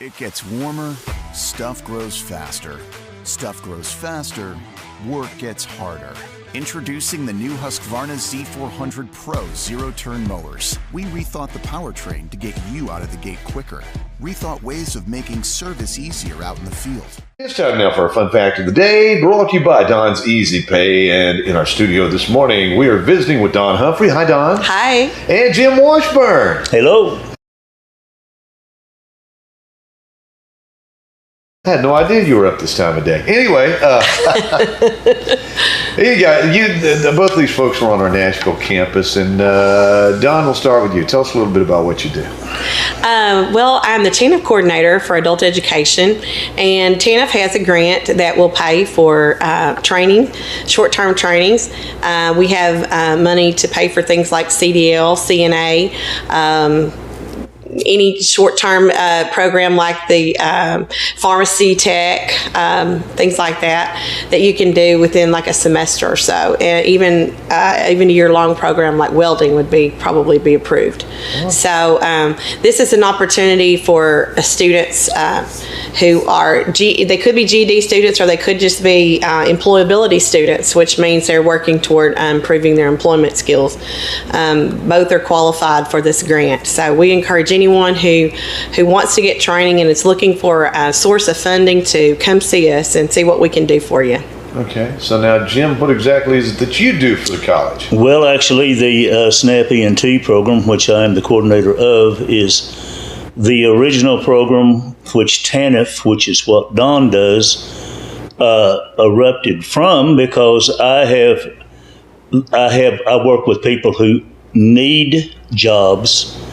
It gets warmer, stuff grows faster. Stuff grows faster, work gets harder. Introducing the new Husqvarna Z400 Pro zero-turn mowers. We rethought the powertrain to get you out of the gate quicker. Rethought ways of making service easier out in the field. It's time now for our fun fact of the day, brought to you by Don's Easy Pay. And in our studio this morning, we are visiting with Don Humphrey. Hi, Don. Hi. And Jim Washburn. Hello. I had no idea you were up this time of day. Anyway, both of these folks are on our Nashville campus, and Don, we'll start with you. Tell us a little bit about what you do. Well, I'm the TANF coordinator for adult education, and TANF has a grant that will pay for training, short-term trainings. We have money to pay for things like CDL, CNA, any short-term program like the pharmacy tech, things like that you can do within like a semester or so. even a year-long program like welding would probably be approved. Oh. So this is an opportunity for students who are they could be GED students, or they could just be employability students, which means they're working toward improving their employment skills. Both are qualified for this grant. So we encourage anyone who wants to get training and is looking for a source of funding to come see us and see what we can do for you. Okay, so now Jim, what exactly is it that you do for the college? Well, actually, the SNAP E&T program, which I am the coordinator of, is the original program which TANF, which is what Don does, erupted from, because I work with people who need jobs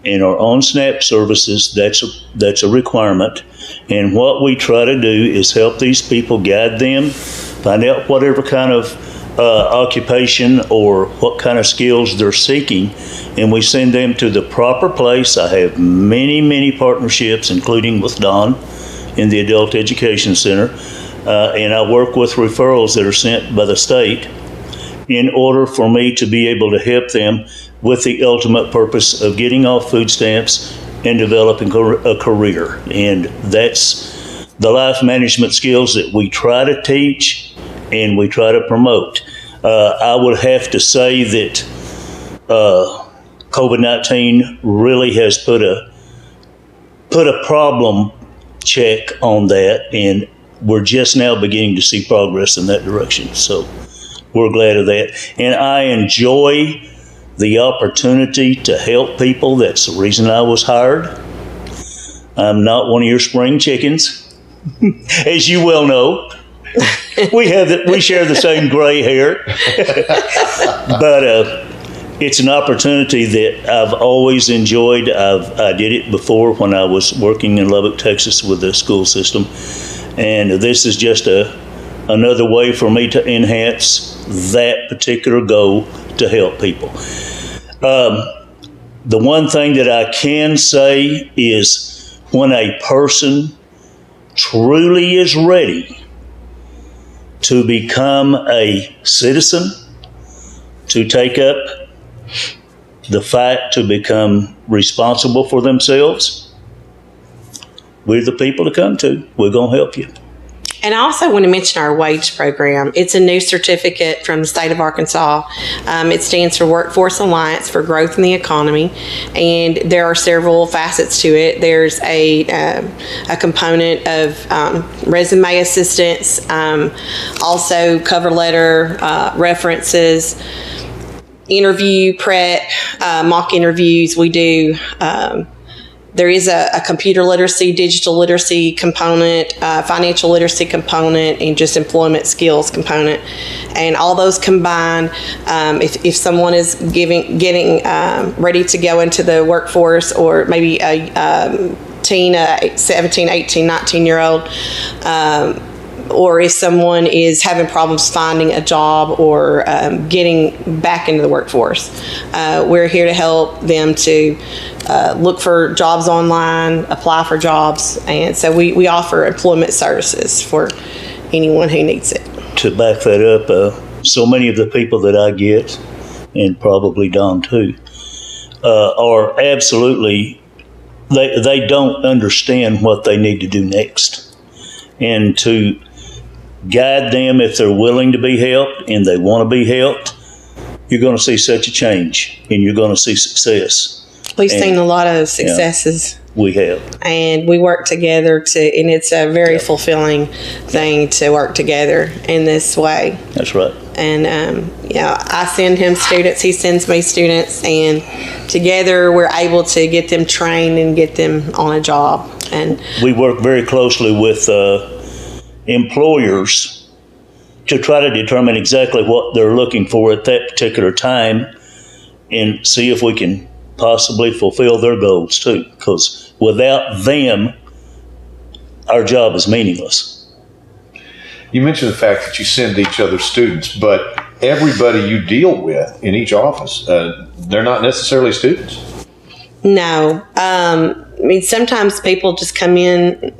and are on SNAP services. That's a requirement. And what we try to do is help these people, guide them, find out whatever kind of occupation or what kind of skills they're seeking, and we send them to the proper place. I have many, many partnerships, including with Don in the Adult Education Center, and I work with referrals that are sent by the state in order for me to be able to help them with the ultimate purpose of getting off food stamps and developing a career. And that's the life management skills that we try to teach and we try to promote. I would have to say that COVID-19 really has put a problem check on that, and we're just now beginning to see progress in that direction. So we're glad of that. And I enjoy the opportunity to help people. That's the reason I was hired. I'm not one of your spring chickens, as you well know. We share the same gray hair, but it's an opportunity that I've always enjoyed. I did it before when I was working in Lubbock, Texas, with the school system, and this is just another way for me to enhance that particular goal to help people. The one thing that I can say is when a person truly is ready to become a citizen, to take up the fight to become responsible for themselves, we're the people to come to. We're going to help you. And I also want to mention our WAGE program. It's a new certificate from the state of Arkansas. It stands for Workforce Alliance for Growth in the Economy, and there are several facets to it. There's a component of resume assistance, also cover letter, references, interview prep, mock interviews. We do. There is a computer literacy, digital literacy component, financial literacy component, and just employment skills component. And all those combined, if someone is getting ready to go into the workforce, or maybe a teen, 17, 18, 19-year-old, or if someone is having problems finding a job or getting back into the workforce, we're here to help them to look for jobs online, apply for jobs, and so we offer employment services for anyone who needs it. To back that up, so many of the people that I get, and probably Don too, are absolutely they don't understand what they need to do next. And to guide them, if they're willing to be helped and they want to be helped, you're going to see such a change and you're going to see success. We've seen a lot of successes. Yeah, we have. And we work together and it's a very fulfilling thing to work together in this way. That's right. And, I send him students, he sends me students, and together we're able to get them trained and get them on a job. And we work very closely with employers to try to determine exactly what they're looking for at that particular time and see if we can possibly fulfill their goals too, because without them, our job is meaningless. You mentioned the fact that you send each other students, but everybody you deal with in each office, they're not necessarily students. No. I mean, sometimes people just come in,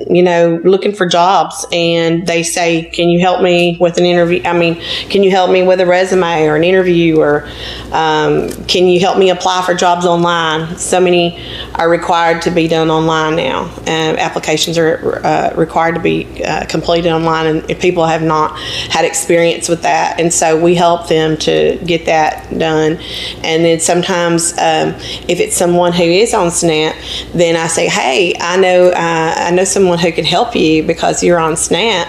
looking for jobs, and they say, can you help me with an interview? I mean, can you help me with a resume or an interview, or can you help me apply for jobs online? So many are required to be done online now. Applications are required to be completed online, and people have not had experience with that. And so we help them to get that done. And then sometimes if it's someone who is on SNAP, then I say, hey, I know someone who could help you because you're on SNAP,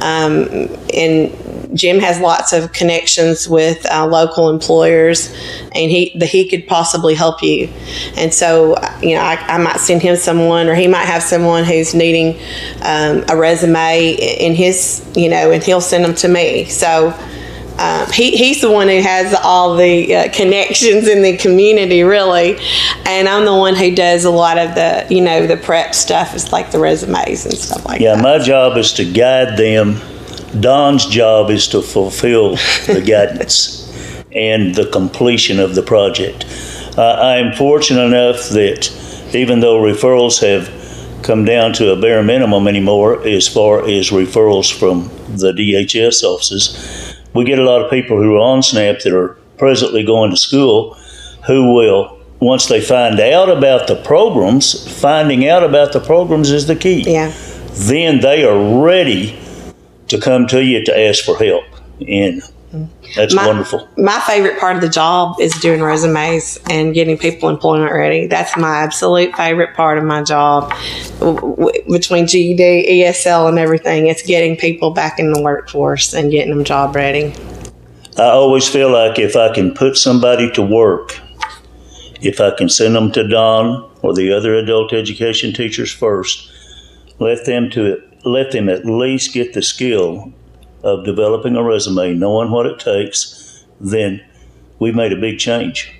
and Jim has lots of connections with local employers, and he could possibly help you. And so I might send him someone, or he might have someone who's needing a resume in his, and he'll send them to me. So he's the one who has all the connections in the community, really, and I'm the one who does a lot of the, the prep stuff. It's like the resumes and stuff like that. Yeah, my job is to guide them. Don's job is to fulfill the guidance and the completion of the project. I am fortunate enough that even though referrals have come down to a bare minimum anymore as far as referrals from the DHS offices, we get a lot of people who are on SNAP that are presently going to school who will, once they find out about the programs, finding out about the programs is the key. Yeah. Then they are ready to come to you to ask for help. And that's wonderful. My favorite part of the job is doing resumes and getting people employment ready. That's my absolute favorite part of my job. Between GED, ESL, and everything, it's getting people back in the workforce and getting them job ready. I always feel like if I can put somebody to work, if I can send them to Don or the other adult education teachers first, let them at least get the skill of developing a resume, knowing what it takes, then we've made a big change.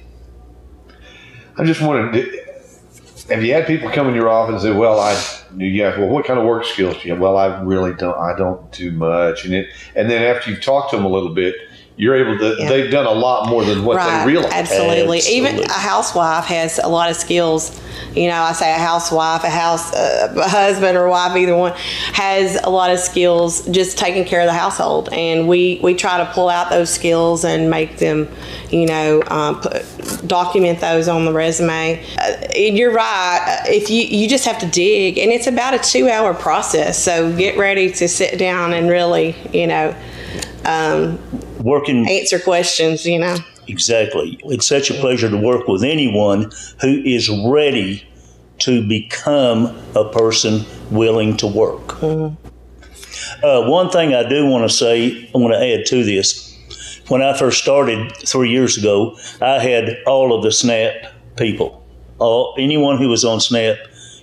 I'm just wondering, have you had people come in your office and say, well, what kind of work skills do you have? Well, I don't do much. And then after you've talked to them a little bit, you're able to, they've done a lot more than what they realize. Absolutely. Even a housewife has a lot of skills. I say a housewife, a husband or wife, either one, has a lot of skills just taking care of the household. And we try to pull out those skills and make them, document those on the resume. You're right. If you just have to dig, and it's about a 2-hour process. So get ready to sit down and really, answer questions, Exactly. It's such a pleasure to work with anyone who is ready to become a person willing to work. Mm-hmm. One thing I do want to say, I want to add to this. When I first started 3 years ago, I had all of the SNAP people. Anyone who was on SNAP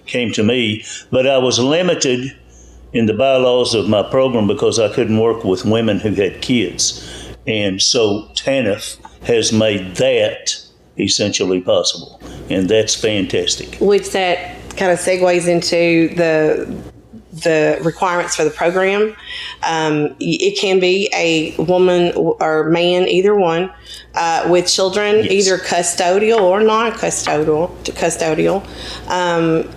came to me, but I was limited in the bylaws of my program because I couldn't work with women who had kids. And so TANF has made that essentially possible, and that's fantastic. Which that kind of segues into the requirements for the program. It can be a woman or man, either one, with children, yes, either custodial or non-custodial.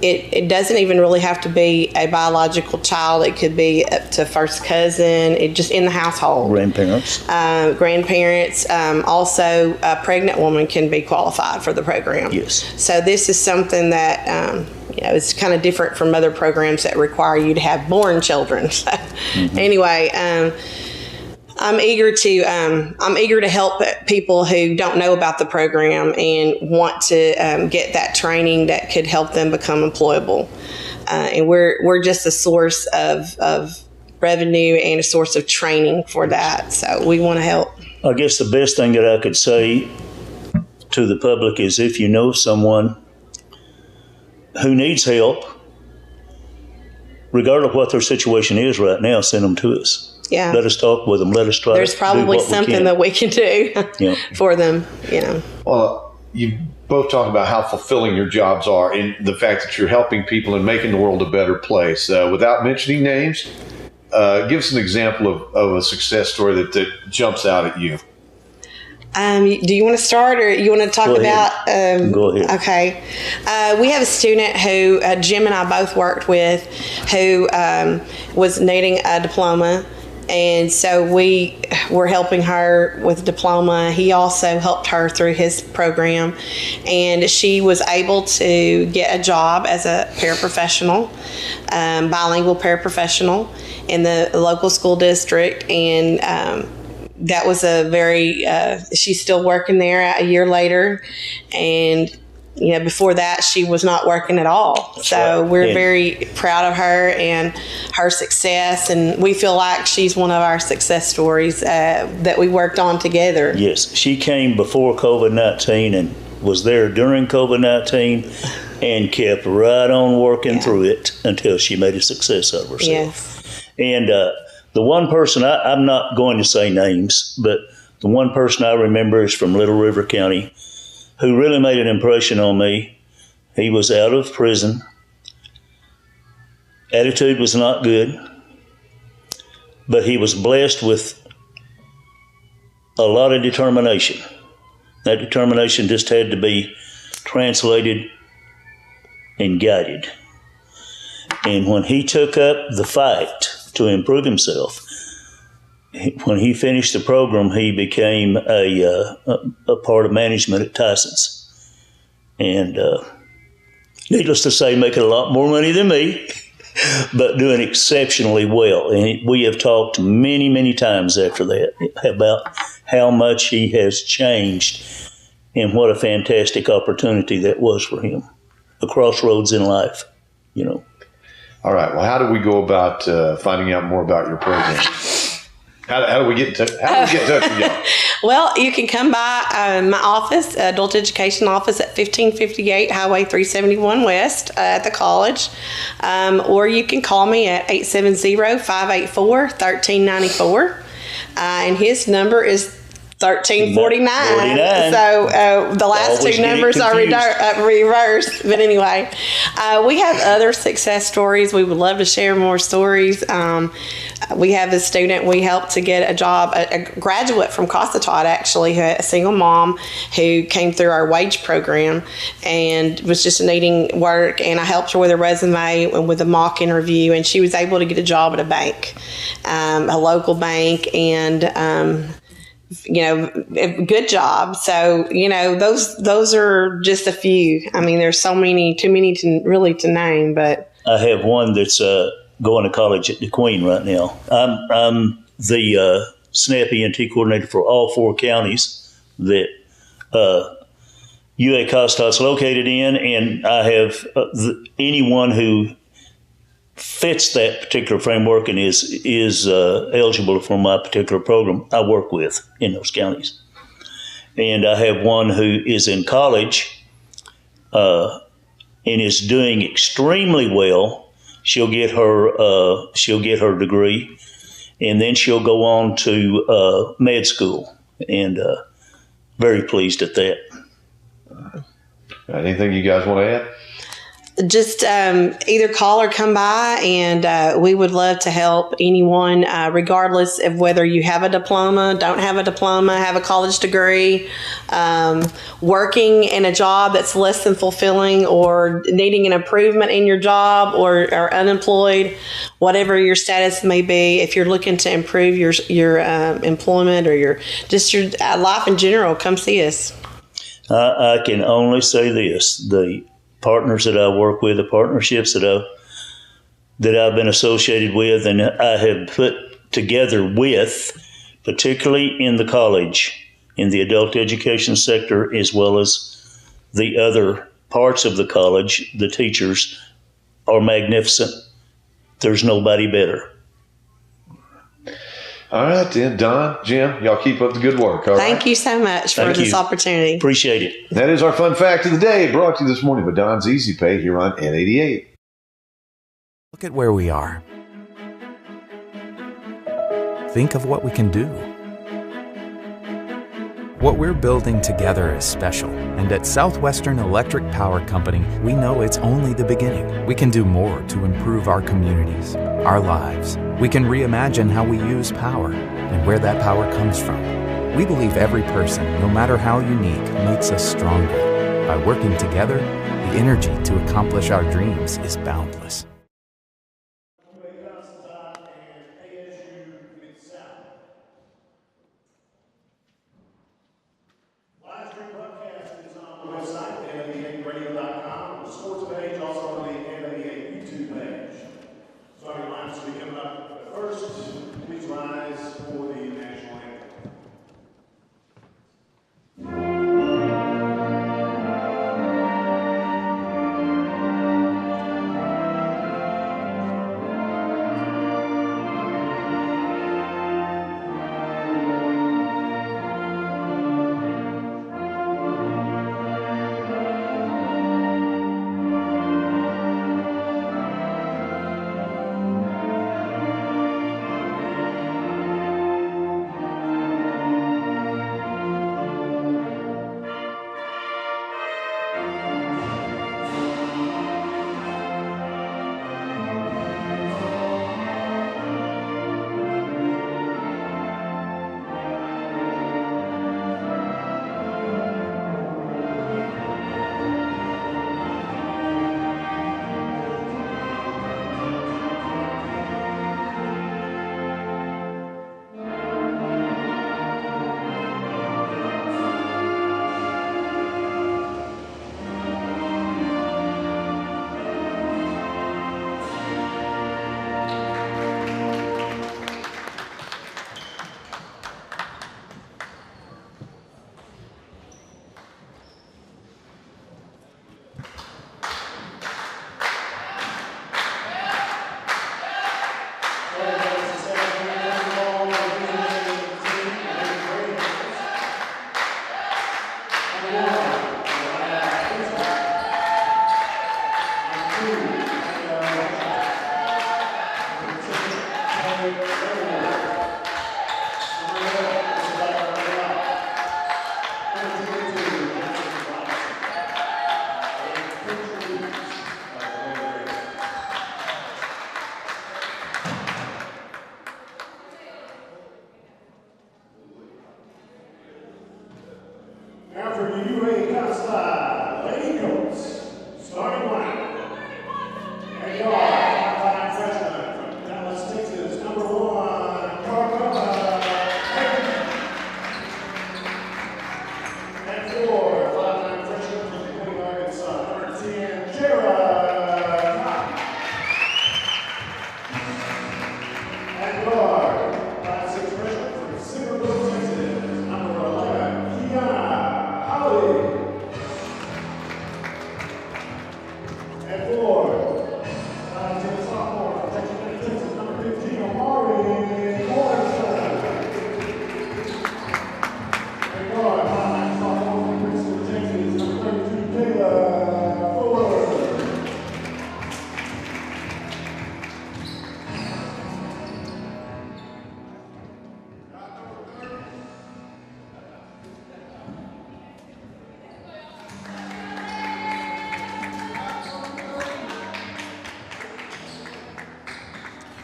It doesn't even really have to be a biological child. It could be up to first cousin, just in the household. Grandparents. Also, a pregnant woman can be qualified for the program. Yes. So this is something that it's kind of different from other programs that require you to have born children. So, anyway, I'm eager to help people who don't know about the program and want to get that training that could help them become employable. And we're just a source of revenue and a source of training for that. So we want to help. I guess the best thing that I could say to the public is, if you know someone who needs help, regardless of what their situation is right now, send them to us. Yeah. Let us talk with them. Let us try. There's probably something that we can do for them. Well, you both talk about how fulfilling your jobs are, and the fact that you're helping people and making the world a better place. Without mentioning names, give us an example of a success story that jumps out at you. Do you want to start, or you want to talk about? Go ahead. Okay. We have a student who Jim and I both worked with, who was needing a diploma, and so we were helping her with a diploma. He also helped her through his program, and she was able to get a job as a paraprofessional, bilingual paraprofessional in the local school district, and that was a very, she's still working there a year later. And, before that, she was not working at all. That's so right. We're very proud of her and her success. And we feel like she's one of our success stories that we worked on together. Yes. She came before COVID-19 and was there during COVID-19 and kept right on working through it until she made a success of herself. Yes. And, the one person, I'm not going to say names, but the one person I remember is from Little River County, who really made an impression on me. He was out of prison. Attitude was not good, but he was blessed with a lot of determination. That determination just had to be translated and guided. And when he took up the fight to improve himself, when he finished the program, he became a part of management at Tyson's. And needless to say, making a lot more money than me, but doing exceptionally well. And we have talked many, many times after that about how much he has changed and what a fantastic opportunity that was for him. A crossroads in life, All right. Well, how do we go about finding out more about your program? How do we get in touch? How do we get in touch with y'all? Well, you can come by my office, Adult Education Office at 1558 Highway 371 West at the college, or you can call me at 870-584-1394, and his number is 1349. So the last two numbers are reversed. But anyway, we have other success stories. We would love to share more stories. We have a student we helped to get a job, a graduate from Cossatot, actually, a single mom who came through our wage program and was just needing work. And I helped her with a resume and with a mock interview, and she was able to get a job at a bank, a local bank, and a good job. So, those are just a few. I mean, there's too many to name, but I have one that's going to college at the Queen right now. I'm the SNAP ENT coordinator for all 4 counties that UA Cossatot located in, and I have anyone who fits that particular framework and is eligible for my particular program I work with in those counties. And I have one who is in college and is doing extremely well. She'll get her degree, and then she'll go on to med school, and very pleased at that. Anything you guys want to add? Just either call or come by, and we would love to help anyone, regardless of whether you have a diploma, don't have a diploma, have a college degree, working in a job that's less than fulfilling, or needing an improvement in your job, or unemployed, whatever your status may be. If you're looking to improve your employment or your life in general, come see us. I can only say this: the partners that I work with, the partnerships that I've been associated with and I have put together with, particularly in the college, in the adult education sector, as well as the other parts of the college, the teachers are magnificent. There's nobody better. All right, then, Don, Jim, y'all keep up the good work. All right? Thank you so much for this opportunity. Appreciate it. That is our fun fact of the day, brought to you this morning by Don's Easy Pay here on N88. Look at where we are. Think of what we can do. What we're building together is special, and at Southwestern Electric Power Company, we know it's only the beginning. We can do more to improve our communities, our lives. We can reimagine how we use power and where that power comes from. We believe every person, no matter how unique, makes us stronger. By working together, the energy to accomplish our dreams is boundless. Cossatot and ASU Midsouth. Live stream broadcast is on the website, n88radio.com, the sports page, also on the N88 YouTube page. Starting lines will be coming up. But first, please rise for the national anthem. Now for Cossatot, Lady Colts, starting line. And you are five freshman from Dallas, Texas, number 1, Carcoma. And 4, 5'9" freshman from Queen, Arkansas, number 10, Jared Cox. And guard, 5'6" freshman from Silverville, Texas, number 11, Kiana. And 4, 5'10" sophomore from Texas, number 15, Omari Morrison. And guard, 5'9" sophomore from Princeton, Texas, number 32, Kayla Fuller.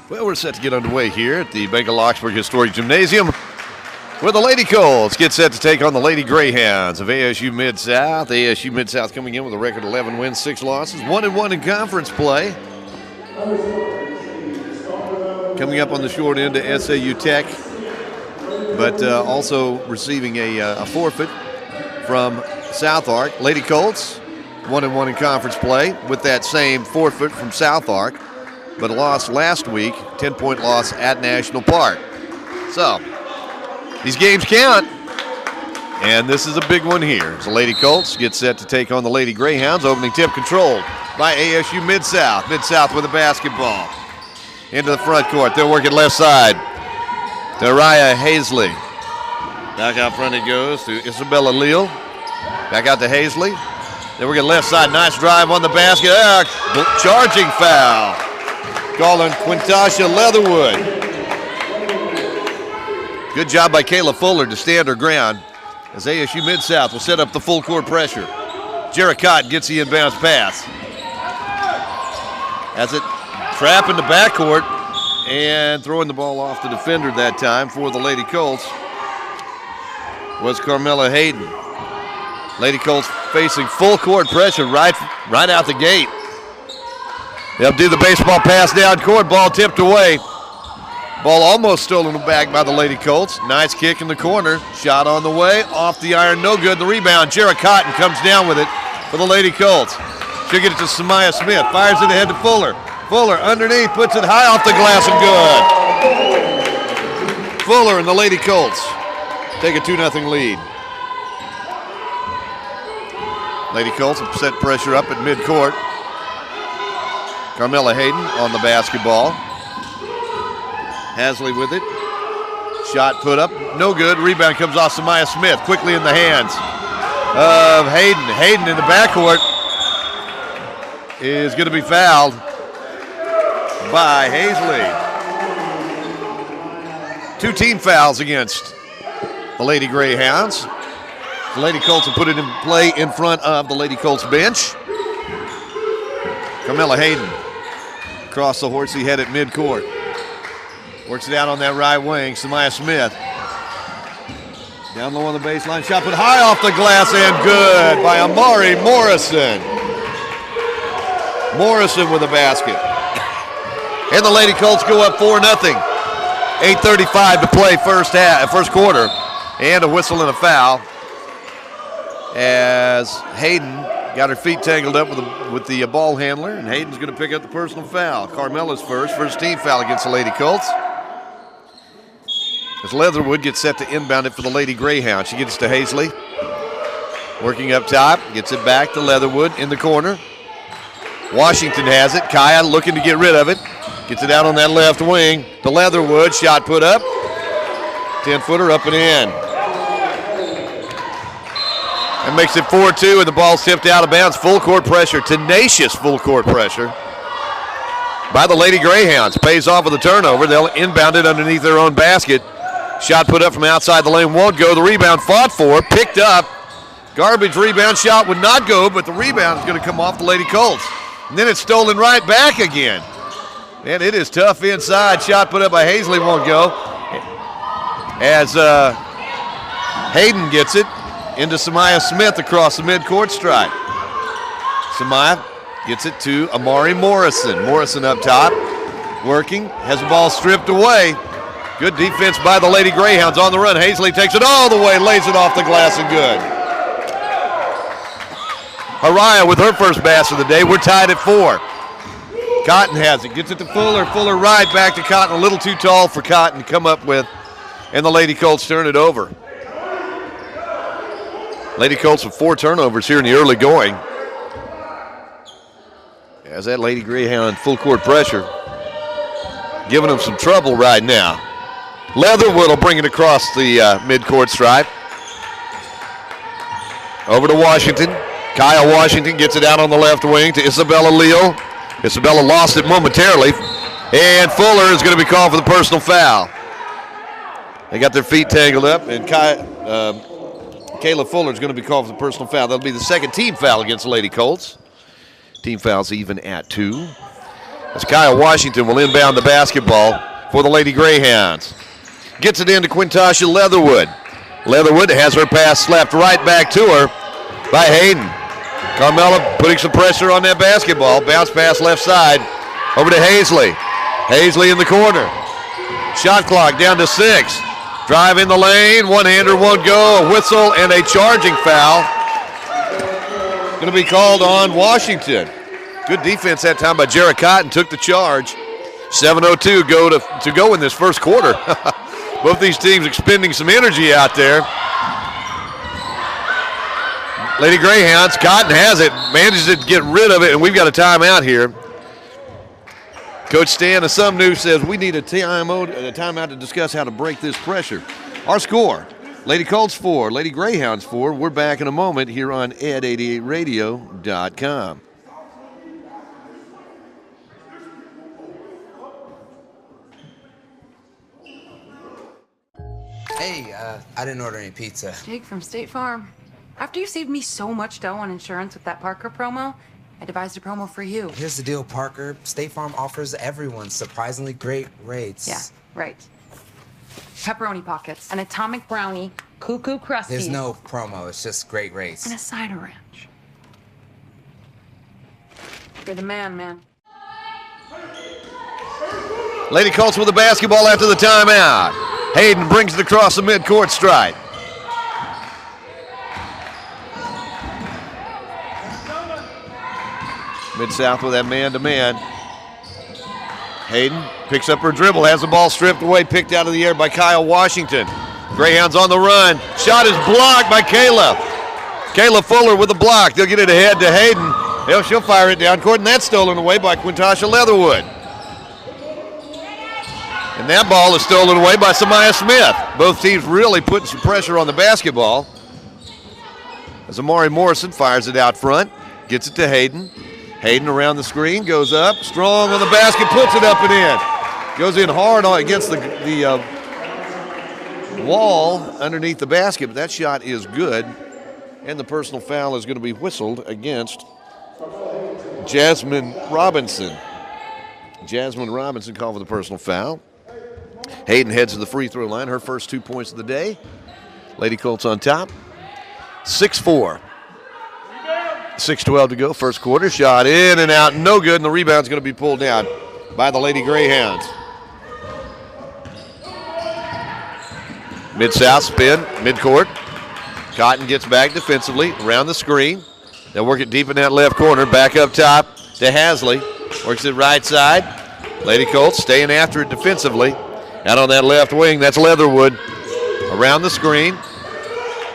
Well, we're set to get underway here at the Bank of Lockesburg Historic Gymnasium, where the Lady Colts get set to take on the Lady Greyhounds of ASU Midsouth. ASU Midsouth coming in with a record 11 wins, 6 losses, 1-1 in conference play. Coming up on the short end to SAU Tech, but also receiving a forfeit from South Ark. Lady Colts 1-1 in conference play with that same forfeit from South Ark, but a loss last week, 10-point loss at National Park. So, these games count, and this is a big one here. As the Lady Colts get set to take on the Lady Greyhounds. Opening tip controlled by ASU Midsouth. Midsouth with a basketball. Into the front court. They'll work it left side. To Araya Hazley. Back out front it goes to Isabella Leal. Back out to Hazley. Then we get left side. Nice drive on the basket. Charging foul. Calling Quintasha Leatherwood. Good job by Kayla Fuller to stand her ground as ASU Midsouth will set up the full court pressure. Jericott gets the inbounds pass. Has it trap in the backcourt and throwing the ball off the defender that time for the Lady Colts was Carmella Hayden. Lady Colts facing full court pressure right out the gate. They'll do the baseball pass down court, ball tipped away. Ball almost stolen back by the Lady Colts. Nice kick in the corner. Shot on the way. Off the iron. No good. The rebound. Jarrah Cotton comes down with it for the Lady Colts. She'll get it to Samaya Smith. Fires it ahead to Fuller. Fuller underneath. Puts it high off the glass and good. Fuller and the Lady Colts take a 2-0 lead. Lady Colts have set pressure up at midcourt. Carmella Hayden on the basketball. Hasley with it. Shot put up, no good. Rebound comes off Samaya Smith, quickly in the hands of Hayden. Hayden in the backcourt is going to be fouled by Hazley. 2 team fouls against the Lady Greyhounds. The Lady Colts will put it in play in front of the Lady Colts bench. Carmella Hayden across the horsey head at midcourt. Works it out on that right wing. Samaya Smith. Down low on the baseline. Shot put high off the glass and good by Amari Morrison. Morrison with a basket. And the Lady Colts go up 4-0. 8:35 to play first quarter. And a whistle and a foul as Hayden got her feet tangled up with the ball handler, and Hayden's going to pick up the personal foul. Carmella's first team foul against the Lady Colts. As Leatherwood gets set to inbound it for the Lady Greyhound. She gets to Hazley. Working up top, gets it back to Leatherwood in the corner. Washington has it. Kaya looking to get rid of it. Gets it out on that left wing to Leatherwood. Shot put up. 10-footer up and in. That makes it 4-2, and the ball's tipped out of bounds. Full court pressure, tenacious full court pressure by the Lady Greyhounds. Pays off with a turnover. They'll inbound it underneath their own basket. Shot put up from outside the lane won't go. The rebound fought for, picked up. Garbage rebound shot would not go, but the rebound is going to come off the Lady Colts. And then it's stolen right back again. Man, it is tough inside. Shot put up by Hazley won't go. As Hayden gets it into Samaya Smith across the midcourt stripe. Samaya gets it to Amari Morrison. Morrison up top, working, has the ball stripped away. Good defense by the Lady Greyhounds on the run. Hazley takes it all the way, lays it off the glass and good. Araya with her first basket of the day. We're tied at 4. Cotton has it, gets it to Fuller. Fuller right back to Cotton, a little too tall for Cotton to come up with, and the Lady Colts turn it over. Lady Colts with 4 turnovers here in the early going. As that Lady Greyhound full court pressure, giving them some trouble right now. Leatherwood will bring it across the midcourt stripe. Over to Washington. Kyle Washington gets it out on the left wing to Isabella Leal. Isabella lost it momentarily, and Fuller is going to be called for the personal foul. They got their feet tangled up, and Kayla Fuller is going to be called for the personal foul. That'll be the second team foul against the Lady Colts. Team fouls even at 2. As Kyle Washington will inbound the basketball for the Lady Greyhounds. Gets it into Quintasha Leatherwood. Leatherwood has her pass slapped right back to her by Hayden. Carmella putting some pressure on that basketball. Bounce pass left side over to Hazley. Hazley in the corner. Shot clock down to 6. Drive in the lane, one-hander won't go, a whistle and a charging foul going to be called on Washington. Good defense that time by Jared Cotton, took the charge. 7:02 to go in this first quarter. Both these teams expending some energy out there. Lady Greyhounds, Cotton has it, manages to get rid of it, and we've got a timeout here. Coach Stan of Some News says we need a timeout to discuss how to break this pressure. Our score, Lady Colts 4, Lady Greyhounds 4. We're back in a moment here on ed88radio.com. Hey, I didn't order any pizza. Jake from State Farm. After you saved me so much dough on insurance with that Parker promo, I devised a promo for you. Here's the deal, Parker. State Farm offers everyone surprisingly great rates. Yeah, right. Pepperoni pockets, an atomic brownie, cuckoo crusty. There's no promo, it's just great rates. And a cider ranch. You're the man. Lady Colts with the basketball after the timeout. Hayden brings it across the midcourt stripe. Mid-South with that man-to-man. Hayden picks up her dribble, has the ball stripped away, picked out of the air by Kyle Washington. Greyhounds on the run. Shot is blocked by Kayla. Kayla Fuller with the block. They'll get it ahead to Hayden. She'll fire it down court, and that's stolen away by Quintasha Leatherwood. And that ball is stolen away by Samaya Smith. Both teams really putting some pressure on the basketball. As Amari Morrison fires it out front, gets it to Hayden. Hayden around the screen, goes up, strong on the basket, puts it up and in. Goes in hard against the wall underneath the basket, but that shot is good. And the personal foul is going to be whistled against Jasmine Robinson. Jasmine Robinson called for the personal foul. Hayden heads to the free throw line, her first 2 points of the day. Lady Colts on top, 6-4. 6:12 to go, first quarter. Shot in and out, no good, and the rebound's going to be pulled down by the Lady Greyhounds. Mid-South spin, midcourt. Cotton gets back defensively, around the screen. They'll work it deep in that left corner, back up top to Hasley. Works it right side. Lady Colts staying after it defensively. Out on that left wing, that's Leatherwood. Around the screen.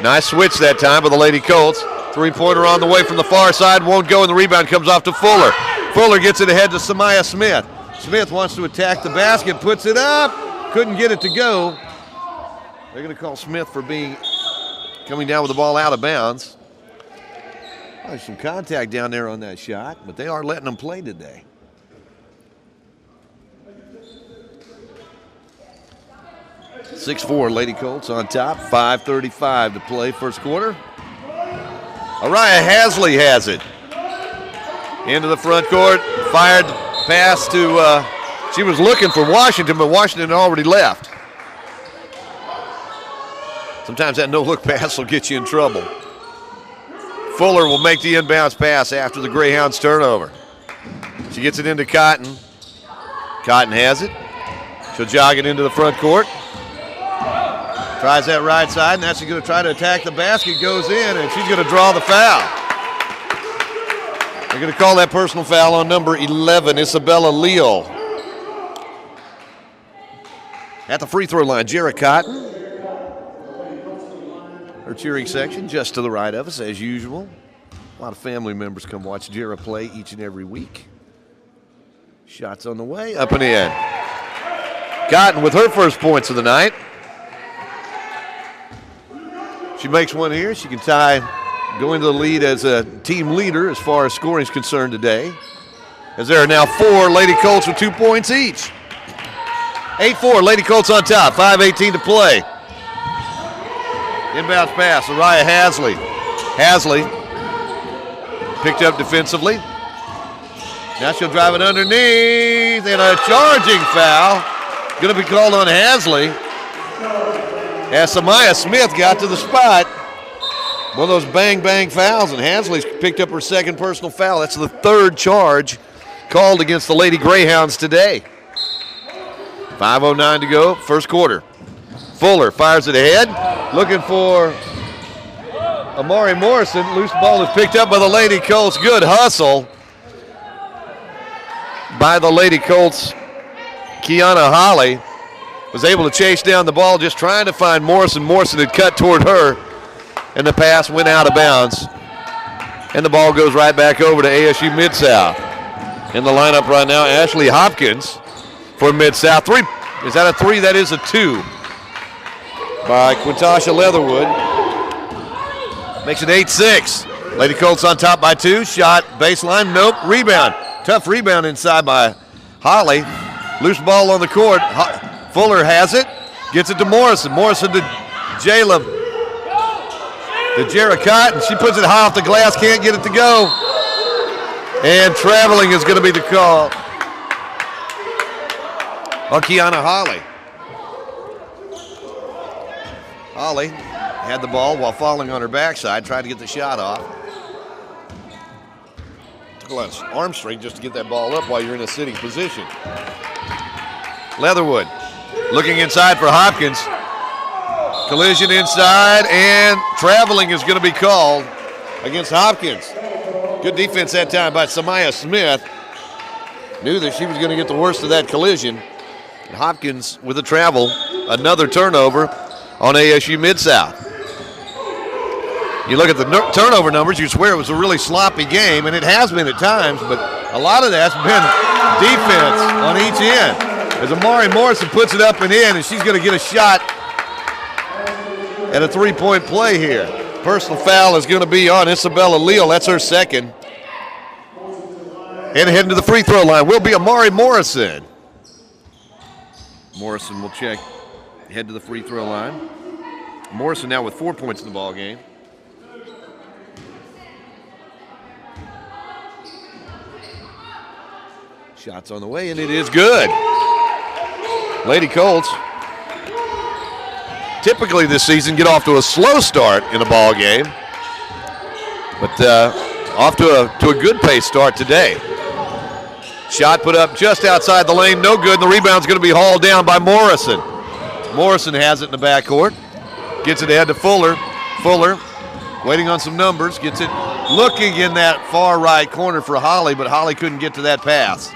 Nice switch that time by the Lady Colts. Three-pointer on the way from the far side, won't go, and the rebound comes off to Fuller. Fuller gets it ahead to Samaya Smith. Smith wants to attack the basket, puts it up, couldn't get it to go. They're going to call Smith for coming down with the ball out of bounds. There's some contact down there on that shot, but they are letting them play today. .6-4 Lady Colts on top, 5:35 to play first quarter. Araya Hasley has it. Into the front court, fired pass to, she was looking for Washington, but Washington already left. Sometimes that no-look pass will get you in trouble. Fuller will make the inbounds pass after the Greyhounds turnover. She gets it into Cotton. Cotton has it. She'll jog it into the front court. Tries that right side, and now she's going to try to attack the basket, goes in, and she's going to draw the foul. They're going to call that personal foul on number 11, Isabella Leal. At the free throw line, Jarrah Cotton. Her cheering section just to the right of us, as usual. A lot of family members come watch Jarrah play each and every week. Shots on the way, up and in. Cotton with her first points of the night. She makes one here. She can go into the lead as a team leader as far as scoring is concerned today. As there are now 4 Lady Colts with 2 points each. 8-4, Lady Colts on top, 5:18 to play. Inbounds pass, Araya Hasley. Hasley picked up defensively. Now she'll drive it underneath, and a charging foul. Going to be called on Hasley. As Samaya Smith got to the spot. One of those bang-bang fouls, and Hasley's picked up her second personal foul. That's the third charge called against the Lady Greyhounds today. 5:09 to go, first quarter. Fuller fires it ahead, looking for Amari Morrison. Loose ball is picked up by the Lady Colts. Good hustle by the Lady Colts. Kiana Holly was able to chase down the ball, just trying to find Morrison. Morrison had cut toward her, and the pass went out of bounds. And the ball goes right back over to ASU Midsouth. In the lineup right now, Ashley Hopkins for Midsouth. 3. Is that a 3? That is a 2 by Quintasha Leatherwood. Makes it 8-6. Lady Colts on top by 2. Shot, baseline, nope. Rebound. Tough rebound inside by Holly. Loose ball on the court. Fuller has it. Gets it to Morrison. Morrison to Jayla. To Jara Cotton. She puts it high off the glass. Can't get it to go. And traveling is going to be the call on Kiana Holly. Holly had the ball while falling on her backside, tried to get the shot off. Took a lot of arm strength just to get that ball up while you're in a sitting position. Leatherwood looking inside for Hopkins. Collision inside, and traveling is going to be called against Hopkins. Good defense that time by Samaya Smith. Knew that she was going to get the worst of that collision. And Hopkins with a travel, another turnover on ASU Midsouth. You look at the turnover numbers, you swear it was a really sloppy game, and it has been at times, but a lot of that's been defense on each end. As Amari Morrison puts it up and in, and she's going to get a shot at a three-point play here. Personal foul is going to be on Isabella Leal. That's her second. And heading to the free throw line will be Amari Morrison. Morrison will check, head to the free throw line. Morrison now with 4 points in the ball game. Shots on the way, and it is good. Lady Colts typically this season get off to a slow start in a ball game, but off to a good pace start today. Shot put up just outside the lane, no good, and the rebound's going to be hauled down by Morrison. Morrison has it in the backcourt, gets it ahead to Fuller. Fuller waiting on some numbers, gets it looking in that far right corner for Holly, but Holly couldn't get to that pass.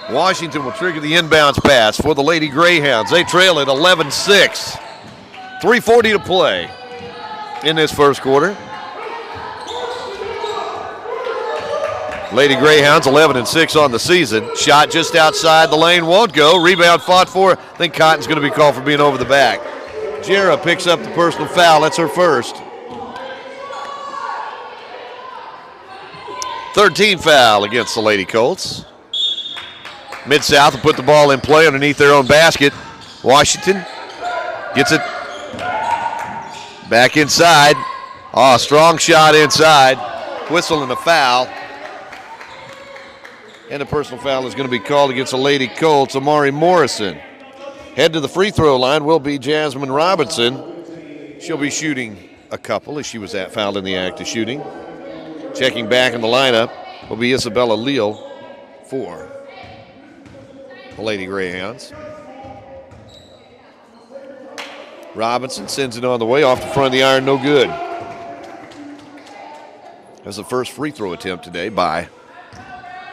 Washington will trigger the inbounds pass for the Lady Greyhounds. They trail at 11-6. 3:40 to play in this first quarter. Lady Greyhounds 11-6 on the season. Shot just outside the lane, won't go. Rebound fought for. I think Cotton's going to be called for being over the back. Jara picks up the personal foul. That's her first. 13th foul against the Lady Colts. Midsouth will put the ball in play underneath their own basket. Washington gets it back inside. Oh, strong shot inside. Whistle and a foul. And a personal foul is going to be called against the Lady Colts. Amari Morrison. Head to the free throw line will be Jasmine Robinson. She'll be shooting a couple as she was fouled in the act of shooting. Checking back in the lineup will be Isabella Leal for the Lady Greyhounds. Robinson sends it on the way off the front of the iron, no good. That's the first free throw attempt today by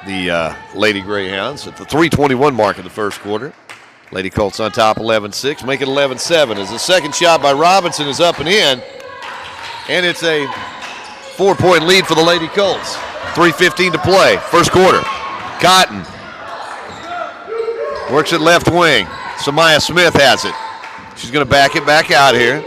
the Lady Greyhounds at the 3:21 mark of the first quarter. Lady Colts on top 11-6, make it 11-7 as the second shot by Robinson is up and in. And it's a 4-point lead for the Lady Colts. 3:15 to play, first quarter. Cotton works at left wing. Samaya Smith has it. She's going to back it back out here.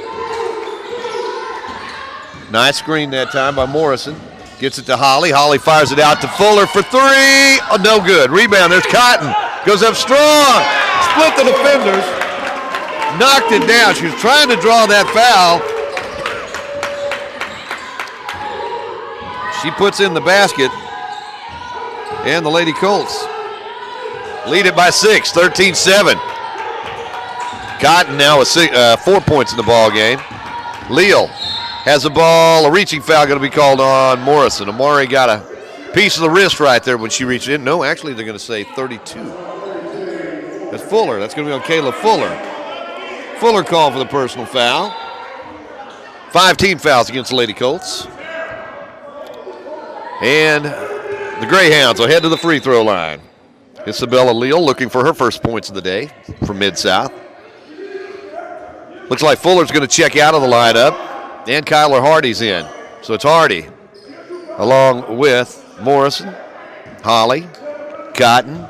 Nice screen that time by Morrison. Gets it to Holly. Holly fires it out to Fuller for three. Oh, no good. Rebound. There's Cotton. Goes up strong. Split the defenders. Knocked it down. She was trying to draw that foul. She puts in the basket. And the Lady Colts lead it by 6, 13-7. Cotton now with 4 points in the ball game. Leal has the ball. A reaching foul going to be called on Morrison. Amari got a piece of the wrist right there when she reached in. No, actually they're going to say 32. That's Fuller. That's going to be on Kayla Fuller. Fuller called for the personal foul. 5 team fouls against the Lady Colts. And the Greyhounds will head to the free throw line. Isabella Leal looking for her first points of the day from Mid-South. Looks like Fuller's going to check out of the lineup, and Kyler Hardy's in. So it's Hardy along with Morrison, Holly, Cotton,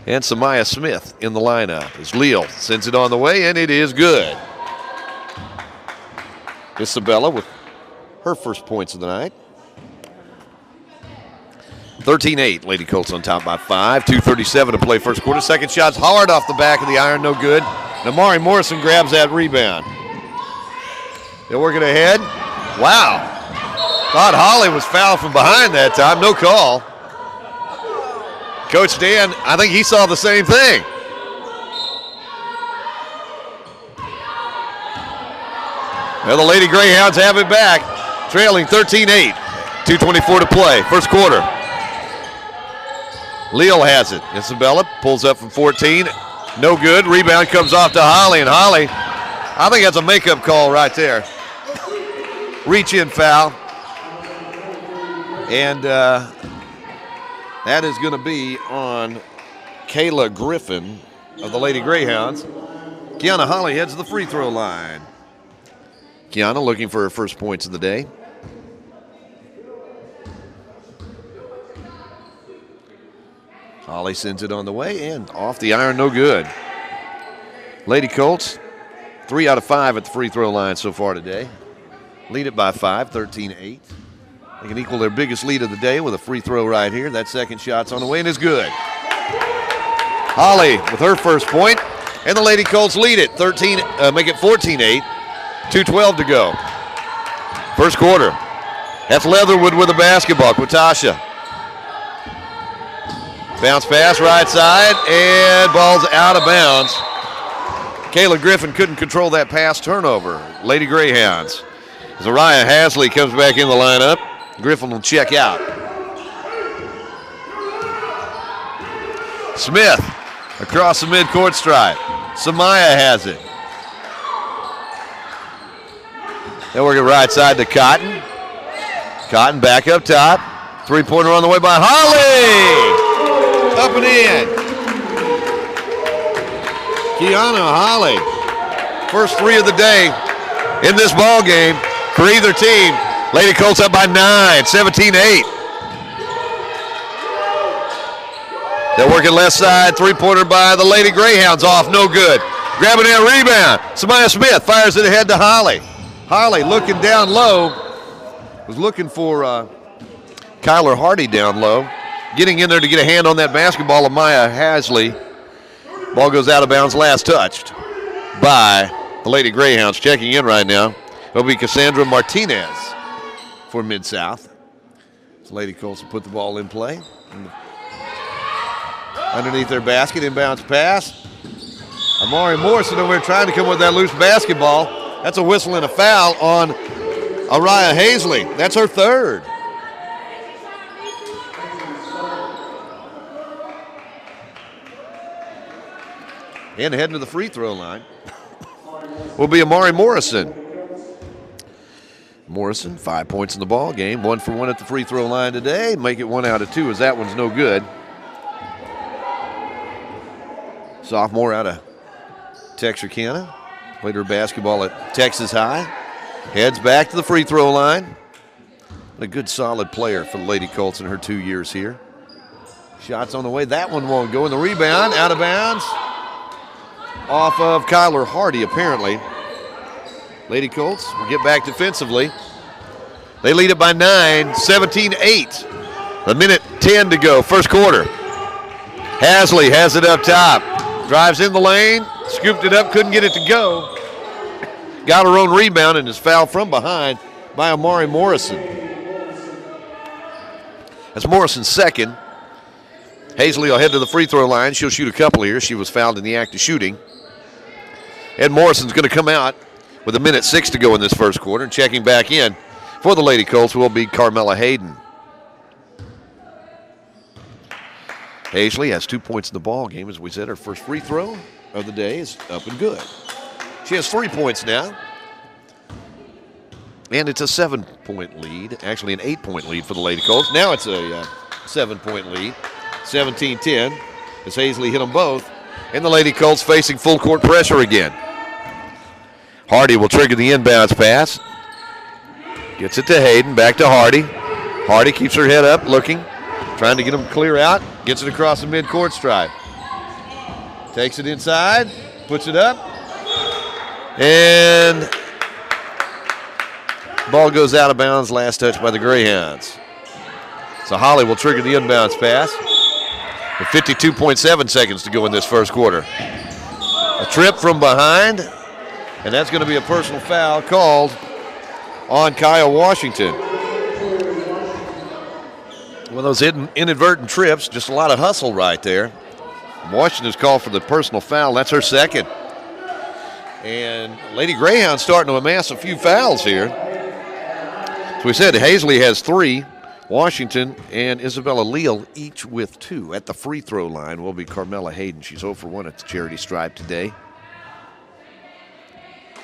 and Samaya Smith in the lineup as Leal sends it on the way, and it is good. Isabella with her first points of the night. 13-8, Lady Colts on top by 5. 2:37 to play first quarter. Second shot's hard off the back of the iron, no good. And Amari Morrison grabs that rebound. They're working ahead. Wow. Thought Holly was fouled from behind that time. No call. Coach Dan, I think he saw the same thing. Well, the Lady Greyhounds have it back, trailing 13-8. 2:24 to play, first quarter. Leal has it. Isabella pulls up from 14. No good. Rebound comes off to Holly, and Holly, I think that's a makeup call right there. Reach-in foul. And that is going to be on Kayla Griffin of the Lady Greyhounds. Kiana Holly heads to the free throw line. Kiana looking for her first points of the day. Holly sends it on the way and off the iron, no good. Lady Colts, 3 out of 5 at the free throw line so far today. Lead it by 5, 13-8. They can equal their biggest lead of the day with a free throw right here. That second shot's on the way and is good. Holly with her first point, and the Lady Colts lead it, make it 14-8. 2:12 to go. First quarter. That's Leatherwood with the basketball. Quatasha. Bounce pass right side, and ball's out of bounds. Kayla Griffin couldn't control that pass turnover. Lady Greyhounds. As Araya Hasley comes back in the lineup, Griffin will check out. Smith across the midcourt stripe. Samaya has it. Then we're going right side to Cotton. Cotton back up top. Three-pointer on the way by Holly. Up and in. Kiana Holly. First 3 of the day in this ball game for either team. Lady Colts up by 9, 17-8. They're working left side. Three-pointer by the Lady Greyhounds off. No good. Grabbing that rebound. Samaya Smith fires it ahead to Holly. Holly looking down low. Was looking for Kyler Hardy down low. Getting in there to get a hand on that basketball of Maya Hasley. Ball goes out of bounds, last touched by the Lady Greyhounds. Checking in right now. It'll be Cassandra Martinez for Mid-South. So Lady Colts will put the ball in play. Underneath their basket, inbounds pass. Amari Morrison over there trying to come with that loose basketball. That's a whistle and a foul on Araya Hasley. That's her third. And heading to the free throw line will be Amari Morrison. Morrison, 5 points in the ball game. 1 for 1 at the free throw line today. Make it 1 out of 2 as that one's no good. Sophomore out of Texarkana. Played her basketball at Texas High. Heads back to the free throw line. A good solid player for the Lady Colts in her 2 years here. Shots on the way. That one won't go. And the rebound out of bounds. Off of Kyler Hardy, apparently. Lady Colts will get back defensively. They lead it by 9, 17-8. A minute 10 to go, first quarter. Hasley has it up top. Drives in the lane, scooped it up, couldn't get it to go. Got her own rebound and is fouled from behind by Amari Morrison. That's Morrison's second. Hasley will head to the free throw line. She'll shoot a couple here. She was fouled in the act of shooting. Ed Morrison's going to come out with a minute 6 to go in this first quarter. And checking back in for the Lady Colts will be Carmella Hayden. Hasley has 2 points in the ball game. As we said, her first free throw of the day is up and good. She has 3 points now. And it's a 7-point lead, actually an 8-point lead for the Lady Colts. Now it's a 7-point lead, 17-10, as Hazley hit them both. And the Lady Colts facing full court pressure again. Hardy will trigger the inbounds pass. Gets it to Hayden, back to Hardy. Hardy keeps her head up, looking, trying to get him clear out. Gets it across the midcourt stripe. Takes it inside, puts it up, and ball goes out of bounds, last touch by the Greyhounds. So Holly will trigger the inbounds pass with 52.7 seconds to go in this first quarter. A trip from behind, and that's going to be a personal foul called on Kyle Washington. One of those inadvertent trips, just a lot of hustle right there. Washington's called for the personal foul. That's her second. And Lady Greyhound starting to amass a few fouls here. So we said Hazley has 3. Washington and Isabella Leal each with 2. At the free throw line will be Carmela Hayden. She's 0 for 1 at the charity stripe today.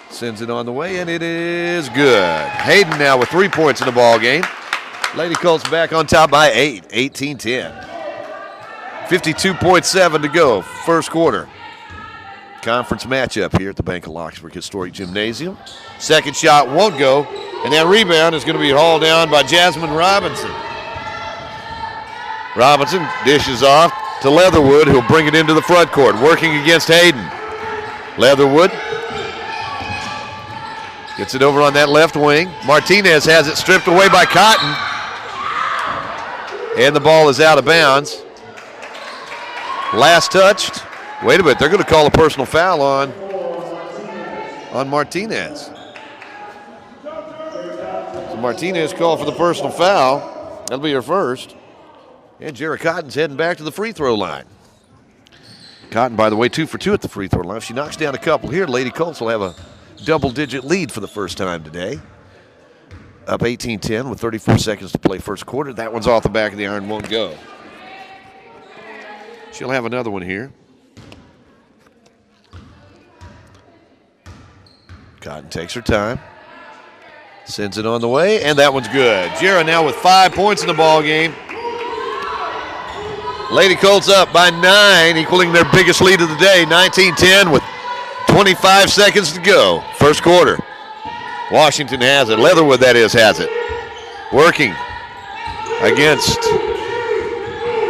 Sends it on the way, and it is good. Hayden now with 3 points in the ball game. Lady Colts back on top by 8, 18-10. 52.7 to go, first quarter. Conference matchup here at the Bank of Lockesburg Historic Gymnasium. Second shot won't go, and that rebound is going to be hauled down by Jasmine Robinson. Robinson dishes off to Leatherwood, who'll bring it into the front court, working against Hayden. Leatherwood gets it over on that left wing. Martinez has it stripped away by Cotton. And the ball is out of bounds. Last touched. Wait a minute, they're going to call a personal foul on Martinez. So Martinez called for the personal foul. That'll be her first. And Jarrah Cotton's heading back to the free throw line. Cotton, by the way, 2 for 2 at the free throw line. If she knocks down a couple here, Lady Colts will have a double-digit lead for the first time today. Up 18-10 with 34 seconds to play first quarter. That one's off the back of the iron, won't go. She'll have another one here. Cotton takes her time. Sends it on the way, and that one's good. Jarrah now with 5 points in the ball game. Lady Colts up by 9, equaling their biggest lead of the day, 19-10 with 25 seconds to go. First quarter. Washington has it. Leatherwood, that is, has it. Working against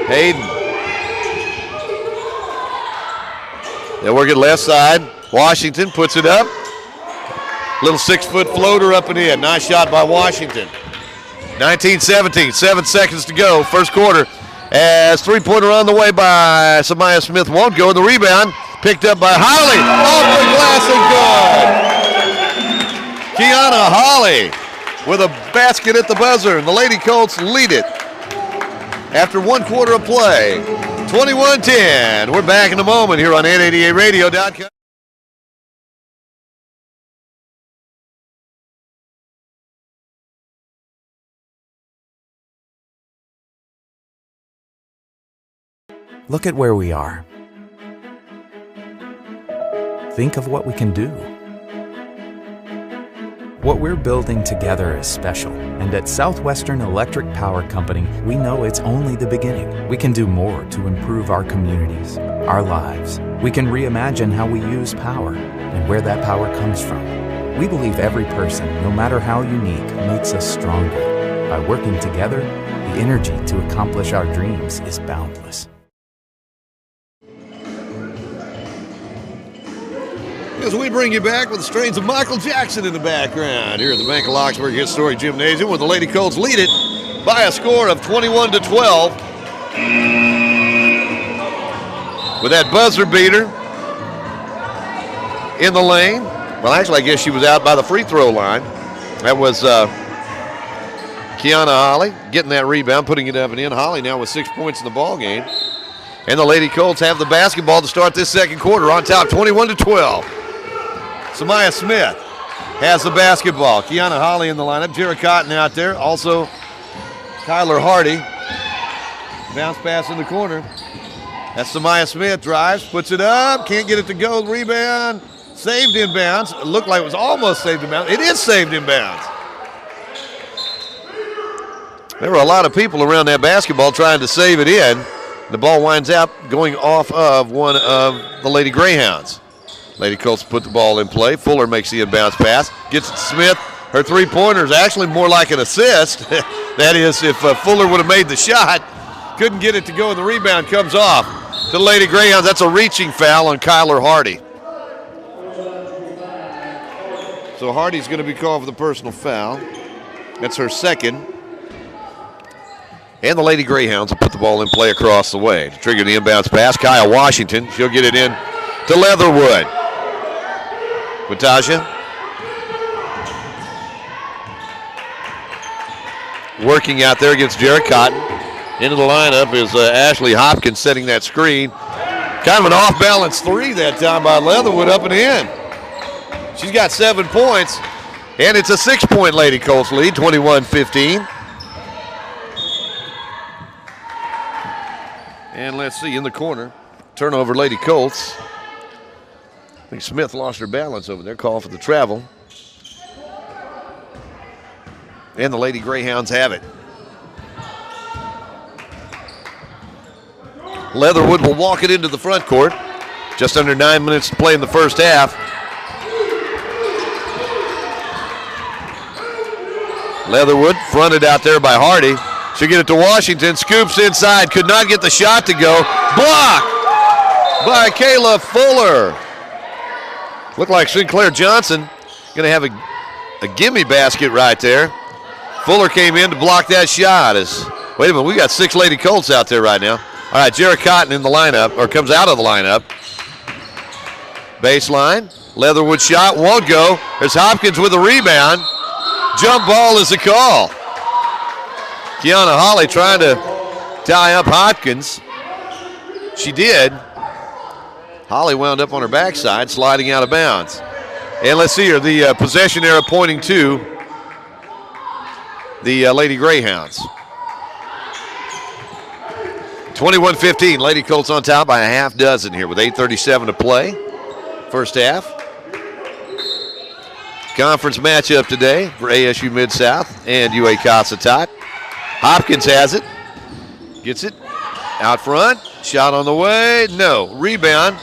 Hayden. They'll work it left side. Washington puts it up. Little 6-foot floater up and in. Nice shot by Washington. 19-17, 7 seconds to go. First quarter. As three-pointer on the way by Samaya Smith won't go. The rebound picked up by Holly. Off the glass and good. Kiana Holly with a basket at the buzzer, and the Lady Colts lead it after 1 quarter of play. 21-10. We're back in a moment here on 888radio.com. Look at where we are. Think of what we can do. What we're building together is special, and at Southwestern Electric Power Company, we know it's only the beginning. We can do more to improve our communities, our lives. We can reimagine how we use power and where that power comes from. We believe every person, no matter how unique, makes us stronger. By working together, the energy to accomplish our dreams is boundless. As we bring you back with the strains of Michael Jackson in the background here at the Bank of Lockesburg Historic Gymnasium, where the Lady Colts lead it by a score of 21-12. With that buzzer beater in the lane. Well, actually, I guess she was out by the free throw line. That was Kiana Holly getting that rebound, putting it up and in. Holly now with 6 points in the ball game. And the Lady Colts have the basketball to start this second quarter on top, 21-12. Samaya Smith has the basketball. Kiana Holly in the lineup. Jarrah Cotton out there. Also, Kyler Hardy. Bounce pass in the corner. That's Samaya Smith. Drives, puts it up. Can't get it to go. Rebound. Saved in bounds. It looked like it was almost saved in bounds. It is saved in bounds. There were a lot of people around that basketball trying to save it in. The ball winds up going off of one of the Lady Greyhounds. Lady Colts put the ball in play. Fuller makes the inbounds pass. Gets it to Smith. Her three-pointer is actually more like an assist. That is, if Fuller would have made the shot, couldn't get it to go, and the rebound comes off to the Lady Greyhounds. That's a reaching foul on Kyler Hardy. So Hardy's going to be called for the personal foul. That's her second. And the Lady Greyhounds will put the ball in play across the way to trigger the inbounds pass. Kaya Washington, she'll get it in to Leatherwood. Watasha working out there against Jarrett Cotton. Into the lineup is Ashley Hopkins setting that screen. Kind of an off-balance three that time by Leatherwood, up and in. She's got 7 points, and it's a 6-point Lady Colts lead, 21-15. And let's see, in the corner, turnover Lady Colts. I think Smith lost her balance over there, call for the travel. And the Lady Greyhounds have it. Leatherwood will walk it into the front court. Just under 9 minutes to play in the first half. Leatherwood fronted out there by Hardy. She'll get it to Washington. Scoops inside. Could not get the shot to go. Blocked by Kayla Fuller. Looked like Sinclair Johnson going to have a gimme basket right there. Fuller came in to block that shot. Wait a minute, we got 6 Lady Colts out there right now. All right, Jarrett Cotton in the lineup, or comes out of the lineup. Baseline. Leatherwood shot won't go. There's Hopkins with a rebound. Jump ball is a call. Kiana Holly trying to tie up Hopkins. She did. Holly wound up on her backside, sliding out of bounds. And let's see here, the possession arrow pointing to the Lady Greyhounds. 21-15, Lady Colts on top by a half dozen here with 8:37 to play. First half. Conference matchup today for ASU Midsouth and UA Cossatot. Hopkins has it. Gets it. Out front. Shot on the way. No. Rebound.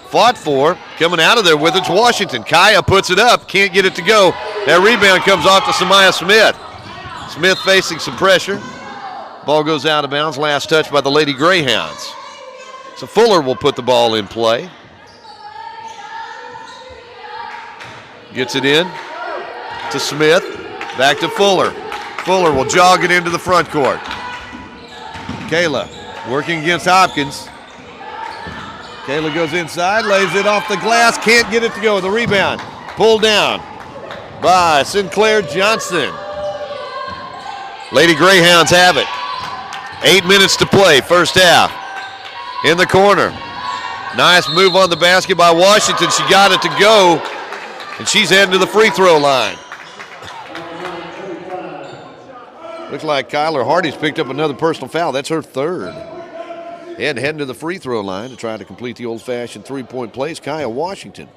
Fought for. Coming out of there with it's Washington. Kaya puts it up. Can't get it to go. That rebound comes off to Samaya Smith. Smith facing some pressure. Ball goes out of bounds. Last touch by the Lady Greyhounds. So Fuller will put the ball in play. Gets it in to Smith. Back to Fuller. Fuller will jog it into the front court. Kayla working against Hopkins. Kayla goes inside, lays it off the glass, can't get it to go. The rebound pulled down by Sinclair Johnson. Lady Greyhounds have it. 8 minutes to play, first half. In the corner. Nice move on the basket by Washington. She got it to go, and she's heading to the free throw line. Looks like Kyler Hardy's picked up another personal foul. That's her third. And heading to the free throw line to try to complete the old-fashioned three-point plays, Kaya Washington.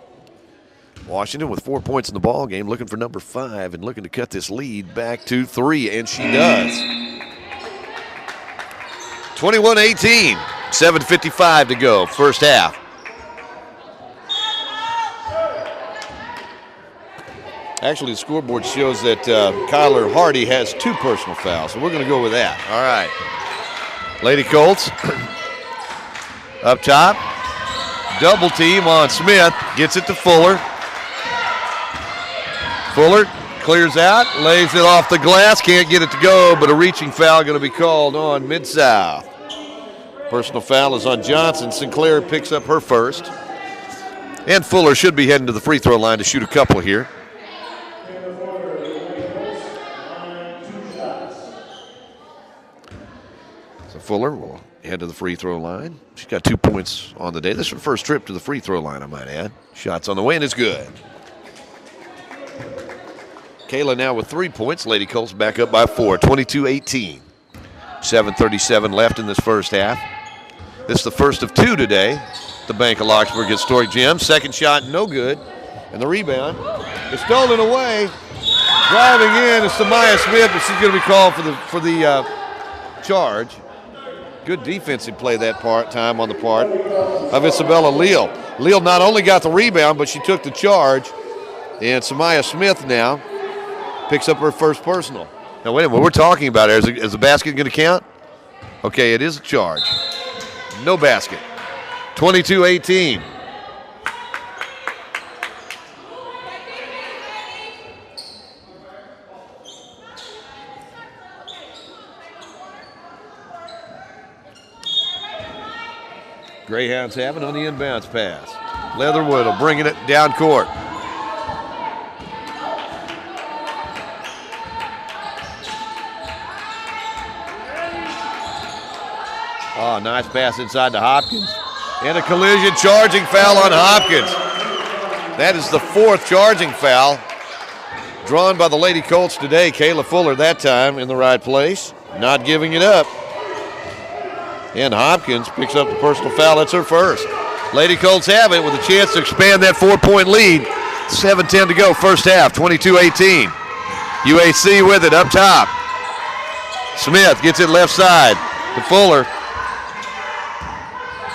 Washington with 4 points in the ball game, looking for number 5 and looking to cut this lead back to 3, and she does. 21-18, 7:55 to go, first half. Actually, the scoreboard shows that Kyler Hardy has 2 personal fouls, so we're going to go with that. All right. Lady Colts up top. Double team on Smith. Gets it to Fuller. Fuller clears out, lays it off the glass. Can't get it to go, but a reaching foul going to be called on Midsouth. Personal foul is on Johnson. Sinclair picks up her first. And Fuller should be heading to the free throw line to shoot a couple here. Fuller will head to the free throw line. She's got 2 points on the day. This is her first trip to the free throw line, I might add. Shots on the way, and it's good. Kayla now with 3 points. Lady Colts back up by 4, 22-18. 7:37 left in this first half. This is the first of 2 today. The Bank of Lockesburg Historic Gym. Second shot, no good. And the rebound is stolen away Driving in is Samaya Smith, but she's going to be called for the charge. Good defensive play that time on the part of Isabella Leal. Leal not only got the rebound, but she took the charge. And Samaya Smith now picks up her first personal. Now, wait a minute. What we're talking about here, is the basket going to count? Okay, it is a charge. No basket. 22-18. Greyhounds have it on the inbounds pass. Leatherwood will bring it down court. Oh, nice pass inside to Hopkins. And a collision charging foul on Hopkins. That is the 4th charging foul drawn by the Lady Colts today. Kayla Fuller that time in the right place, not giving it up. And Hopkins picks up the personal foul. That's her first. Lady Colts have it with a chance to expand that 4-point lead. 7:10 to go, first half, 22-18. UAC with it up top. Smith gets it left side to Fuller.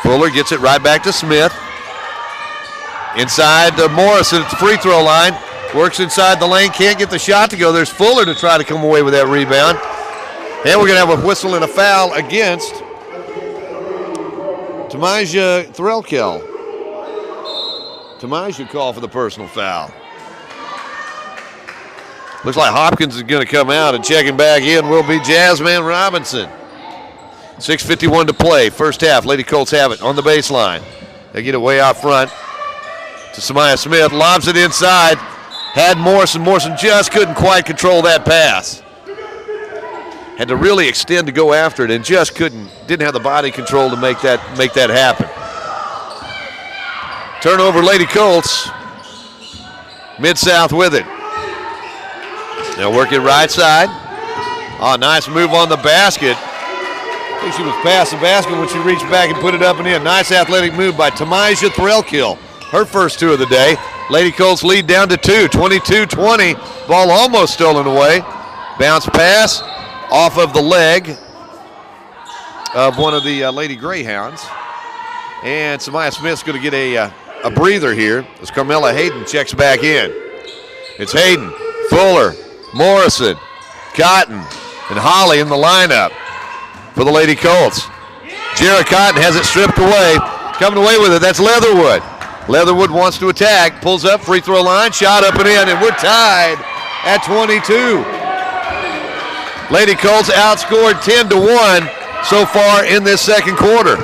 Fuller gets it right back to Smith. Inside to Morrison at the free throw line. Works inside the lane, can't get the shot to go. There's Fuller to try to come away with that rebound. And we're going to have a whistle and a foul against Tamaja Threlkel. Tamaja call for the personal foul. Looks like Hopkins is going to come out, and checking back in will be Jasmine Robinson. 6:51 to play, first half. Lady Colts have it on the baseline. They get it way out front to Samaya Smith. Lobs it inside. Had Morrison. Morrison just couldn't quite control that pass. Had to really extend to go after it and just didn't have the body control to make that happen. Turnover, Lady Colts. Midsouth with it. They'll work it right side. Oh, nice move on the basket. I think she was past the basket when she reached back and put it up and in. Nice athletic move by Tamaja Threlkel. Her first 2 of the day. Lady Colts lead down to 2, 22-20. Ball almost stolen away. Bounce pass off of the leg of one of the Lady Greyhounds. And Samaya Smith's going to get a breather here as Carmela Hayden checks back in. It's Hayden, Fuller, Morrison, Cotton, and Holly in the lineup for the Lady Colts. Jarrah Cotton has it stripped away. Coming away with it, that's Leatherwood. Leatherwood wants to attack, pulls up, free throw line, shot up and in, and we're tied at 22. Lady Colts outscored 10-1 so far in this second quarter.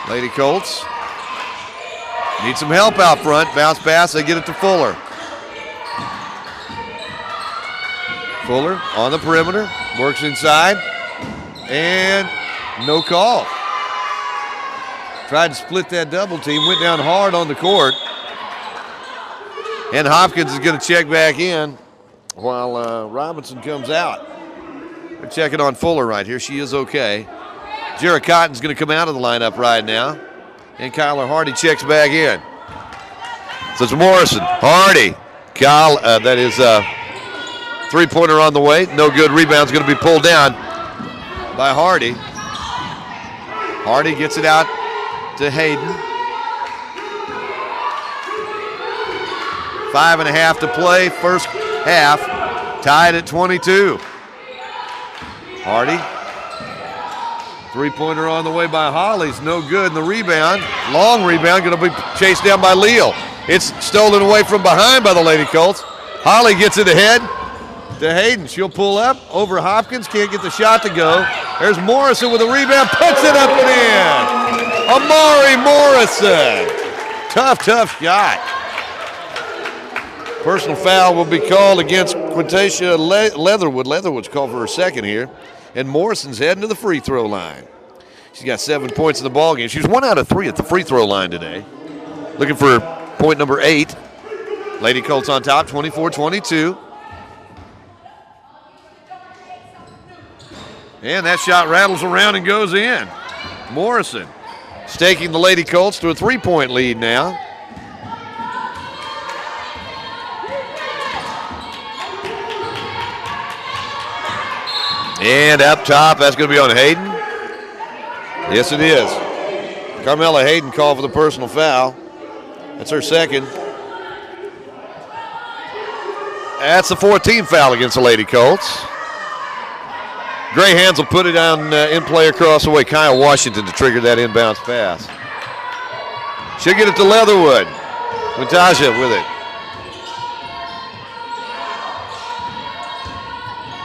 Lady Colts need some help out front. Bounce pass, they get it to Fuller. Fuller on the perimeter, works inside, and no call. Tried to split that double team, went down hard on the court. And Hopkins is going to check back in while Robinson comes out. They're checking on Fuller right here. She is okay. Jarrah Cotton's going to come out of the lineup right now. And Kyler Hardy checks back in. So it's Morrison, Hardy. Kyle, that is three-pointer on the way. No good. Rebound's going to be pulled down by Hardy. Hardy gets it out to Hayden. 5.5 to play, first half, tied at 22. Hardy, three-pointer on the way by Holly's no good, and the rebound, long rebound, going to be chased down by Leal. It's stolen away from behind by the Lady Colts. Holly gets it ahead to Hayden. She'll pull up over Hopkins, can't get the shot to go. There's Morrison with a rebound, puts it up and in. Amari Morrison, tough shot. Personal foul will be called against Quintasia Leatherwood. Leatherwood's called for her second here. And Morrison's heading to the free throw line. She's got 7 points in the ballgame. She's 1 out of 3 at the free throw line today. Looking for point number 8. Lady Colts on top, 24-22. And that shot rattles around and goes in. Morrison staking the Lady Colts to a 3-point lead now. And up top, that's going to be on Hayden. Yes, it is. Carmella Hayden called for the personal foul. That's her second. That's the 14th foul against the Lady Colts. Greyhounds will put it on in play across the way. Kyle Washington to trigger that inbounds pass. She'll get it to Leatherwood. Wintaja with it.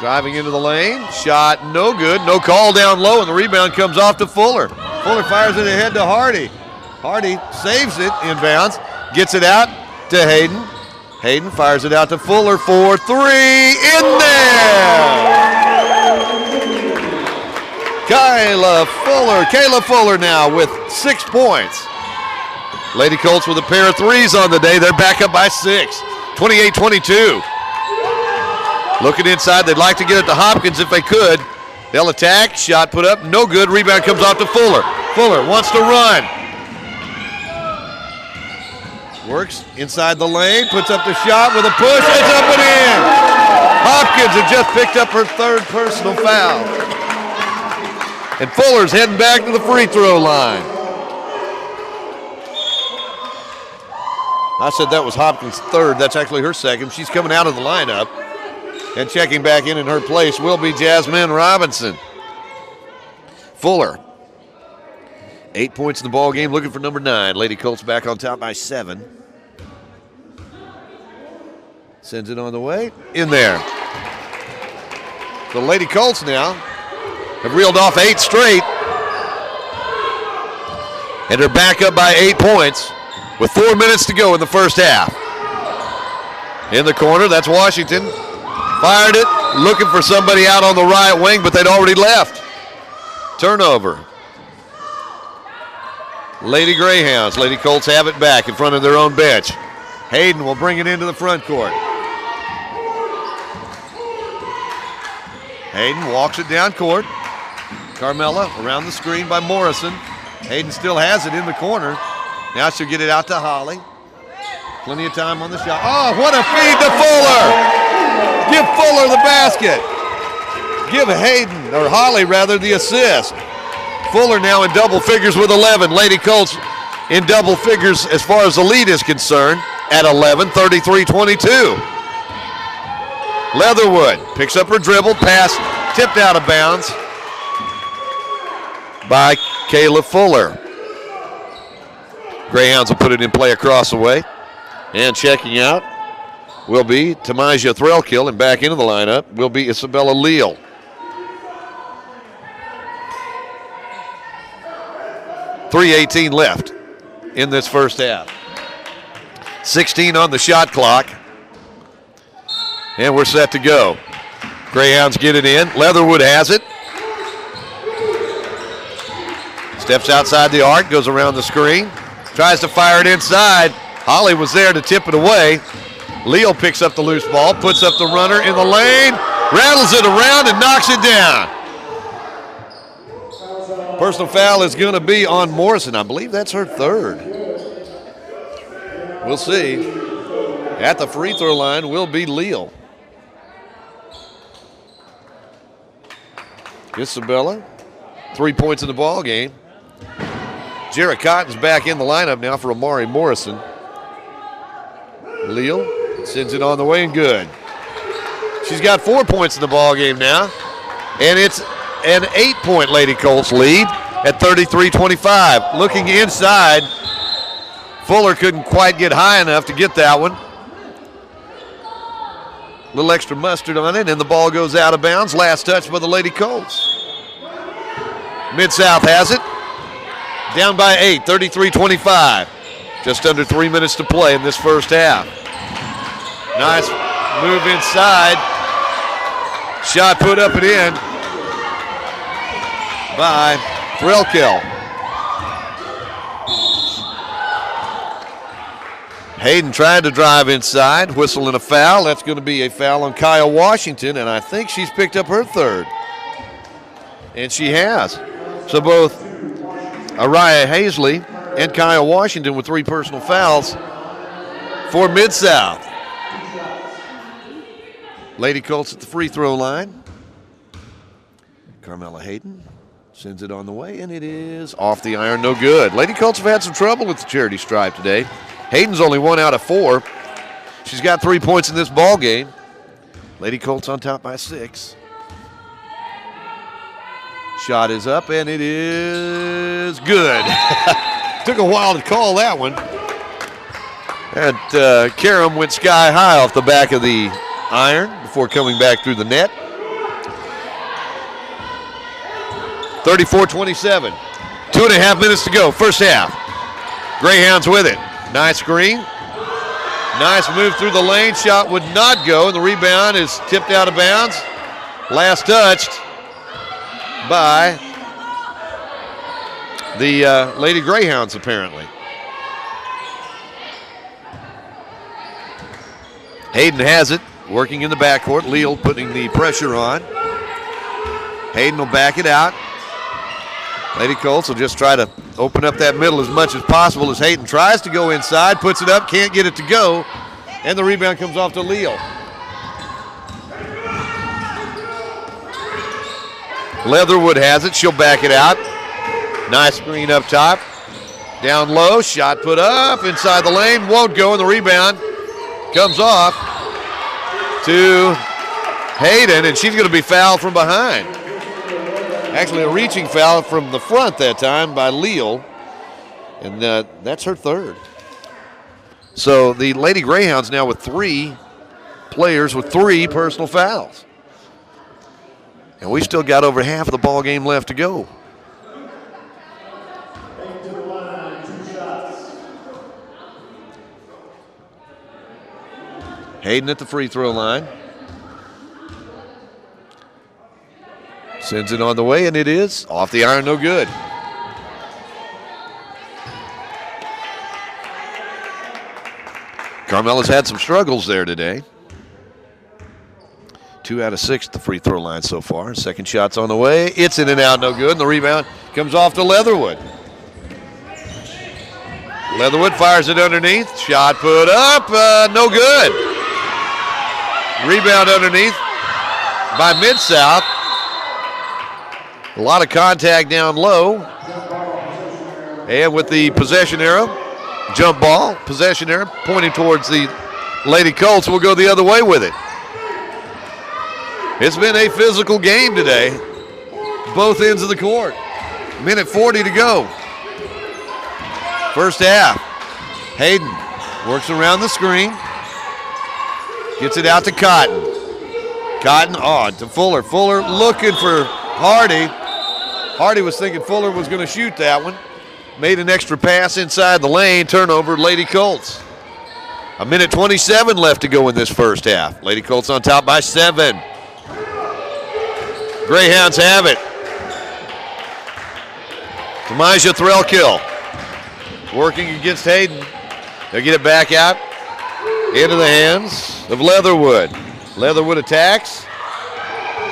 Driving into the lane. Shot no good. No call down low, and the rebound comes off to Fuller. Fuller fires it ahead to Hardy. Hardy saves it inbounds. Gets it out to Hayden. Hayden fires it out to Fuller for three. In there! Kayla Fuller now with 6 points. Lady Colts with a pair of threes on the day. They're back up by 6. 28-22. Looking inside, they'd like to get it to Hopkins if they could. They'll attack, shot put up, no good. Rebound comes off to Fuller. Fuller wants to run. Works inside the lane, puts up the shot with a push. It's up and in. Hopkins had just picked up her 3rd personal foul. And Fuller's heading back to the free throw line. I said that was Hopkins' 3rd. That's actually her 2nd. She's coming out of the lineup. And checking back in her place will be Jasmine Robinson. Fuller, 8 points in the ball game, looking for number 9. Lady Colts back on top by 7. Sends it on the way. In there. The Lady Colts now have reeled off 8 straight. And are back up by 8 points with 4 minutes to go in the first half. In the corner, that's Washington. Fired it, looking for somebody out on the right wing, but they'd already left. Turnover. Lady Greyhounds. Lady Colts have it back in front of their own bench. Hayden will bring it into the front court. Hayden walks it down court. Carmella around the screen by Morrison. Hayden still has it in the corner. Now she'll get it out to Holly. Plenty of time on the shot. Oh, what a feed to Fuller! Give Fuller the basket. Give Hayden, or Holly rather, the assist. Fuller now in double figures with 11. Lady Colts in double figures as far as the lead is concerned at 11, 33-22. Leatherwood picks up her dribble, pass tipped out of bounds by Kayla Fuller. Greyhounds will put it in play across the way. And checking out will be Tamaja Threlkill, and back into the lineup will be Isabella Leal. .318 left in this first half. 16 on the shot clock. And we're set to go. Greyhounds get it in. Leatherwood has it. Steps outside the arc, goes around the screen. Tries to fire it inside. Holly was there to tip it away. Leal picks up the loose ball, puts up the runner in the lane, rattles it around and knocks it down. Personal foul is going to be on Morrison. I believe that's her 3rd. We'll see. At the free throw line will be Leal. Isabella, 3 points in the ball game. Jarrett Cotton's back in the lineup now for Amari Morrison. Leal sends it on the way and good. She's got 4 points in the ball game now, and it's an 8-point Lady Colts lead at 33-25. Looking inside, Fuller couldn't quite get high enough to get that one. A little extra mustard on it, and the ball goes out of bounds. Last touch by the Lady Colts. Midsouth has it. Down by 8, 33-25. Just under 3 minutes to play in this first half. Nice move inside. Shot put up and in by Threlkill. Hayden tried to drive inside, whistling a foul. That's going to be a foul on Kyle Washington, and I think she's picked up her 3rd. And she has. So both Araya Hazley and Kyle Washington with 3 personal fouls for Mid-South. Lady Colts at the free throw line. Carmela Hayden sends it on the way, and it is off the iron, no good. Lady Colts have had some trouble with the charity stripe today. Hayden's only 1 out of 4. She's got 3 points in this ball game. Lady Colts on top by 6. Shot is up, and it is good. Took a while to call that one. And Karam went sky high off the back of the iron before coming back through the net. 34-27. 2.5 minutes to go, first half. Greyhounds with it. Nice screen. Nice move through the lane. Shot would not go, and the rebound is tipped out of bounds. Last touched by the Lady Greyhounds, apparently. Hayden has it, working in the backcourt. Leal putting the pressure on. Hayden will back it out. Lady Colts will just try to open up that middle as much as possible as Hayden tries to go inside, puts it up, can't get it to go, and the rebound comes off to Leal. Leatherwood has it, she'll back it out. Nice screen up top. Down low, shot put up, inside the lane, won't go, and the rebound comes off to Hayden, and she's going to be fouled from behind. Actually, a reaching foul from the front that time by Leal, and that's her third. So the Lady Greyhounds now with 3 players with 3 personal fouls. And we still got over half of the ball game left to go. Hayden at the free throw line. Sends it on the way, and it is off the iron, no good. Carmela's had some struggles there today. 2 out of 6 at the free throw line so far. Second shot's on the way. It's in and out, no good, and the rebound comes off to Leatherwood. Leatherwood fires it underneath. Shot put up, no good. Rebound underneath by Midsouth. A lot of contact down low. And with the possession arrow, jump ball, possession arrow, pointing towards the Lady Colts, will go the other way with it. It's been a physical game today, both ends of the court. Minute 40 to go. First half. Hayden works around the screen. Gets it out to Cotton. Cotton on to Fuller. Fuller looking for Hardy. Hardy was thinking Fuller was going to shoot that one. Made an extra pass inside the lane. Turnover, Lady Colts. A minute 27 left to go in this first half. Lady Colts on top by 7. Greyhounds have it. Tamija Threlkill working against Hayden. They'll get it back out into the hands of Leatherwood. Leatherwood attacks,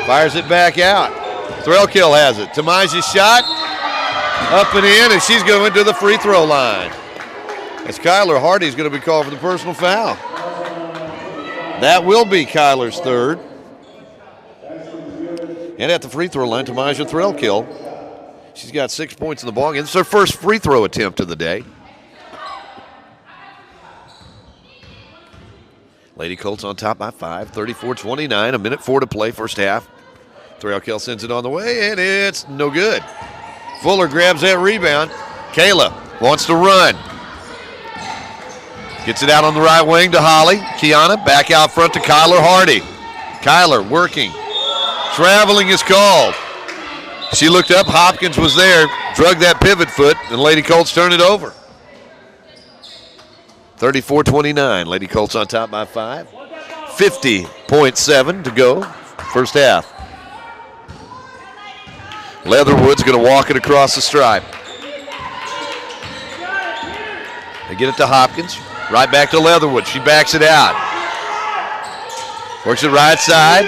fires it back out. Threlkill has it. Tamija's shot, up and in, and she's going to the free throw line. As Kyler Hardy's going to be called for the personal foul. That will be Kyler's third. And at the free throw line, Tamija Threlkill. She's got 6 points in the ballgame. It's her first free throw attempt of the day. Lady Colts on top by 5, 34-29, a minute 4 to play, first half. Threlkill sends it on the way, and it's no good. Fuller grabs that rebound. Kayla wants to run. Gets it out on the right wing to Holly. Kiana back out front to Kyler Hardy. Kyler working. Traveling is called. She looked up, Hopkins was there, drug that pivot foot, and Lady Colts turned it over. 34-29, Lady Colts on top by 5. 50.7 to go, first half. Leatherwood's going to walk it across the stripe. They get it to Hopkins, right back to Leatherwood. She backs it out. Works it right side.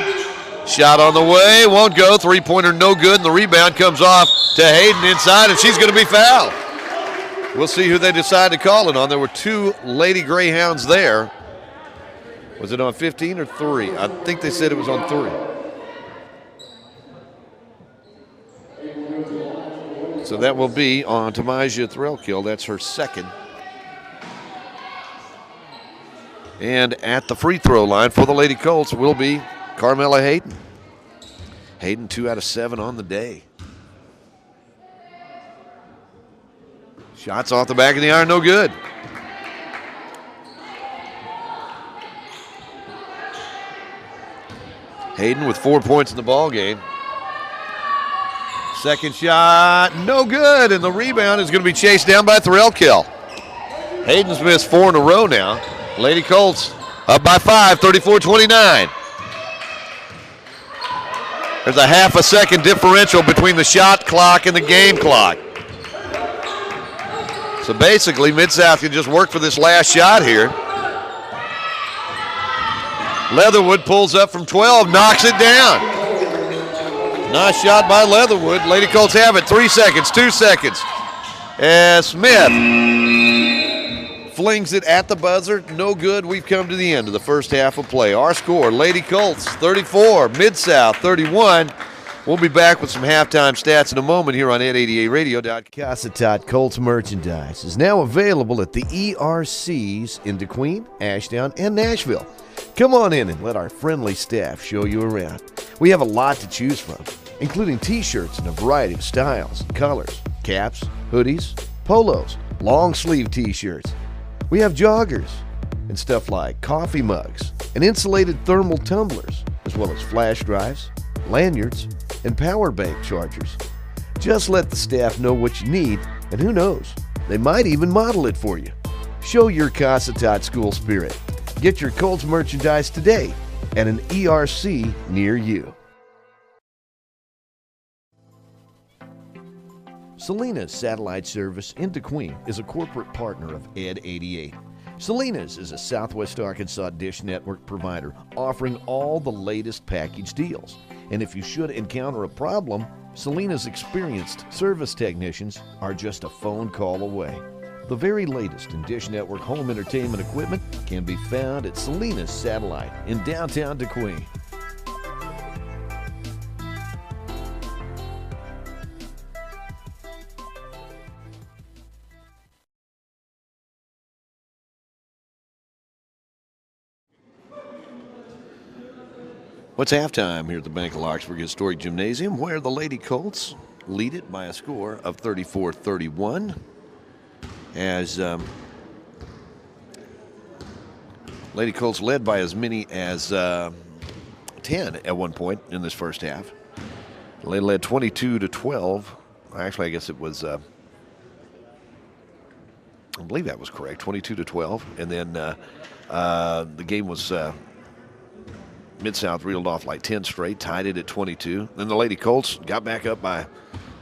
Shot on the way, won't go. Three-pointer no good, and the rebound comes off to Hayden inside, and she's going to be fouled. We'll see who they decide to call it on. There were 2 Lady Greyhounds there. Was it on 15 or 3? I think they said it was on 3. So that will be on Tamaja Threlkill. That's her second. And at the free throw line for the Lady Colts will be Carmela Hayden. Hayden 2 out of 7 on the day. Shots off the back of the iron, no good. Hayden with 4 points in the ball game. Second shot, no good, and the rebound is going to be chased down by Threlkill. Hayden's missed 4 in a row now. Lady Colts up by 5, 34-29. There's a half a second differential between the shot clock and the game clock. So basically, Midsouth can just work for this last shot here. Leatherwood pulls up from 12, knocks it down. Nice shot by Leatherwood. Lady Colts have it. 3 seconds, 2 seconds. As Smith flings it at the buzzer. No good. We've come to the end of the first half of play. Our score, Lady Colts 34, Midsouth 31. We'll be back with some halftime stats in a moment here on 888radio.com. Cossatot Colts merchandise is now available at the ERCs in DeQueen, Ashdown, and Nashville. Come on in and let our friendly staff show you around. We have a lot to choose from, including t-shirts in a variety of styles and colors, caps, hoodies, polos, long sleeve t-shirts. We have joggers and stuff like coffee mugs and insulated thermal tumblers, as well as flash drives, lanyards, and power bank chargers. Just let the staff know what you need, and who knows, they might even model it for you. Show your Cossatot school spirit. Get your Colts merchandise today at an ERC near you. Selena's Satellite Service in DeQueen is a corporate partner of Ed 88. Selena's is a Southwest Arkansas dish network provider offering all the latest package deals. And if you should encounter a problem, Selena's experienced service technicians are just a phone call away. The very latest in Dish Network home entertainment equipment can be found at Selena's Satellite in downtown DeQueen. What's halftime here at the Bank of Lockesburg Historic Gymnasium, where the Lady Colts lead it by a score of 34-31. As Lady Colts led by as many as 10 at one point in this first half. They led 22-12. Actually, I guess it was, I believe that was correct, 22-12. And then the game was Midsouth reeled off like 10 straight, tied it at 22. Then the Lady Colts got back up by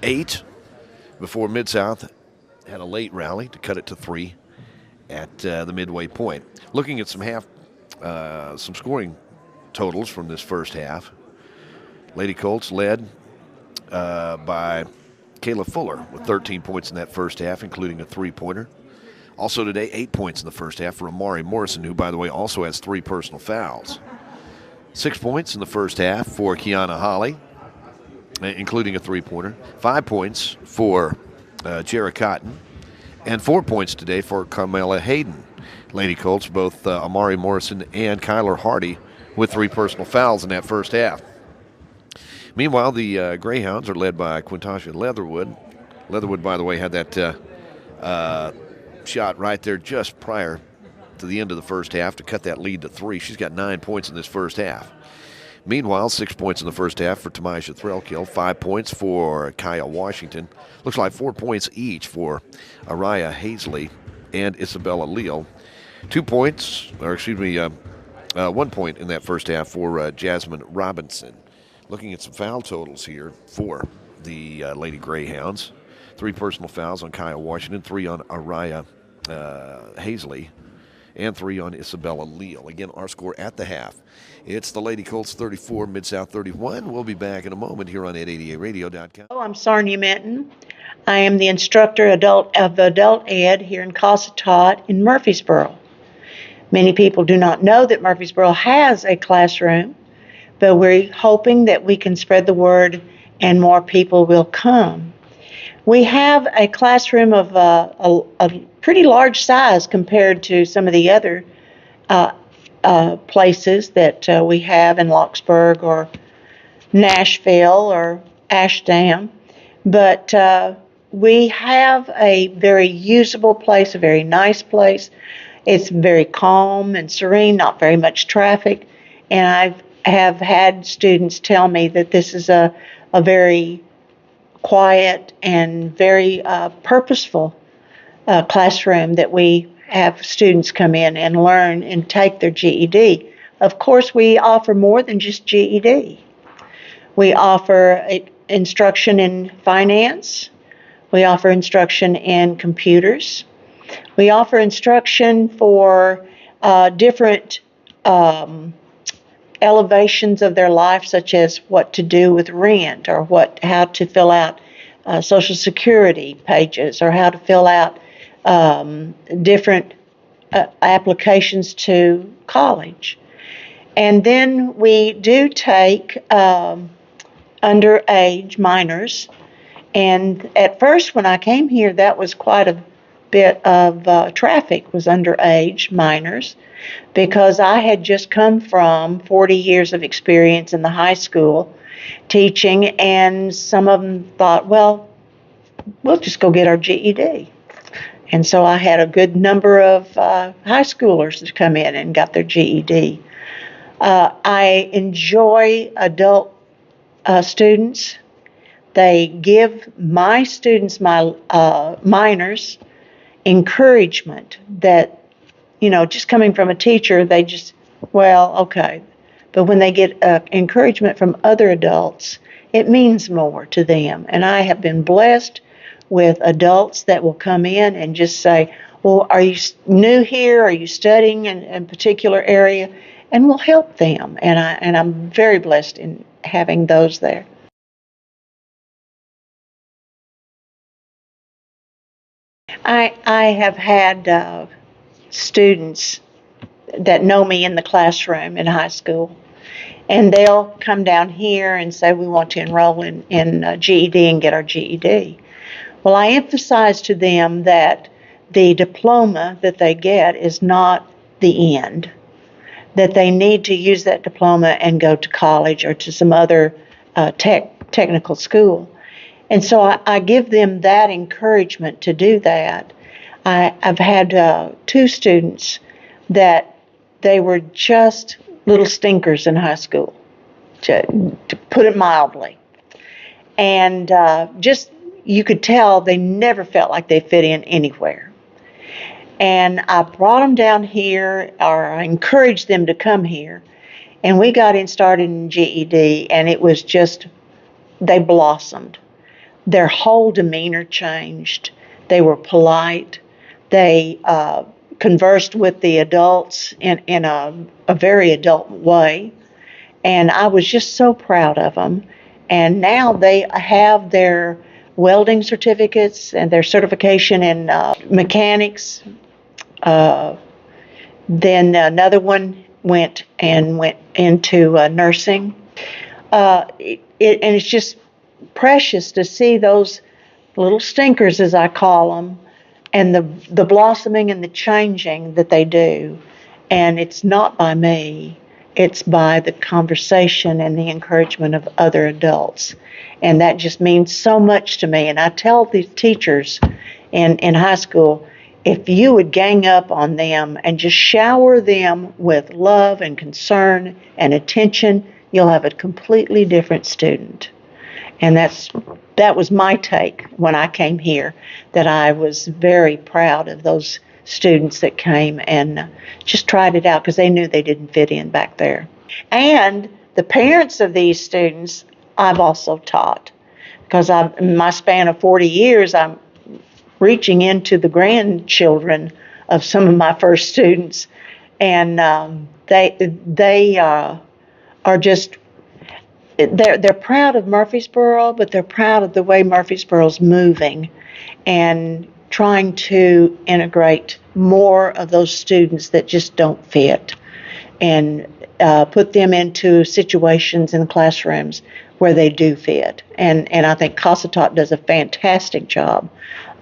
8 before Midsouth had a late rally to cut it to 3 at the midway point. Looking at some scoring totals from this first half. Lady Colts led by Kayla Fuller with 13 points in that first half, including a 3-pointer. Also today, 8 points in the first half for Amari Morrison, who, by the way, also has 3 personal fouls. 6 points in the first half for Kiana Holly, including a 3-pointer. 5 points for Jara Cotton, and 4 points today for Carmela Hayden. Lady Colts, both Amari Morrison and Kyler Hardy with 3 personal fouls in that first half. Meanwhile, the Greyhounds are led by Quintasha Leatherwood. Leatherwood, by the way, had that shot right there just prior to the end of the first half to cut that lead to 3. She's got 9 points in this first half. Meanwhile, 6 points in the first half for Tamaja Threlkill, 5 points for Kaya Washington. Looks like 4 points each for Araya Hazley and Isabella Leal. 1 point in that first half for Jasmine Robinson. Looking at some foul totals here for the Lady Greyhounds. 3 personal fouls on Kaya Washington, 3 on Araya Hazley, and 3 on Isabella Leal. Again, our score at the half. It's the Lady Colts 34, Midsouth 31. We'll be back in a moment here on 888radio.com. I'm Sarnia Minton. I am the instructor of adult ed here in Cossatot in Murfreesboro. Many people do not know that Murfreesboro has a classroom, but we're hoping that we can spread the word and more people will come. We have a classroom of a pretty large size compared to some of the other places that we have in Lockesburg or Nashville or Ashdown. But we have a very usable place, a very nice place. It's very calm and serene, not very much traffic. And I have had students tell me that this is a very quiet and very purposeful classroom that we have students come in and learn and take their GED. Of course, we offer more than just GED. We offer instruction in finance. We offer instruction in computers. We offer instruction for different elevations of their life, such as what to do with rent, or how to fill out Social Security pages, or how to fill out different applications to college. And then we do take underage minors. And at first, when I came here, that was quite a bit of traffic, was underage minors, because I had just come from 40 years of experience in the high school teaching, and some of them thought, well, we'll just go get our GED. And so I had a good number of high schoolers that come in and got their GED. I enjoy adult students. They give my students, my minors, encouragement that, just coming from a teacher, they just, well, okay. But when they get encouragement from other adults, it means more to them. And I have been blessed with adults that will come in and just say, well, are you new here? Are you studying in a particular area? And we'll help them. And I'm very blessed in having those there. I have had students that know me in the classroom in high school, and they'll come down here and say, we want to enroll in GED and get our GED. Well, I emphasize to them that the diploma that they get is not the end, that they need to use that diploma and go to college or to some other technical school. And so I give them that encouragement to do that. I've had 2 students that they were just little stinkers in high school, to put it mildly. And just, you could tell they never felt like they fit in anywhere. And I brought them down here, or I encouraged them to come here. And we got started in GED, and it was just, they blossomed. Their whole demeanor changed. They were polite. They conversed with the adults in a very adult way. And I was just so proud of them. And now they have their welding certificates and their certification in mechanics. Then another one went into nursing. And it's just precious to see those little stinkers, as I call them, and the blossoming and the changing that they do. And it's not by me. It's by the conversation and the encouragement of other adults. And that just means so much to me. And I tell the teachers in high school, if you would gang up on them and just shower them with love and concern and attention, you'll have a completely different student. And that was my take when I came here, that I was very proud of those students that came and just tried it out because they knew they didn't fit in back there. And the parents of these students, I've also taught, because in my span of 40 years, I'm reaching into the grandchildren of some of my first students, and they are just, they're proud of Murfreesboro, but they're proud of the way Murfreesboro's moving and trying to integrate more of those students that just don't fit and put them into situations in classrooms where they do fit. And I think Cossatot does a fantastic job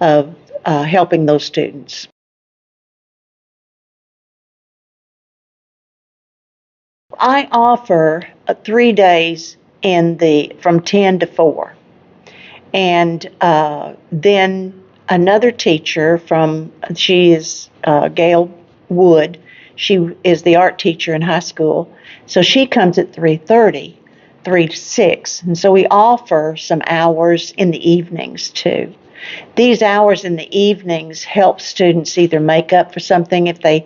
of helping those students. I offer 3 days from 10 to 4. And then another teacher she is Gail Wood. She is the art teacher in high school. So she comes at 3:30, 3 to 6. And so we offer some hours in the evenings too. These hours in the evenings help students either make up for something if they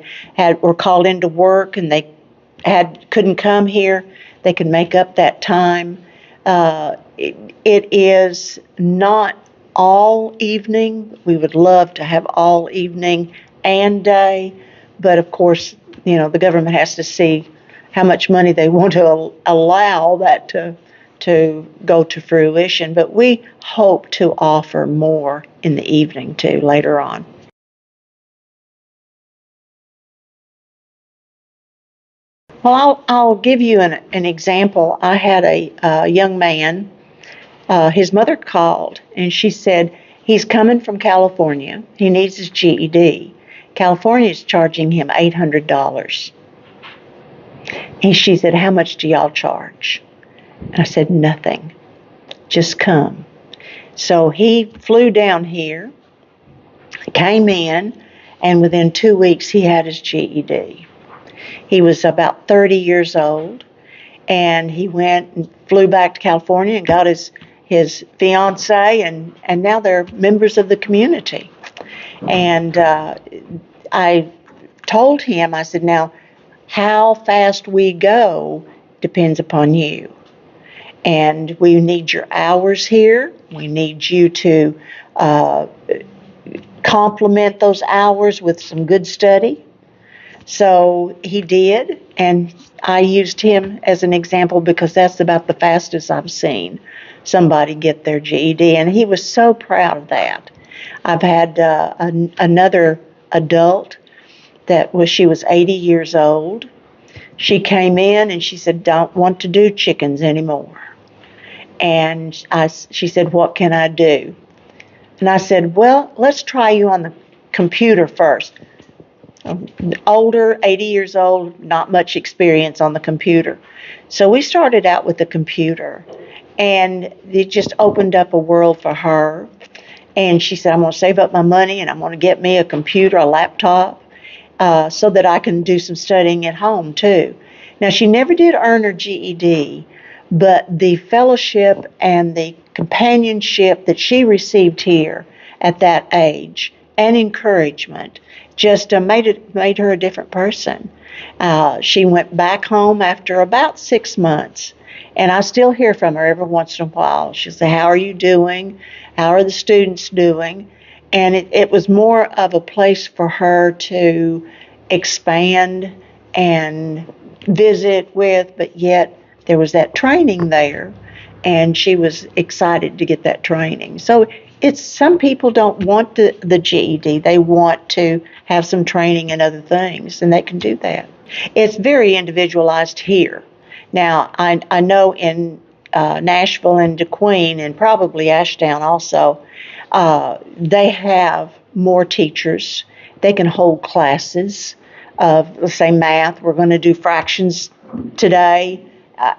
were called into work and they couldn't come here, they can make up that time. It is not all evening. We would love to have all evening and day, but of course, the government has to see how much money they want to allow that to go to fruition. But we hope to offer more in the evening too later on. Well, I'll give you an example. I had a young man. His mother called and she said he's coming from California. He needs his GED. California is charging him $800. And she said, "How much do y'all charge?" And I said, "Nothing. Just come." So he flew down here, came in, and within 2 weeks he had his GED. He was about 30 years old, and he went and flew back to California and got his fiance, and now they're members of the community. And I told him, I said, "Now, how fast we go depends upon you. And we need your hours here. We need you to complement those hours with some good study." So he did, and I used him as an example because that's about the fastest I've seen somebody get their GED, and he was so proud of that. I've had another adult she was 80 years old. She came in and she said, "Don't want to do chickens anymore." And she said, "What can I do?" And I said, "Well, let's try you on the computer first." Older, 80 years old, not much experience on the computer. So we started out with the computer, and it just opened up a world for her. And she said, "I'm going to save up my money and I'm going to get me a computer, a laptop, so that I can do some studying at home too." Now, she never did earn her GED, but the fellowship and the companionship that she received here at that age and encouragement just made her a different person. She went back home after about 6 months, and I still hear from her every once in a while. She'll say, "How are you doing? How are the students doing?" And it was more of a place for her to expand and visit with, but yet there was that training there, and she was excited to get that training. So some people don't want the GED. They want to have some training in other things, and they can do that. It's very individualized here. Now, I know in Nashville and DeQueen and probably Ashdown also, they have more teachers. They can hold classes of, let's say, math. We're going to do fractions today.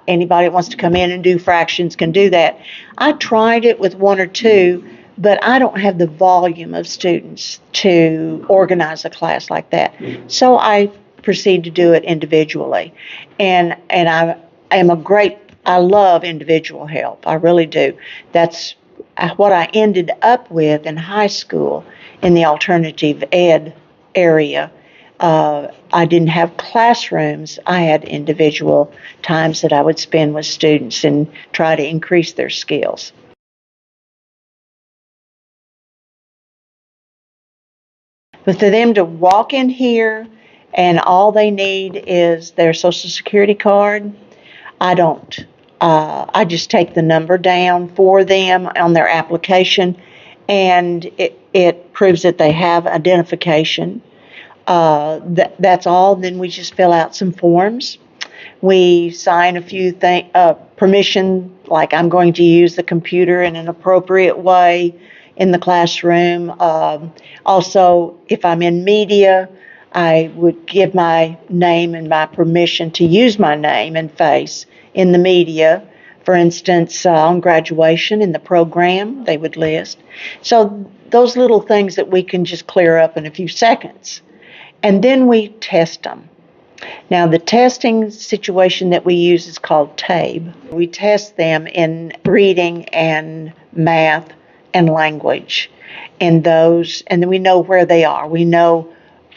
Anybody that wants to come in and do fractions can do that. I tried it with 1 or 2, but I don't have the volume of students to organize a class like that. So I proceed to do it individually. And I love individual help. I really do. That's what I ended up with in high school in the alternative ed area. I didn't have classrooms. I had individual times that I would spend with students and try to increase their skills. But for them to walk in here and all they need is their Social Security card, I don't. I just take the number down for them on their application, and it proves that they have identification. That's all. Then we just fill out some forms. We sign a few permission, like I'm going to use the computer in an appropriate way in the classroom. Also, if I'm in media, I would give my name and my permission to use my name and face in the media. For instance, on graduation in the program, they would list. So those little things that we can just clear up in a few seconds. And then we test them. Now, the testing situation that we use is called TABE. We test them in reading and math and language. And then we know where they are. We know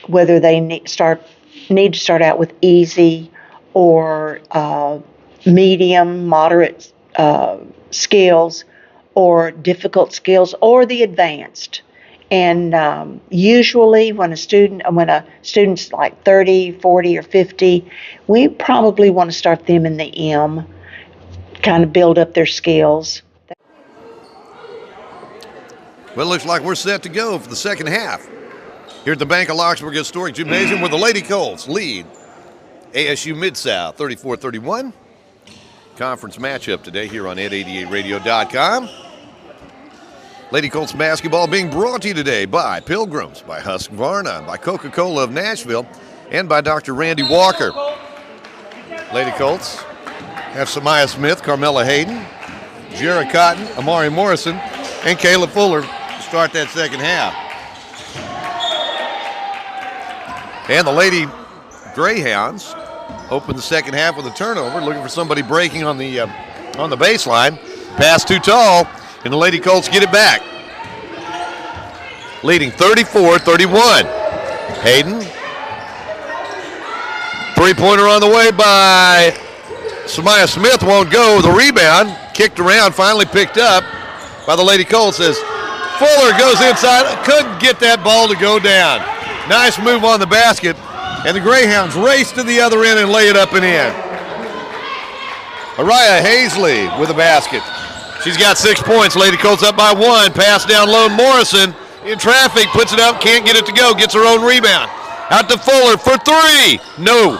whether they need to start out with easy or medium, moderate skills, or difficult skills, or the advanced. And usually when a student's like 30, 40, or 50, we probably want to start them in the M, kind of build up their skills. Well, it looks like we're set to go for the second half. Here at the Bank of Lockesburg Historic Gymnasium, where the Lady Colts lead ASU Midsouth 34-31. Conference matchup today here on ed88radio.com. Lady Colts basketball being brought to you today by Pilgrims, by Husqvarna, by Coca-Cola of Nashville, and by Dr. Randy Walker. Lady Colts have Samaya Smith, Carmella Hayden, Jarrah Cotton, Amari Morrison, and Kayla Fuller to start that second half. And the Lady Greyhounds open the second half with a turnover, looking for somebody breaking on the baseline. Pass too tall, and the Lady Colts get it back. Leading 34-31. Hayden. Three-pointer on the way by Samaya Smith, won't go. The rebound, kicked around, finally picked up by the Lady Colts as Fuller goes inside. Couldn't get that ball to go down. Nice move on the basket. And the Greyhounds race to the other end and lay it up and in. Araya Hazley with a basket. She's got 6 points. Lady Colts up by 1. Pass down low. Morrison in traffic. Puts it up. Can't get it to go. Gets her own rebound. Out to Fuller for 3. No.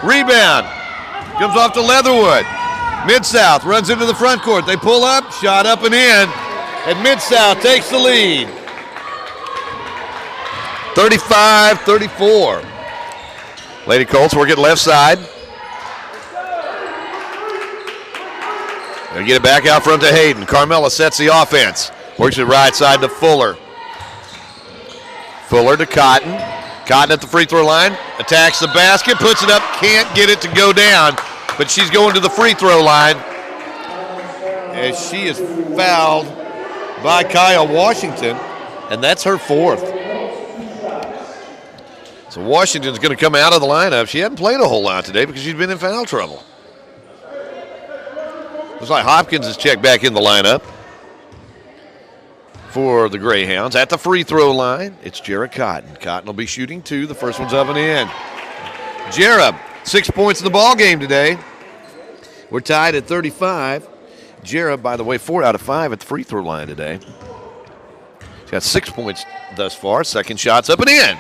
Rebound. Comes off to Leatherwood. Mid-South runs into the front court. They pull up. Shot up and in. And Mid-South takes the lead. 35-34. Lady Colts work it left side. They'll get it back out front to Hayden. Carmella sets the offense. Works it right side to Fuller. Fuller to Cotton. Cotton at the free throw line. Attacks the basket. Puts it up. Can't get it to go down. But she's going to the free throw line. As she is fouled by Kyle Washington. And that's her 4th. So Washington's going to come out of the lineup. She hadn't played a whole lot today because she's been in foul trouble. Looks like Hopkins is checked back in the lineup for the Greyhounds. At the free throw line, it's Jarrah Cotton. Cotton will be shooting 2. The first one's up and in. Jarrah, 6 points in the ball game today. We're tied at 35. Jarrah, by the way, 4 out of 5 at the free throw line today. She's got 6 points thus far. Second shot's up and in.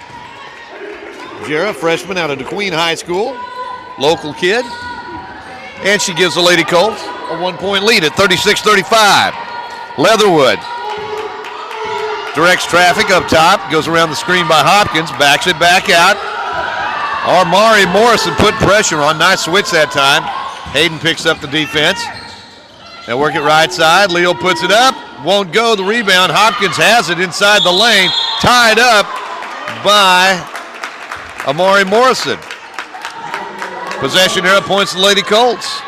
Jarrah, freshman out of DeQueen High School, local kid. And she gives the Lady Colts a 1-point lead at 36-35. Leatherwood directs traffic up top, goes around the screen by Hopkins, backs it back out. Amari Morrison put pressure on. Nice switch that time. Hayden picks up the defense. They work it right side. Leo puts it up. Won't go. The rebound. Hopkins has it inside the lane. Tied up by Amari Morrison. Possession error, points to the Lady Colts.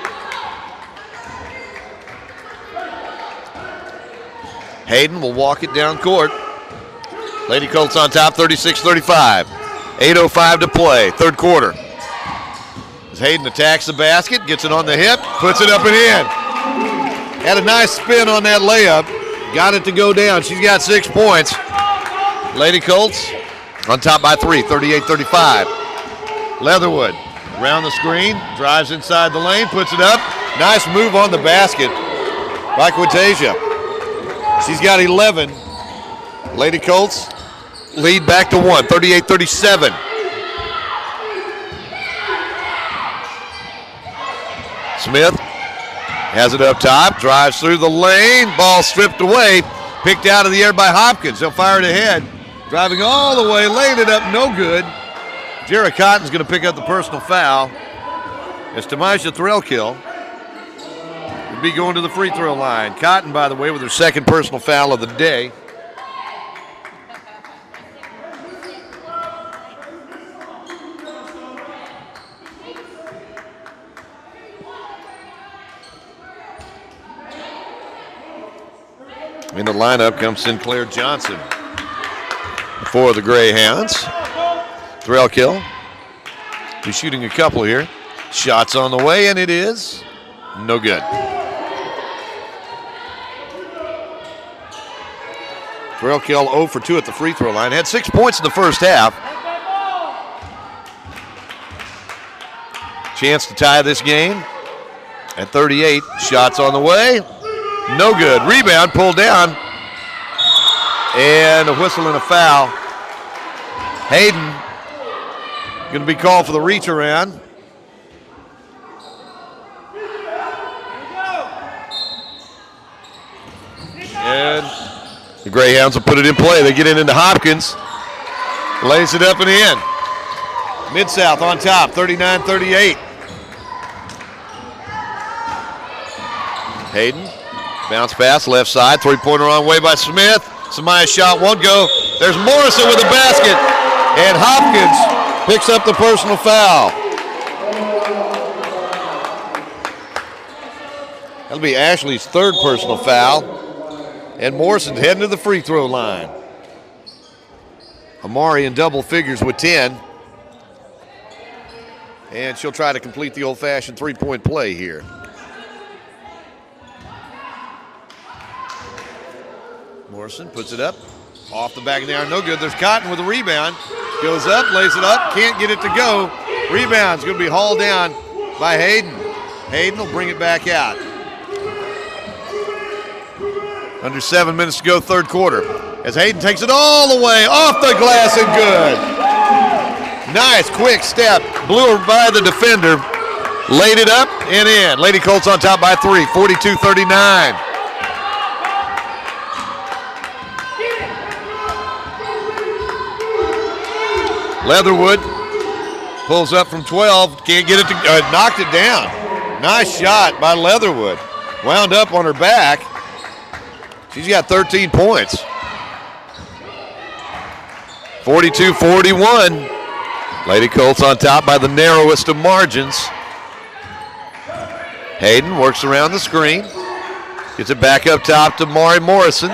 Hayden will walk it down court. Lady Colts on top, 36-35. 8:05 to play, third quarter. As Hayden attacks the basket, gets it on the hip, puts it up and in. Had a nice spin on that layup. Got it to go down. She's got 6 points. Lady Colts on top by 3, 38-35. Leatherwood around the screen, drives inside the lane, puts it up. Nice move on the basket by Quintasia. She's got 11. Lady Colts lead back to 1, 38-37. Smith has it up top, drives through the lane, ball stripped away, picked out of the air by Hopkins. He'll fire it ahead, driving all the way, laying it up, no good. Jared Cotton's going to pick up the personal foul. It's Tamisha Threlkill. Would be going to the free throw line. Cotton, by the way, with her second personal foul of the day. In the lineup comes Sinclair Johnson for the Greyhounds. Threlkill, he's shooting a couple here. Shots on the way, and it is no good. Threlkill 0 for 2 at the free throw line. Had 6 points in the first half. Chance to tie this game at 38. Shots on the way. No good. Rebound pulled down. And a whistle and a foul. Hayden going to be called for the reach around. And the Greyhounds will put it in play. They get it into Hopkins. Lays it up and in. Midsouth on top, 39-38. Hayden, bounce pass, left side, three-pointer on way by Smith. Samaya's shot won't go. There's Morrison with the basket. And Hopkins picks up the personal foul. That'll be Ashley's third personal foul. And Morrison's heading to the free throw line. Amari in double figures with 10. And she'll try to complete the old-fashioned three-point play here. Morrison puts it up. Off the back of the iron, no good. There's Cotton with a rebound. Goes up, lays it up, can't get it to go. Rebound's going to be hauled down by Hayden. Hayden will bring it back out. Under 7 minutes to go, third quarter. As Hayden takes it all the way off the glass and good. Nice quick step. Blew her by the defender. Laid it up and in. Lady Colts on top by 3, 42-39. Leatherwood pulls up from 12. Can't get it to, knocked it down. Nice shot by Leatherwood. Wound up on her back. She's got 13 points. 42-41. Lady Colts on top by the narrowest of margins. Hayden works around the screen. Gets it back up top to Mari Morrison.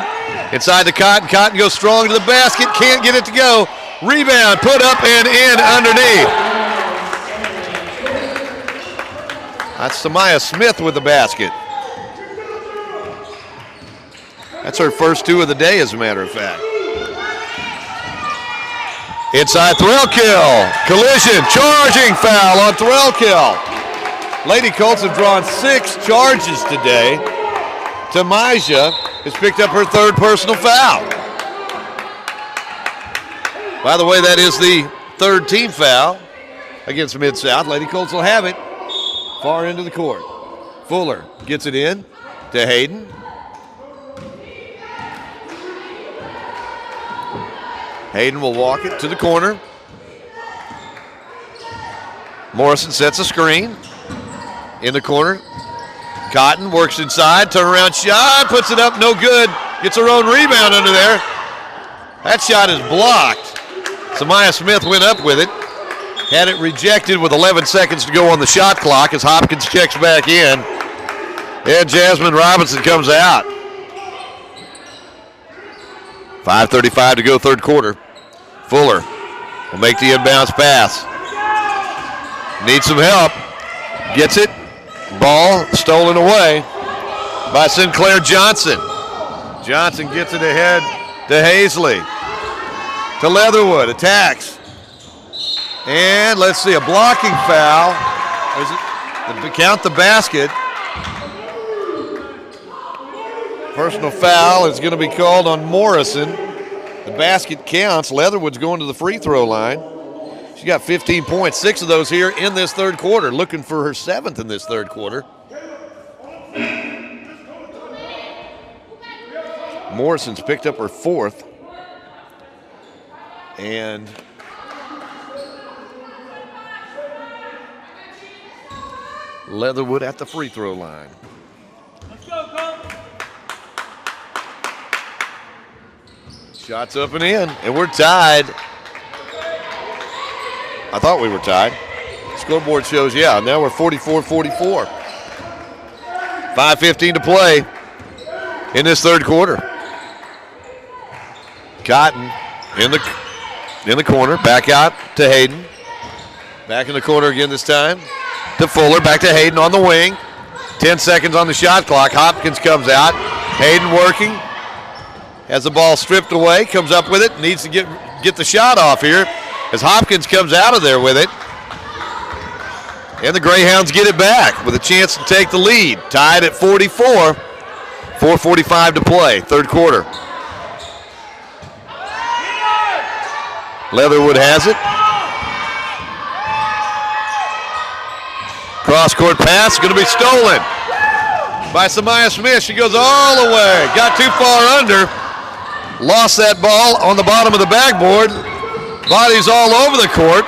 Inside the Cotton. Cotton goes strong to the basket. Can't get it to go. Rebound put up and in underneath. That's Samaya Smith with the basket. That's her first 2 of the day, as a matter of fact. Inside Threlkill. Collision. Charging foul on Threlkill. Lady Colts have drawn 6 charges today. Tamisha has picked up her third personal foul. By the way, that is the third team foul against Mid-South. Lady Colts will have it far into the court. Fuller gets it in to Hayden. Hayden will walk it to the corner. Morrison sets a screen in the corner. Cotton works inside, turnaround shot, puts it up, no good. Gets her own rebound under there. That shot is blocked. Samaya Smith went up with it. Had it rejected with 11 seconds to go on the shot clock as Hopkins checks back in. And Jasmine Robinson comes out. 5:35 to go, third quarter. Fuller will make the inbounds pass. Needs some help. Gets it. Ball stolen away by Sinclair Johnson. Johnson gets it ahead to Hazley. To Leatherwood. Attacks. And let's see, a blocking foul. Count the basket. Personal foul is going to be called on Morrison. The basket counts. Leatherwood's going to the free throw line. She got 15 points, 6 of those here in this third quarter, looking for her 7th in this third quarter. Morrison's picked up her 4th. And Leatherwood at the free throw line. Let's go, Coach. Shots up and in, and we're tied. I thought we were tied. Scoreboard shows, yeah, now we're 44-44. 5:15 to play in this third quarter. Cotton in the corner, back out to Hayden. Back in the corner again this time to Fuller, back to Hayden on the wing. 10 seconds on the shot clock. Hopkins comes out. Hayden working. Has the ball stripped away, comes up with it, needs to get the shot off here as Hopkins comes out of there with it. And the Greyhounds get it back with a chance to take the lead. Tied at 44. 4:45 to play, third quarter. Leatherwood has it. Cross-court pass, going to be stolen by Samaya Smith. She goes all the way, got too far under. Lost that ball on the bottom of the backboard. Bodies all over the court.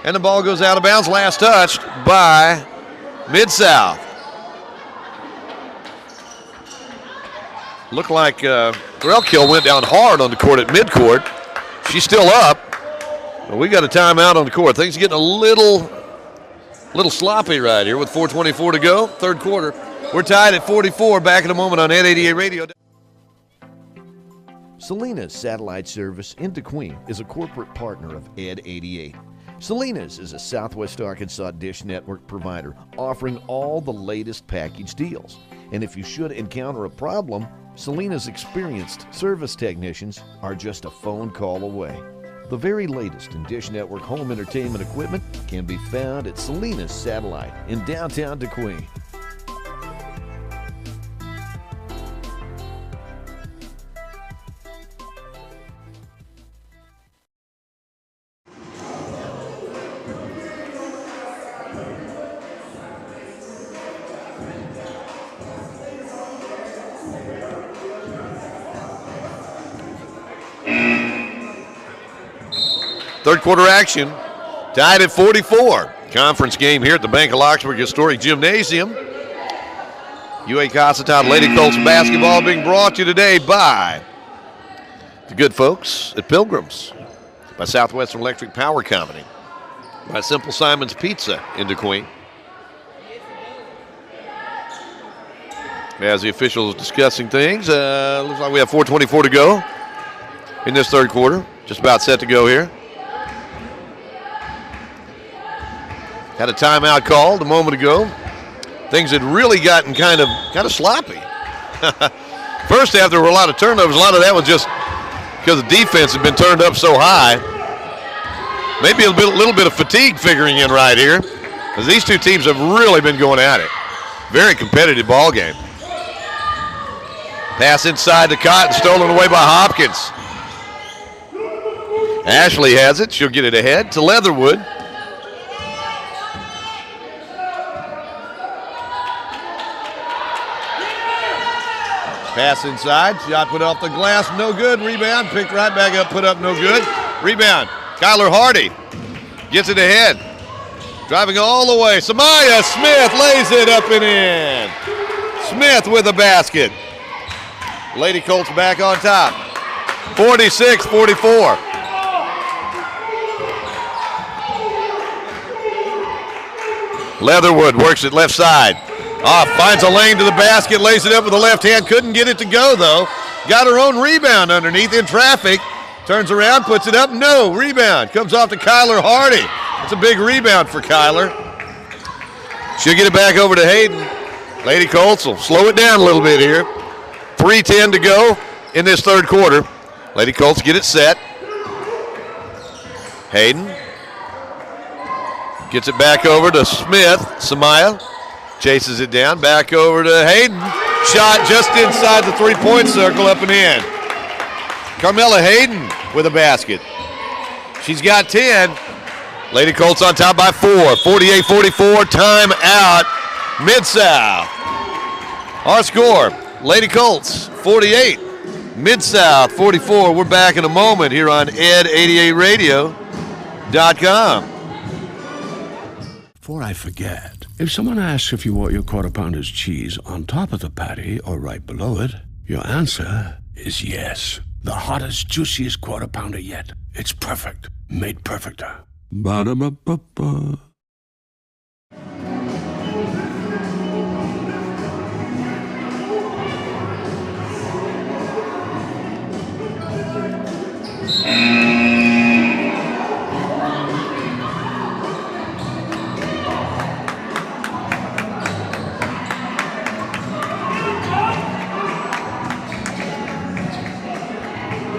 And the ball goes out of bounds, last touched by Midsouth. Looked like Grelkill went down hard on the court at midcourt. She's still up. But we got a timeout on the court. Things are getting a little sloppy right here with 4:24 to go, third quarter. We're tied at 44. Back in a moment on Ed 88 Radio. Selena's Satellite Service in DeQueen is a corporate partner of Ed 88. Selena's is a Southwest Arkansas dish network provider offering all the latest package deals. And if you should encounter a problem, Selena's experienced service technicians are just a phone call away. The very latest in Dish Network home entertainment equipment can be found at Selena's Satellite in downtown DeQueen. Third quarter action, tied at 44. Conference game here at the Bank of Lockesburg Historic Gymnasium. UA Cossatot Lady Colts basketball being brought to you today by the good folks at Pilgrims, by Southwestern Electric Power Company, by Simple Simon's Pizza in DeQueen. As the officials discussing things, looks like we have 4:24 to go in this third quarter. Just about set to go here. Had a timeout called a moment ago. Things had really gotten kind of sloppy. First half, there were a lot of turnovers. A lot of that was just because the defense had been turned up so high. Maybe a little bit of fatigue figuring in right here, because these two teams have really been going at it. Very competitive ball game. Pass inside to Cotton, stolen away by Hopkins. Ashley has it. She'll get it ahead to Leatherwood. Pass inside, shot put off the glass, no good. Rebound, picked right back up, put up, no good. Rebound, Kyler Hardy gets it ahead. Driving all the way, Samaya Smith lays it up and in. Smith with a basket. Lady Colts back on top. 46-44. Leatherwood works it left side. Off, finds a lane to the basket, lays it up with the left hand. Couldn't get it to go, though. Got her own rebound underneath in traffic. Turns around, puts it up. No, rebound. Comes off to Kyler Hardy. It's a big rebound for Kyler. She'll get it back over to Hayden. Lady Colts will slow it down a little bit here. 3:10 to go in this third quarter. Lady Colts get it set. Hayden gets it back over to Smith. Samaya chases it down, back over to Hayden. Shot just inside the three-point circle, up and in. Carmella Hayden with a basket. She's got 10. Lady Colts on top by 4. 48-44, timeout, Mid-South. Our score, Lady Colts 48, Mid-South 44. We're back in a moment here on ed88radio.com. Before I forget, if someone asks if you want your Quarter Pounder's cheese on top of the patty or right below it, your answer is yes. The hottest, juiciest Quarter Pounder yet. It's perfect. Made perfecter. Ba-da-ba-ba-ba.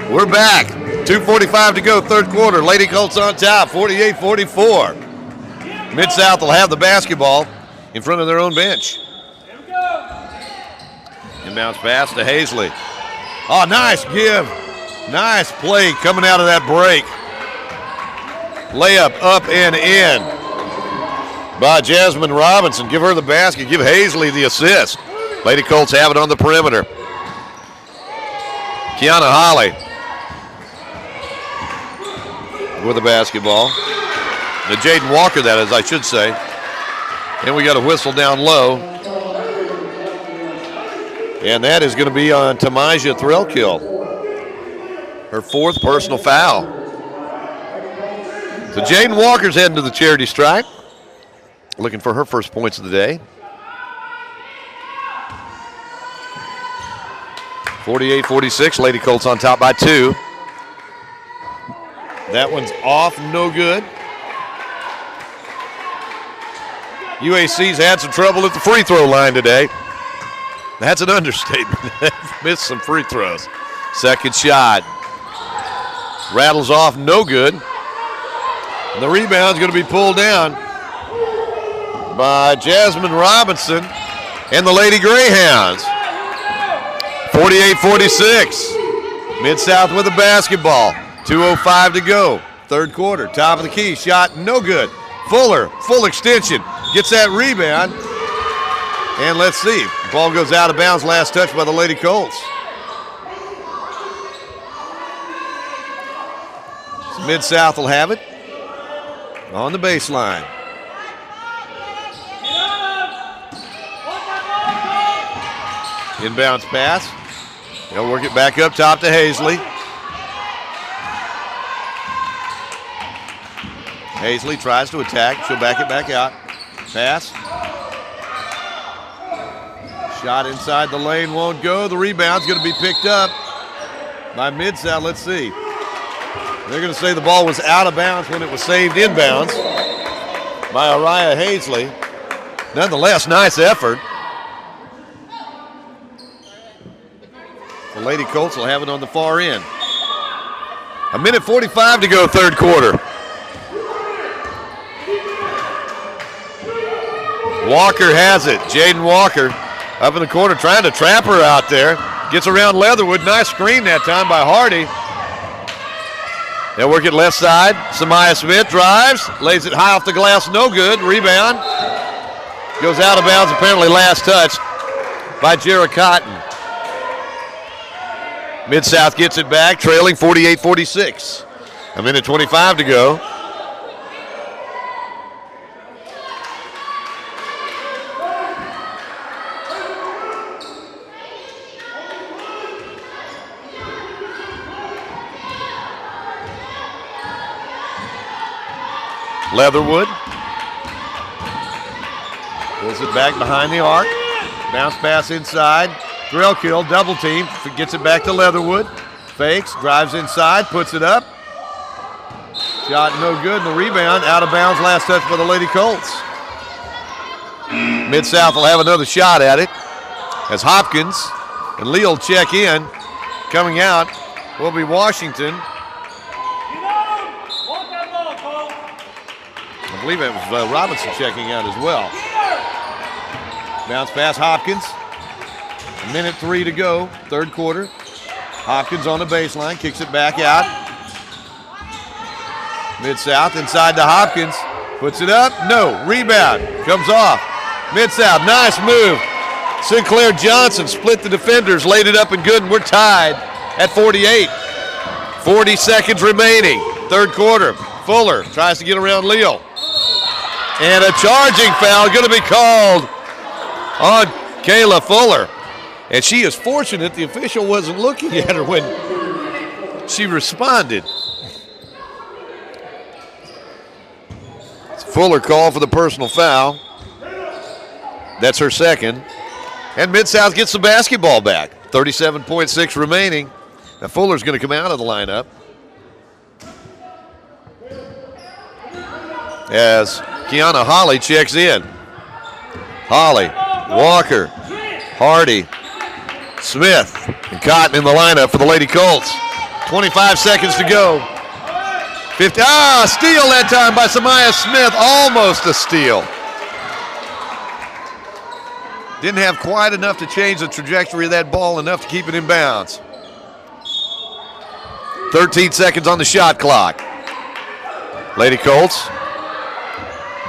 We're back. 2:45 to go, third quarter. Lady Colts on top, 48-44. Mid-South will have the basketball in front of their own bench. Inbounds pass to Hazley. Oh, nice give. Nice play coming out of that break. Layup up and in by Jasmine Robinson. Give her the basket. Give Hazley the assist. Lady Colts have it on the perimeter. Kiana Holly with the basketball. The Jaden Walker, that is, I should say. And we got a whistle down low. And that is going to be on Tamaja Threlkill. Her fourth personal foul. So Jaden Walker's heading to the charity stripe. Looking for her first points of the day. 48-46, Lady Colts on top by 2. That one's off, no good. UAC's had some trouble at the free throw line today. That's an understatement. They've missed some free throws. Second shot. Rattles off, no good. And the rebound's going to be pulled down by Jasmine Robinson and the Lady Greyhounds. 48-46. Mid-South with the basketball. 2:05 to go. Third quarter. Top of the key. Shot no good. Fuller, full extension. Gets that rebound. And let's see. The ball goes out of bounds. Last touch by the Lady Colts. So Mid-South will have it on the baseline. Inbounds pass. They'll work it back up top to Hazley. Hazley tries to attack. She'll back it back out. Pass. Shot inside the lane won't go. The rebound's going to be picked up by Mid-South. Let's see. They're going to say the ball was out of bounds when it was saved inbounds by Araya Hazley. Nonetheless, nice effort. The Lady Colts will have it on the far end. 1:45 to go, third quarter. Walker has it. Jaden Walker up in the corner trying to trap her out there. Gets around Leatherwood. Nice screen that time by Hardy. They'll work it left side. Samaya Smith drives. Lays it high off the glass. No good. Rebound. Goes out of bounds. Apparently last touch by Jarrah Cotton. Mid-South gets it back. Trailing 48-46. 1:25 to go. Leatherwood pulls it back behind the arc. Bounce pass inside. Threlkill double team. Gets it back to Leatherwood. Fakes, drives inside, puts it up. Shot no good, and the rebound out of bounds. Last touch by the Lady Colts. Mid-South will have another shot at it as Hopkins and Lee will check in. Coming out will be Washington. I believe it was Robinson checking out as well. Bounce pass, Hopkins. 1:03 to go, third quarter. Hopkins on the baseline, kicks it back out. Mid-South inside to Hopkins. Puts it up. No. Rebound. Comes off. Mid-South. Nice move. Sinclair Johnson split the defenders, laid it up and good, and we're tied at 48. 40 seconds remaining. Third quarter. Fuller tries to get around Leal. And a charging foul going to be called on Kayla Fuller. And she is fortunate the official wasn't looking at her when she responded. Fuller called for the personal foul. That's her second. And Mid-South gets the basketball back. 37.6 remaining. Now Fuller's going to come out of the lineup as Kiana Holly checks in. Holly, Walker, Hardy, Smith, and Cotton in the lineup for the Lady Colts. 25 seconds to go. 50. Steal that time by Samaya Smith. Almost a steal. Didn't have quite enough to change the trajectory of that ball, enough to keep it in bounds. 13 seconds on the shot clock. Lady Colts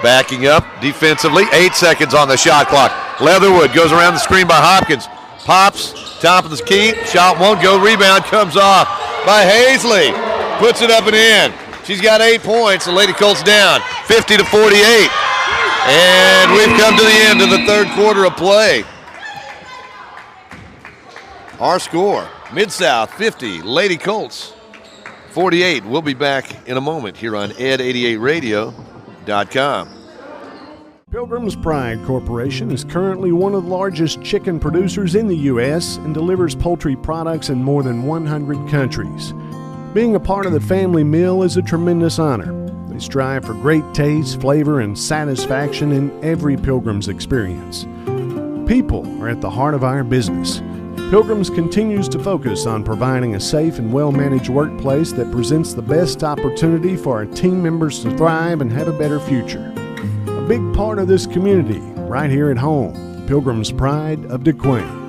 backing up defensively. 8 seconds on the shot clock. Leatherwood goes around the screen by Hopkins. Pops, top of the key. Shot won't go. Rebound comes off by Hazley. Puts it up and in. She's got 8 points. The Lady Colts down 50-48. And we've come to the end of the third quarter of play. Our score, Mid-South 50, Lady Colts 48. We'll be back in a moment here on ed88radio.com. Pilgrim's Pride Corporation is currently one of the largest chicken producers in the U.S. and delivers poultry products in more than 100 countries. Being a part of the family meal is a tremendous honor. They strive for great taste, flavor, and satisfaction in every Pilgrim's experience. People are at the heart of our business. Pilgrim's continues to focus on providing a safe and well-managed workplace that presents the best opportunity for our team members to thrive and have a better future. A big part of this community, right here at home, Pilgrim's Pride of DeQueen.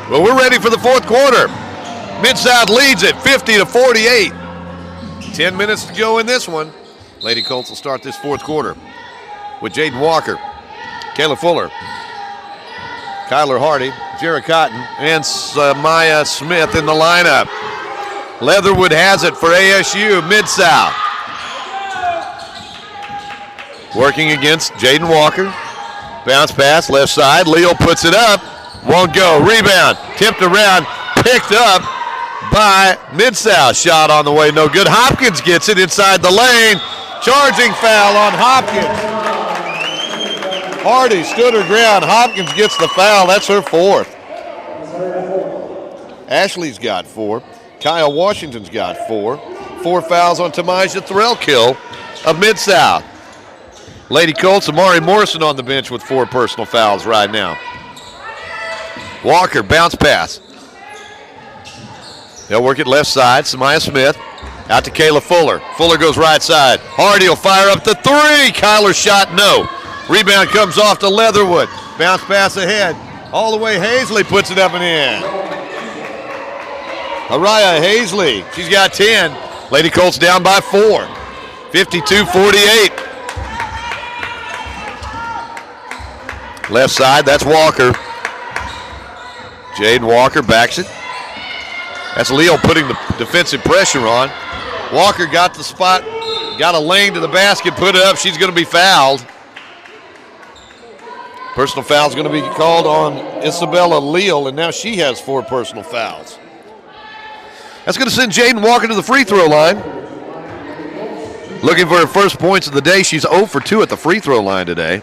Well, we're ready for the fourth quarter. Mid-South leads it 50-48. 10 minutes to go in this one. Lady Colts will start this fourth quarter with Jaden Walker, Kayla Fuller, Kyler Hardy, Jarrett Cotton, and Samaya Smith in the lineup. Leatherwood has it for ASU Mid-South. Working against Jaden Walker. Bounce pass, left side. Leo puts it up. Won't go. Rebound. Tipped around. Picked up by Mid-South. Shot on the way. No good. Hopkins gets it inside the lane. Charging foul on Hopkins. Hardy stood her ground. Hopkins gets the foul. That's her fourth. Ashley's got 4. Kyle Washington's got 4. 4 fouls on Tamaja Thrill-Kill of Mid-South. Lady Colts, Amari Morrison on the bench with 4 personal fouls right now. Walker, bounce pass. They'll work it left side. Samaya Smith out to Kayla Fuller. Fuller goes right side. Hardy will fire up the 3. Kyler shot, no. Rebound comes off to Leatherwood. Bounce pass ahead. All the way, Hazley puts it up and in. Araya Hazley, she's got 10. Lady Colts down by 4. 52-48. Left side, that's Walker. Jaden Walker backs it. That's Leo putting the defensive pressure on. Walker got the spot, got a lane to the basket, put it up. She's going to be fouled. Personal foul is going to be called on Isabella Leal, and now she has 4 personal fouls. That's going to send Jaden Walker to the free throw line. Looking for her first points of the day. She's 0 for 2 at the free throw line today.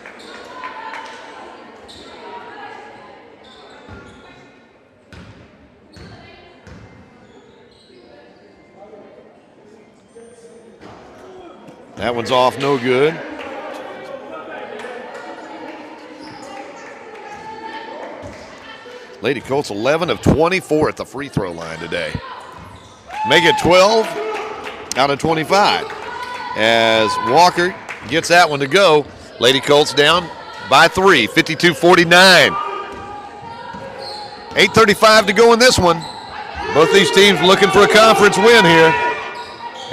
That one's off, no good. Lady Colts 11 of 24 at the free throw line today. Make it 12 out of 25. As Walker gets that one to go, Lady Colts down by 3, 52-49. 8:35 to go in this one. Both these teams looking for a conference win here.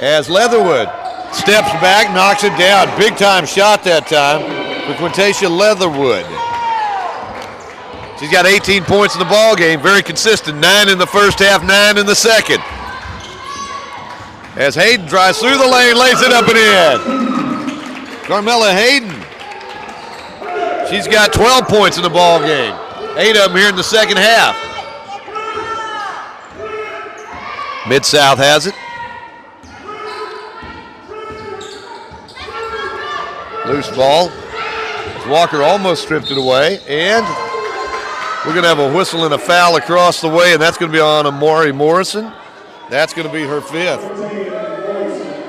As Leatherwood steps back, knocks it down. Big time shot that time for Quintasia Leatherwood. She's got 18 points in the ball game, very consistent. 9 in the first half, 9 in the second. As Hayden drives through the lane, lays it up and in. Carmela Hayden. She's got 12 points in the ball game. 8 of them here in the second half. Midsouth has it. Loose ball. Walker almost stripped it away, and we're going to have a whistle and a foul across the way, and that's going to be on Amari Morrison. That's going to be her 5th.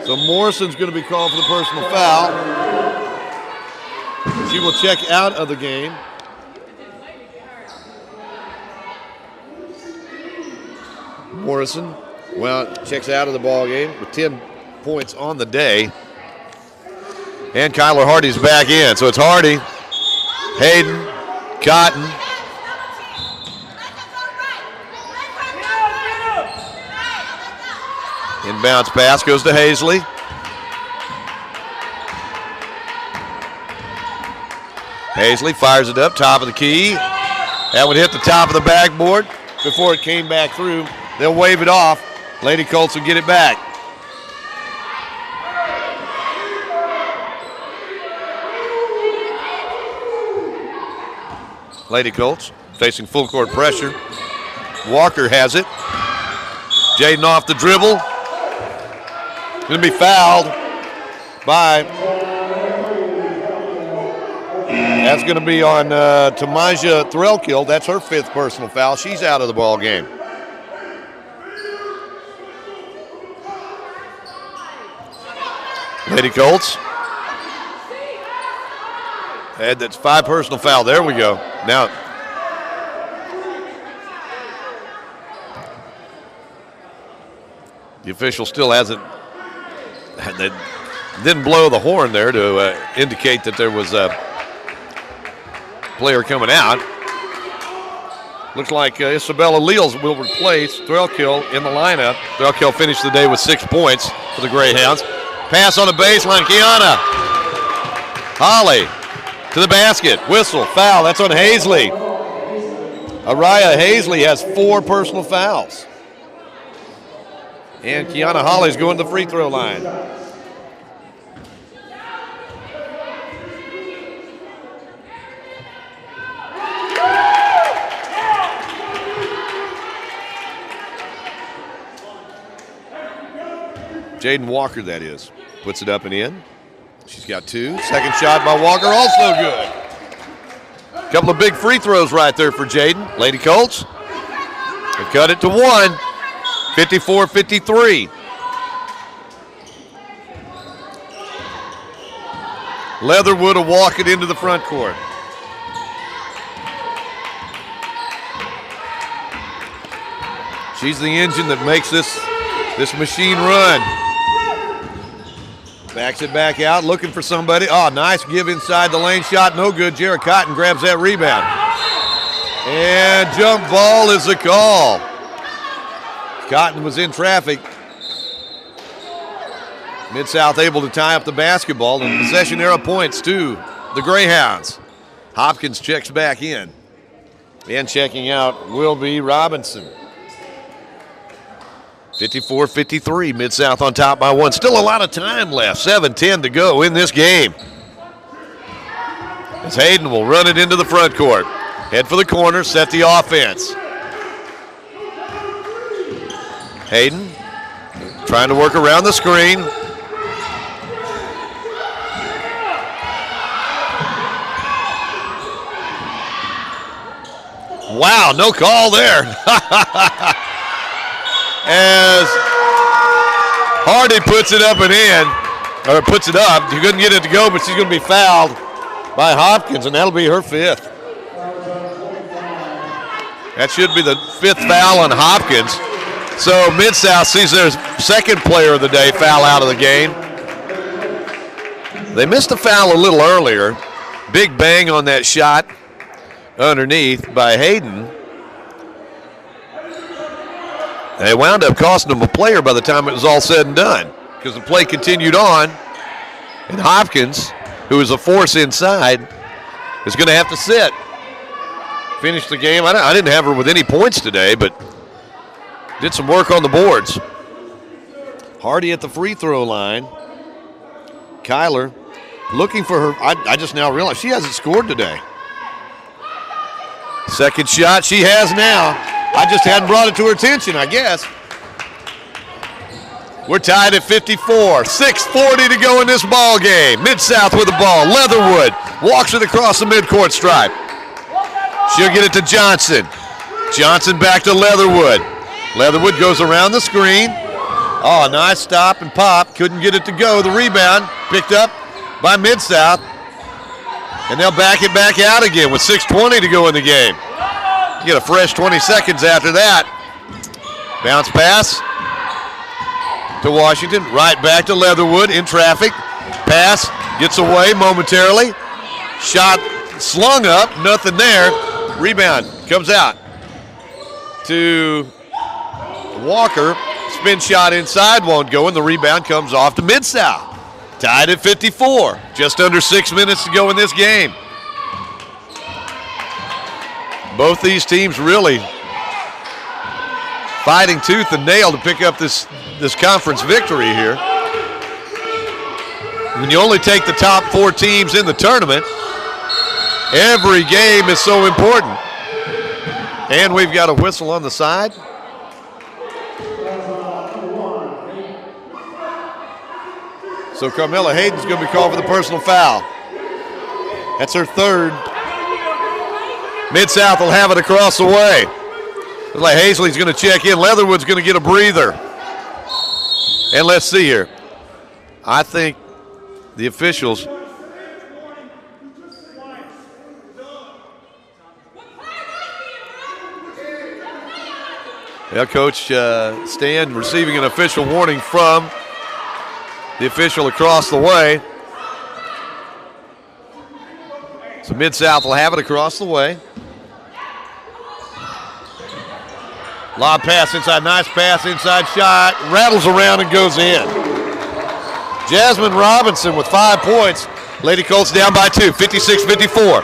So Morrison's going to be called for the personal foul. She will check out of the game. Morrison, well, checks out of the ball game with 10 points on the day. And Kyler Hardy's back in. So it's Hardy, Hayden, Cotton. Inbounds pass goes to Hazley. Hazley fires it up, top of the key. That would hit the top of the backboard before it came back through. They'll wave it off. Lady Colts will get it back. Lady Colts facing full court pressure. Walker has it. Jaden off the dribble. Going to be fouled by, that's going to be on Tamaja Threlkill. That's her 5th personal foul. She's out of the ball game. Lady Colts. And that's 5 personal foul. There we go. Now, the official still hasn't, they didn't blow the horn there to indicate that there was a player coming out. Looks like Isabella Leals will replace Threlkill in the lineup. Threlkill finished the day with 6 points for the Greyhounds. Pass on the baseline, Kiana Holly to the basket, whistle, foul, that's on Hazley. Araya Hazley has 4 personal fouls. And Kiana Holly's going to the free throw line. Jaden Walker, that is, puts it up and in. She's got 2. Second shot by Walker, also good. A couple of big free throws right there for Jaden. Lady Colts have cut it to 1, 54-53. Leatherwood will walk it into the front court. She's the engine that makes this machine run. Backs it back out, looking for somebody. Oh, nice give inside the lane shot. No good. Jared Cotton grabs that rebound. And jump ball is a call. Cotton was in traffic. Midsouth able to tie up the basketball, and possession arrow points to the Greyhounds. Hopkins checks back in. And checking out will be Robinson. 54-53, Midsouth on top by 1. Still a lot of time left, 7:10 to go in this game. As Hayden will run it into the front court. Head for the corner, set the offense. Hayden trying to work around the screen. Wow, no call there. As Hardy puts it up and in, or puts it up. He couldn't get it to go, but she's going to be fouled by Hopkins, and that'll be her 5th. That should be the 5th foul on Hopkins. So Mid-South sees their 2nd player of the day foul out of the game. They missed a foul a little earlier. Big bang on that shot underneath by Hayden. They wound up costing them a player by the time it was all said and done, because the play continued on, and Hopkins, who is a force inside, is going to have to sit. Finish the game. I didn't have her with any points today, but did some work on the boards. Hardy at the free throw line. Kyler looking for her. I just now realized she hasn't scored today. Second shot she has now. I just hadn't brought it to her attention, I guess. We're tied at 54. 6:40 to go in this ball game. Mid-South with the ball. Leatherwood walks it across the midcourt stripe. She'll get it to Johnson. Johnson back to Leatherwood. Leatherwood goes around the screen. Oh, nice stop and pop. Couldn't get it to go. The rebound picked up by Mid-South. And they'll back it back out again with 6:20 to go in the game. You get a fresh 20 seconds after that. Bounce pass to Washington. Right back to Leatherwood in traffic. Pass gets away momentarily. Shot slung up. Nothing there. Rebound comes out to Walker. Spin shot inside won't go, and the rebound comes off to Mid-South. Tied at 54. Just under 6 minutes to go in this game. Both these teams really fighting tooth and nail to pick up this conference victory here. When you only take the top 4 teams in the tournament, every game is so important. And we've got a whistle on the side. So Carmella Hayden's going to be called for the personal foul. That's her 3rd. Mid-South will have it across the way. Looks like Hazley's going to check in. Leatherwood's going to get a breather. And let's see here. I think the officials. Yeah, Coach Stan receiving an official warning from the official across the way. So Mid-South will have it across the way. Lob pass inside, nice pass inside shot, rattles around and goes in. Jasmine Robinson with 5 points. Lady Colts down by 2, 56-54.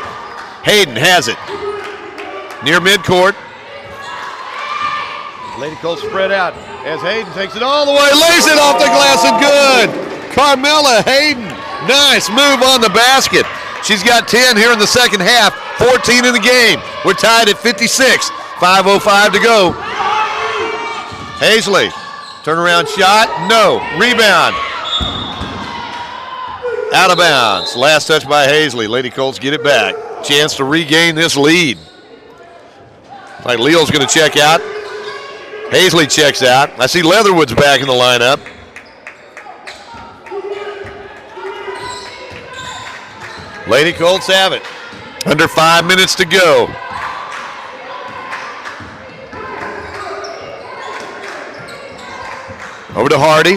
Hayden has it. Near midcourt. Lady Colts spread out as Hayden takes it all the way, lays it off the glass and good. Carmella Hayden, nice move on the basket. She's got 10 here in the second half, 14 in the game. We're tied at 56, 5:05 to go. Hazley, turnaround shot, no. Rebound. Out of bounds. Last touch by Hazley. Lady Colts get it back. Chance to regain this lead. Like Leo's going to check out. Hazley checks out. I see Leatherwood's back in the lineup. Lady Colts have it. Under 5 minutes to go. Over to Hardy.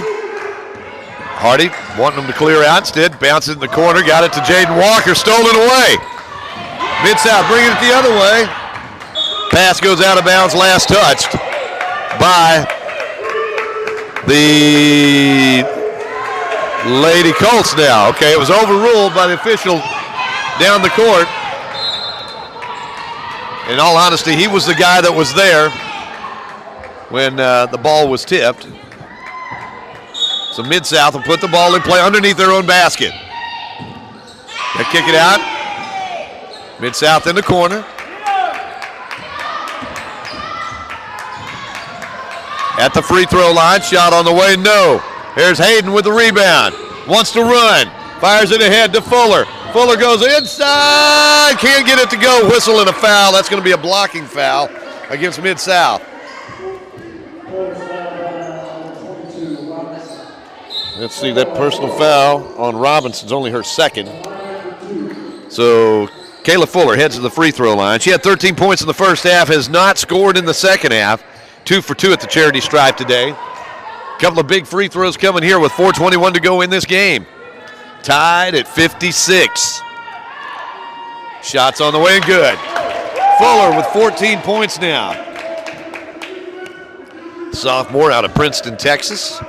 Hardy wanting them to clear out. Instead, bounces in the corner. Got it to Jaden Walker. Stolen away. Mid-South bringing it the other way. Pass goes out of bounds. Last touched by the Lady Colts now. Okay, it was overruled by the official down the court. In all honesty, he was the guy that was there when the ball was tipped. So Mid-South will put the ball in play underneath their own basket. They kick it out. Mid-South in the corner. At the free throw line, shot on the way, no. Here's Hayden with the rebound. Wants to run. Fires it ahead to Fuller. Fuller goes inside. Can't get it to go. Whistle and a foul. That's going to be a blocking foul against Mid-South. Let's see, that personal foul on Robinson's only her second. So Kayla Fuller heads to the free throw line. She had 13 points in the first half, has not scored in the second half. 2 for 2 at the charity stripe today. Couple of big free throws coming here with 4:21 to go in this game. Tied at 56. Shots on the way and good. Fuller with 14 points now. Sophomore out of Princeton, Texas.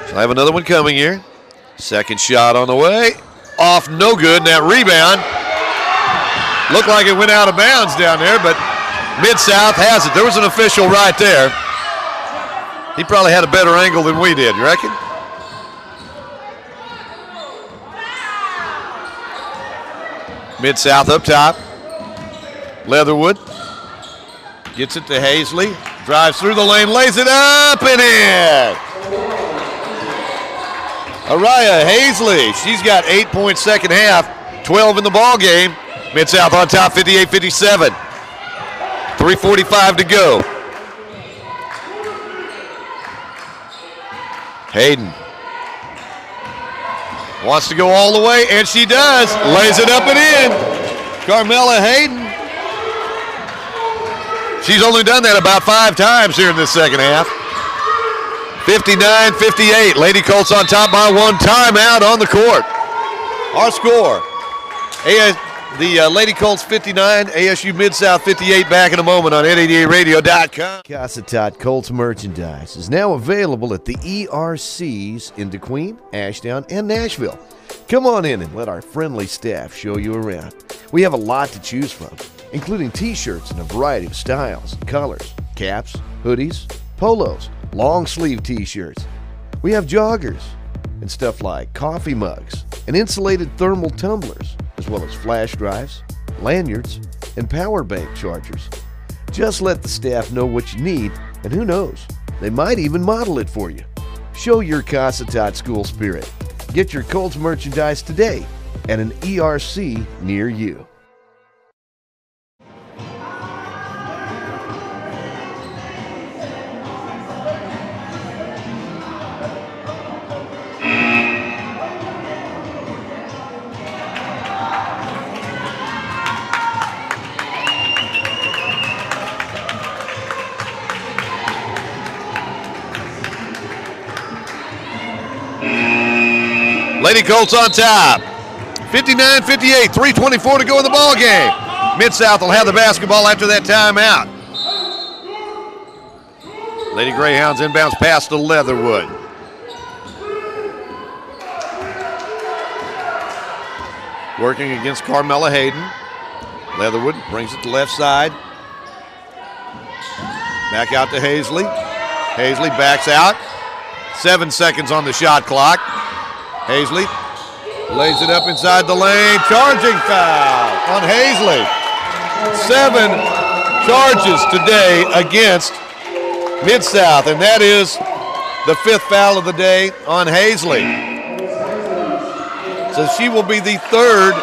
She'll have another one coming here. Second shot on the way. Off, no good. And that rebound looked like it went out of bounds down there, but Midsouth has it. There was an official right there. He probably had a better angle than we did, you reckon? Midsouth up top. Leatherwood gets it to Hazley. Drives through the lane, lays it up and in. Araya Hazley, she's got 8 points second half, 12 in the ball game. Midsouth on top, 58-57. 3:45 to go. Hayden wants to go all the way, and she does. Lays it up and in. Carmela Hayden. She's only done that about 5 times here in this second half. 59-58. Lady Colts on top by 1. Timeout on the court. Our score. The Lady Colts 59, ASU Midsouth 58. Back in a moment on 888radio.com. Cossatot Colts merchandise is now available at the ERCs in DeQueen, Ashdown, and Nashville. Come on in and let our friendly staff show you around. We have a lot to choose from, including t-shirts in a variety of styles and colors, caps, hoodies, polos, long sleeve t-shirts. We have joggers and stuff like coffee mugs and insulated thermal tumblers, as well as flash drives, lanyards, and power bank chargers. Just let the staff know what you need, and who knows, they might even model it for you. Show your Cossatot school spirit. Get your Colts merchandise today at an ERC near you. Lady Colts on top. 59-58, 3:24 to go in the ball game. Midsouth will have the basketball after that timeout. Lady Greyhounds inbounds pass to Leatherwood. Working against Carmela Hayden. Leatherwood brings it to left side. Back out to Hazley. Hazley backs out. 7 seconds on the shot clock. Hazley lays it up inside the lane. Charging foul on Hazley. 7 charges today against Midsouth, and that is the 5th foul of the day on Hazley. So she will be the 3rd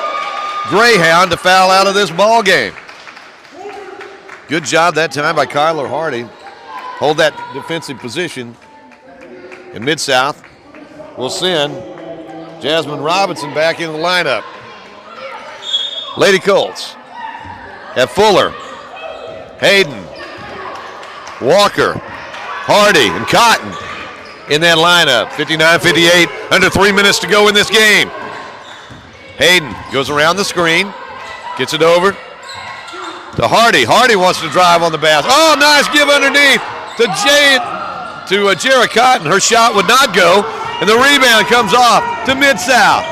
Greyhound to foul out of this ball game. Good job that time by Kyler Hardy. Hold that defensive position. And Midsouth will send Jasmine Robinson back in the lineup. Lady Colts have Fuller, Hayden, Walker, Hardy, and Cotton in that lineup. 59-58, under 3 minutes to go in this game. Hayden goes around the screen, gets it over to Hardy. Hardy wants to drive on the basket. Oh, nice give underneath to Jarrah Cotton. Her shot would not go, and the rebound comes off to Midsouth.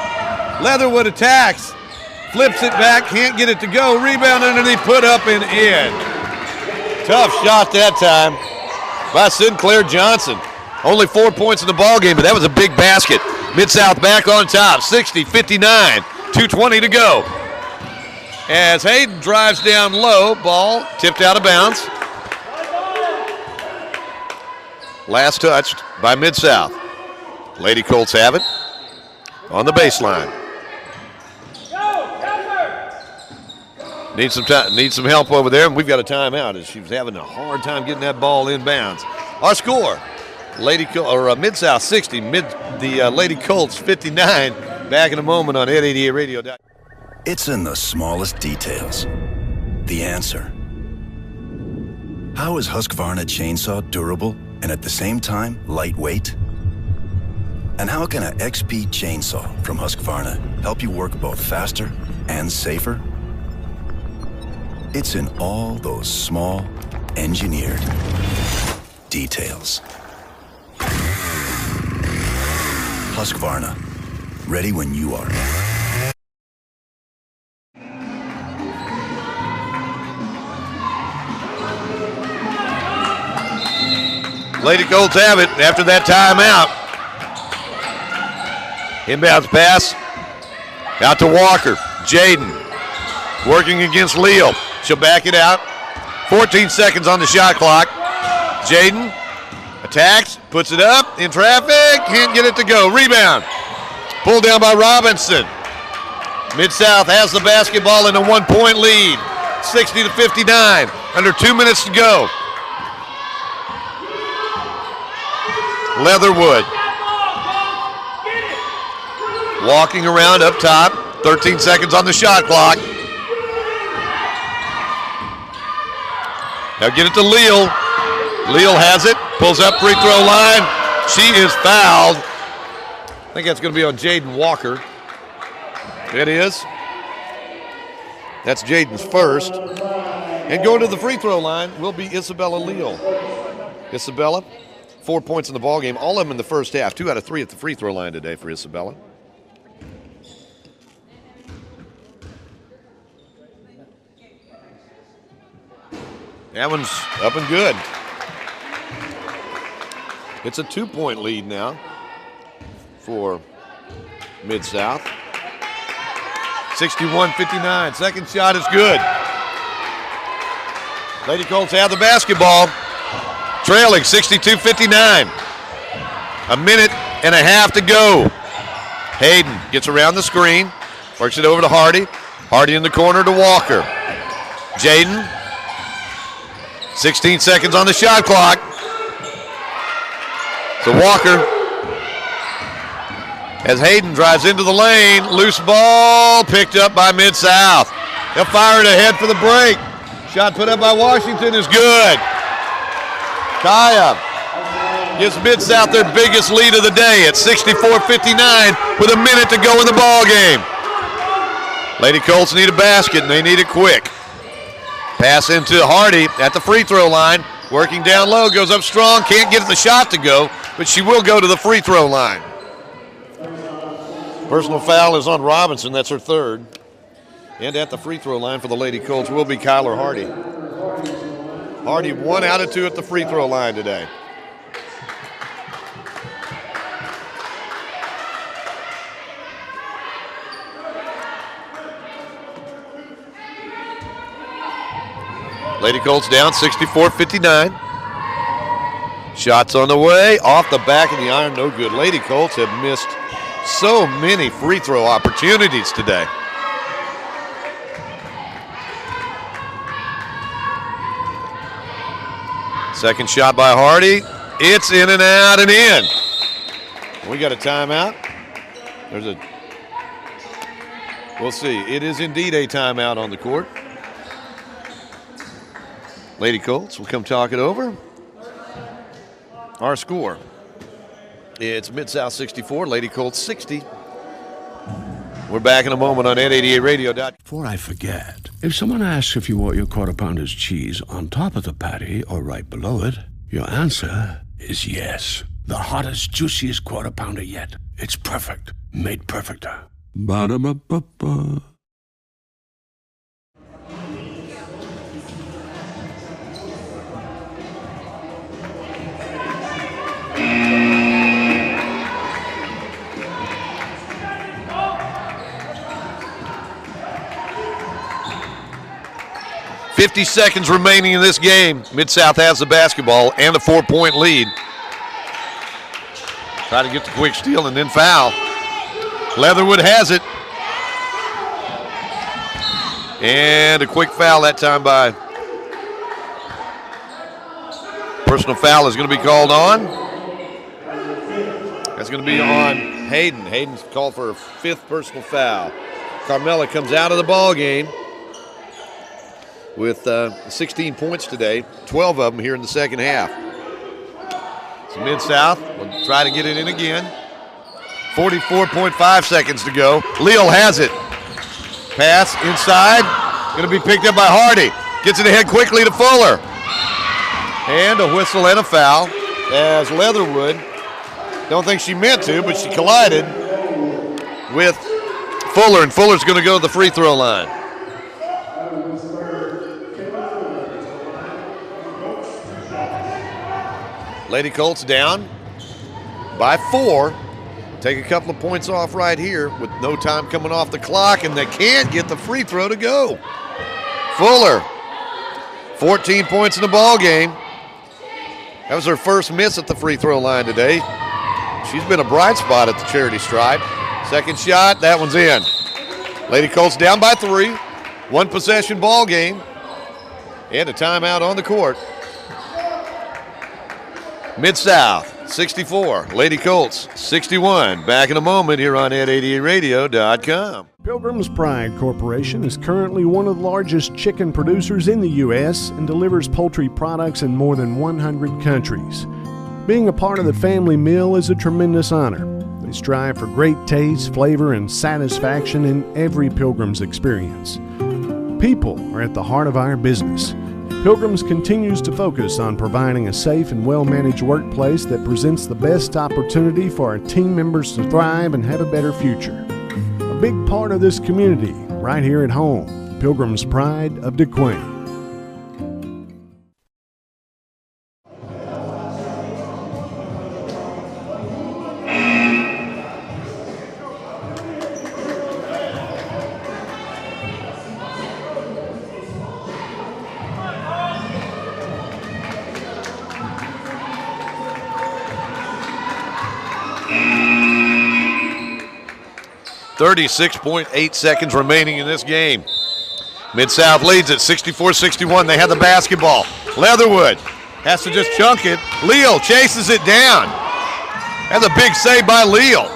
Leatherwood attacks, flips it back, can't get it to go. Rebound underneath, put up and in. Tough shot that time by Sinclair Johnson. Only 4 points in the ball game, but that was a big basket. Midsouth back on top, 60-59, 2:20 to go. As Hayden drives down low, ball tipped out of bounds. Last touched by Midsouth. Lady Colts have it on the baseline. Needs some help over there, and we've got a timeout as she was having a hard time getting that ball inbounds. Our score, Midsouth 60, the Lady Colts 59. Back in a moment on 888 Radio. It's in the smallest details. The answer. How is Husqvarna chainsaw durable and at the same time lightweight? And how can an XP chainsaw from Husqvarna help you work both faster and safer? It's in all those small, engineered details. Husqvarna, ready when you are. Lady Colts have it after that timeout. Inbounds pass out to Walker. Jaden working against Leal. She'll back it out. 14 seconds on the shot clock. Jaden attacks, puts it up in traffic, can't get it to go. Rebound. Pulled down by Robinson. Mid-South has the basketball in a 1-point lead. 60-59. Under 2 minutes to go. Leatherwood. Walking around up top. 13 seconds on the shot clock. Now get it to Leal. Leal has it. Pulls up free throw line. She is fouled. I think that's going to be on Jaden Walker. It is. That's Jaden's first. And going to the free throw line will be Isabella Leal. Isabella, 4 points in the ballgame. All of them in the first half. 2 out of 3 at the free throw line today for Isabella. That one's up and good. It's a 2-point lead now for Mid-South. 61-59. Second shot is good. Lady Colts have the basketball. Trailing 62-59. A minute and a half to go. Hayden gets around the screen. Works it over to Hardy. Hardy in the corner to Walker. Jaden. 16 seconds on the shot clock. So Walker, as Hayden drives into the lane, loose ball picked up by Mid-South. They'll fire it ahead for the break. Shot put up by Washington is good. Kaya gives Mid-South their biggest lead of the day at 64-59 with a minute to go in the ball game. Lady Colts need a basket and they need it quick. Pass into Hardy at the free throw line. Working down low, goes up strong, can't get the shot to go, but she will go to the free throw line. Personal foul is on Robinson, that's her third. And at the free throw line for the Lady Colts will be Kyler Hardy. Hardy 1 out of 2 at the free throw line today. Lady Colts down 64-59. Shots on the way, off the back of the iron, no good. Lady Colts have missed so many free throw opportunities today. Second shot by Hardy. It's in and out and in. We got a timeout. We'll see. It is indeed a timeout on the court. Lady Colts will come talk it over. Our score. It's Mid-South 64, Lady Colts 60. We're back in a moment on N88Radio. Before I forget, if someone asks if you want your Quarter Pounder's cheese on top of the patty or right below it, your answer is yes. The hottest, juiciest Quarter Pounder yet. It's perfect. Made perfecter. Ba-da-ba-ba-ba. 50 seconds remaining in this game. Mid-South has the basketball and a 4-point lead. Try to get the quick steal and then foul. Leatherwood has it. And a quick foul that time by. Personal foul is going to be called on. That's going to be on Hayden. Hayden's called for a 5th personal foul. Carmella comes out of the ball game with 16 points today, 12 of them here in the second half. So Mid-South will try to get it in again. 44.5 seconds to go. Leal has it. Pass inside. Going to be picked up by Hardy. Gets it ahead quickly to Fuller. And a whistle and a foul as Leatherwood, don't think she meant to, but she collided with Fuller, and Fuller's going to go to the free throw line. Lady Colts down by 4. Take a couple of points off right here with no time coming off the clock, and they can't get the free throw to go. Fuller, 14 points in the ball game. That was her first miss at the free throw line today. She's been a bright spot at the charity stripe. Second shot, that one's in. Lady Colts down by 3. 1 possession ball game. And a timeout on the court. Mid-South, 64. Lady Colts, 61. Back in a moment here on Ed88Radio.com. Pilgrim's Pride Corporation is currently one of the largest chicken producers in the U.S. and delivers poultry products in more than 100 countries. Being a part of the family meal is a tremendous honor. They strive for great taste, flavor, and satisfaction in every Pilgrim's experience. People are at the heart of our business. Pilgrim's continues to focus on providing a safe and well-managed workplace that presents the best opportunity for our team members to thrive and have a better future. A big part of this community, right here at home, Pilgrim's Pride of DeQueen. .8 seconds remaining in this game. Mid-South leads at 64-61. They have the basketball. Leatherwood has to just chunk it. Leal chases it down. That's a big save by Leal.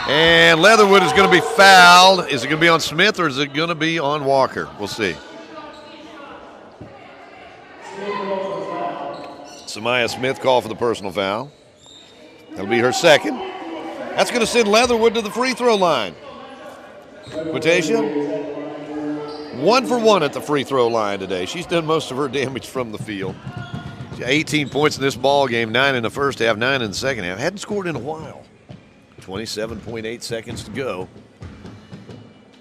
And Leatherwood is going to be fouled. Is it going to be on Smith or is it going to be on Walker? We'll see. Samaya Smith called for the personal foul. That'll be her second. That's going to send Leatherwood to the free throw line. Quotatia, 1 for 1 at the free throw line today. She's done most of her damage from the field. She got 18 points in this ball game, 9 in the first half, 9 in the second half. Hadn't scored in a while. 27.8 seconds to go.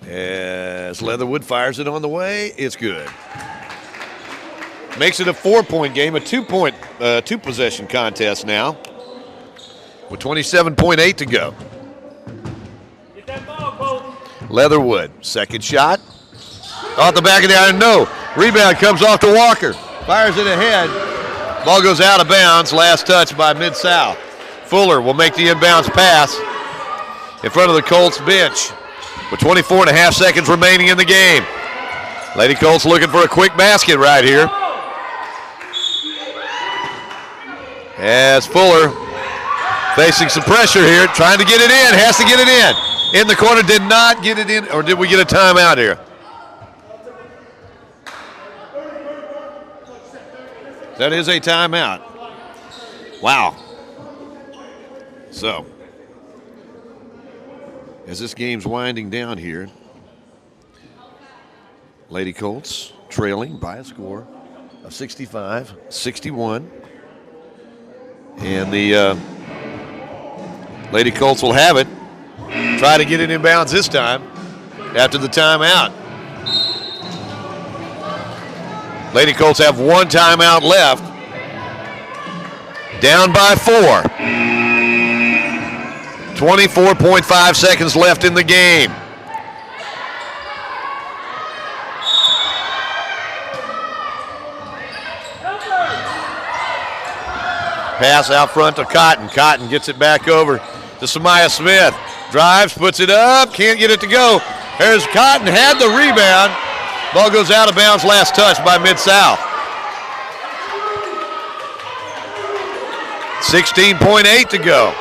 As Leatherwood fires it on the way, it's good. Makes it a 4-point game, a 2-possession contest now, with 27.8 to go. Get that ball, Coach. Leatherwood, second shot. Off the back of the iron, no. Rebound comes off to Walker. Fires it ahead. Ball goes out of bounds. Last touch by Mid-South. Fuller will make the inbounds pass in front of the Colts bench with 24.5 seconds remaining in the game. Lady Colts looking for a quick basket right here. As Fuller facing some pressure here, trying to get it in, has to get it in. In the corner, did not get it in, or did we get a timeout here? That is a timeout. Wow. So, as this game's winding down here, Lady Colts trailing by a score of 65-61. And the Lady Colts will have it. Try to get it in bounds this time after the timeout. Lady Colts have 1 timeout left. Down by 4. 24.5 seconds left in the game. Pass out front to Cotton. Cotton gets it back over to Samaya Smith. Drives, puts it up, can't get it to go. There's Cotton, had the rebound. Ball goes out of bounds, last touch by Mid-South. 16.8 to go.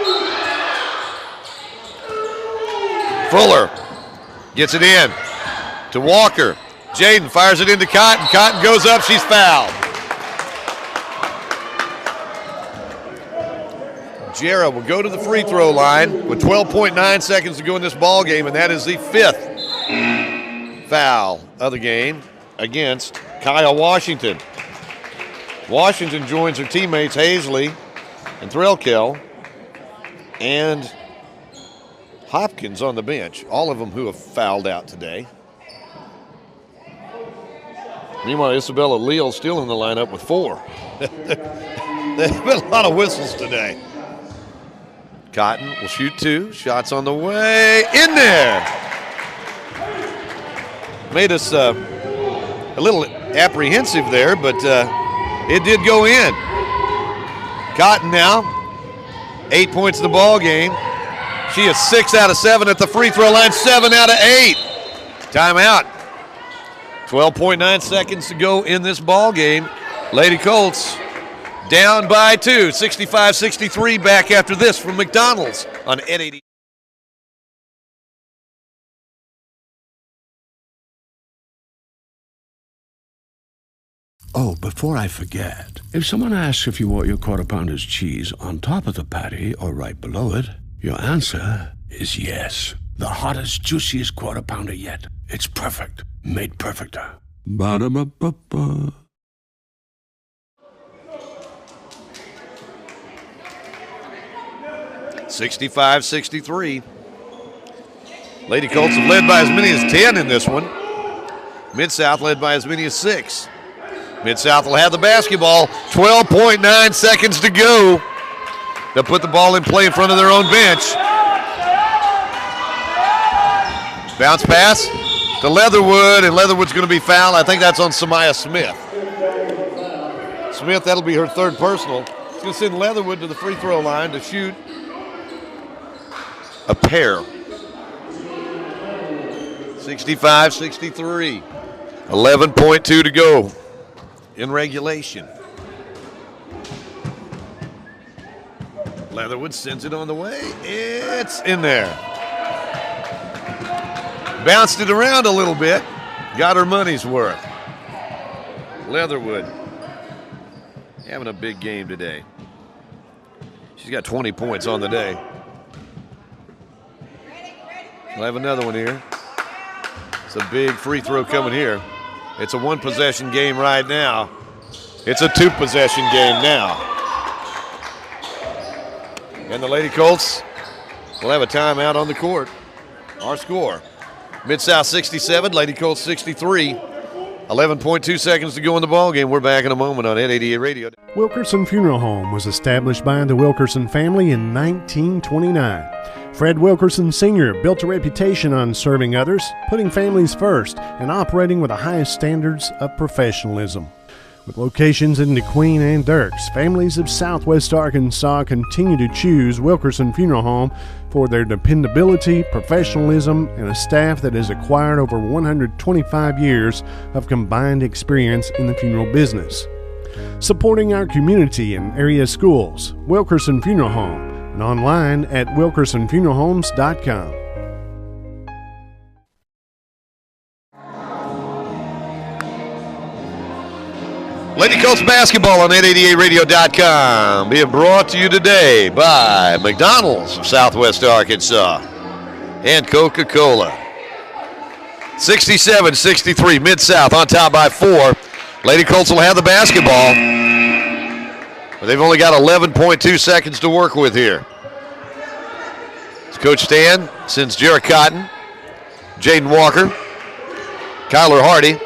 Fuller Gets it in to Walker. Jaden fires it into Cotton. Cotton goes up. She's fouled. Jarrah will go to the free throw line with 12.9 seconds to go in this ball game, and that is the 5th foul of the game against Kyle Washington. Washington joins her teammates Hazley and Threlkel and Hopkins on the bench, all of them who have fouled out today. Meanwhile, Isabella Leal still in the lineup with 4. There's been a lot of whistles today. Cotton will shoot 2. Shots on the way. In there. Made us a little apprehensive there, but it did go in. Cotton now, 8 points in the ball game. She is 6 out of 7 at the free throw line, 7 out of 8. Timeout. 12.9 seconds to go in this ball game. Lady Colts down by 2, 65-63. Back after this from McDonald's on N80. Oh, before I forget, if someone asks if you want your Quarter Pounder's cheese on top of the patty or right below it, your answer is yes. The hottest, juiciest Quarter Pounder yet. It's perfect. Made perfecter. Ba-da-ba-ba-ba. (65-63). Lady Colts have led by as many as 10 in this one. Midsouth led by as many as 6. Midsouth will have the basketball. 12.9 seconds to go. They'll put the ball in play in front of their own bench. Bounce pass to Leatherwood, and Leatherwood's going to be fouled. I think that's on Samaya Smith. Smith, that'll be her 3rd personal. She's going to send Leatherwood to the free throw line to shoot a pair. 65-63. 11.2 to go in regulation. Leatherwood sends it on the way. It's in there. Bounced it around a little bit. Got her money's worth. Leatherwood having a big game today. She's got 20 points on the day. We'll have another one here. It's a big free throw coming here. It's a 1-possession game right now. It's a 2-possession game now. And the Lady Colts will have a timeout on the court. Our score, Mid-South 67, Lady Colts 63. 11.2 seconds to go in the ball game. We're back in a moment on N88 Radio. Wilkerson Funeral Home was established by the Wilkerson family in 1929. Fred Wilkerson Sr. built a reputation on serving others, putting families first, and operating with the highest standards of professionalism. With locations in DeQueen and Dirks, families of Southwest Arkansas continue to choose Wilkerson Funeral Home for their dependability, professionalism, and a staff that has acquired over 125 years of combined experience in the funeral business. Supporting our community and area schools, Wilkerson Funeral Home, and online at wilkersonfuneralhomes.com. Lady Colts basketball on N88radio.com, being brought to you today by McDonald's of Southwest Arkansas and Coca-Cola. 67-63, Mid-South on top by 4. Lady Colts will have the basketball, but they've only got 11.2 seconds to work with here. As Coach Stan sends Jarrah Cotton, Jaden Walker, Kyler Hardy,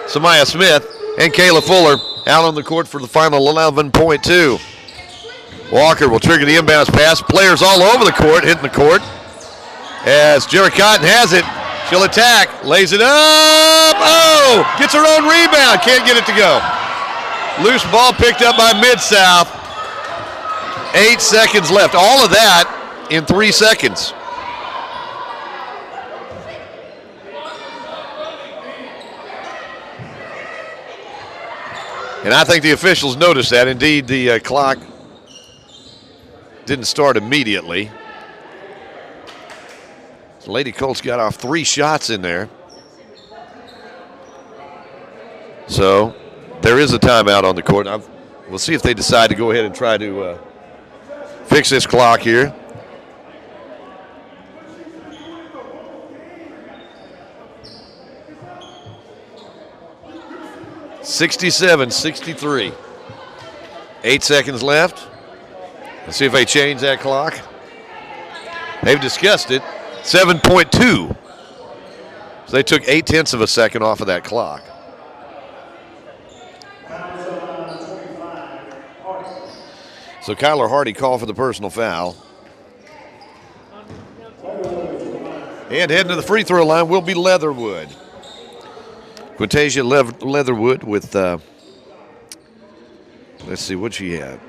Samaya Smith, and Kayla Fuller out on the court for the final 11.2. Walker will trigger the inbounds pass. Players all over the court, hitting the court. As Jarrah Cotton has it, she'll attack, lays it up. Oh, gets her own rebound, can't get it to go. Loose ball picked up by Mid-South. 8 seconds left. All of that in 3 seconds. And I think the officials noticed that. Indeed, the clock didn't start immediately. Lady Colts got off 3 shots in there. So there is a timeout on the court. We'll see if they decide to go ahead and try to fix this clock here. (67-63). 8 seconds left. Let's see if they change that clock. They've discussed it. 7.2. So they took 0.8 of a second off of that clock. So Kyler Hardy called for the personal foul. And heading to the free throw line will be Leatherwood. Quintasia Leatherwood with, let's see what she had.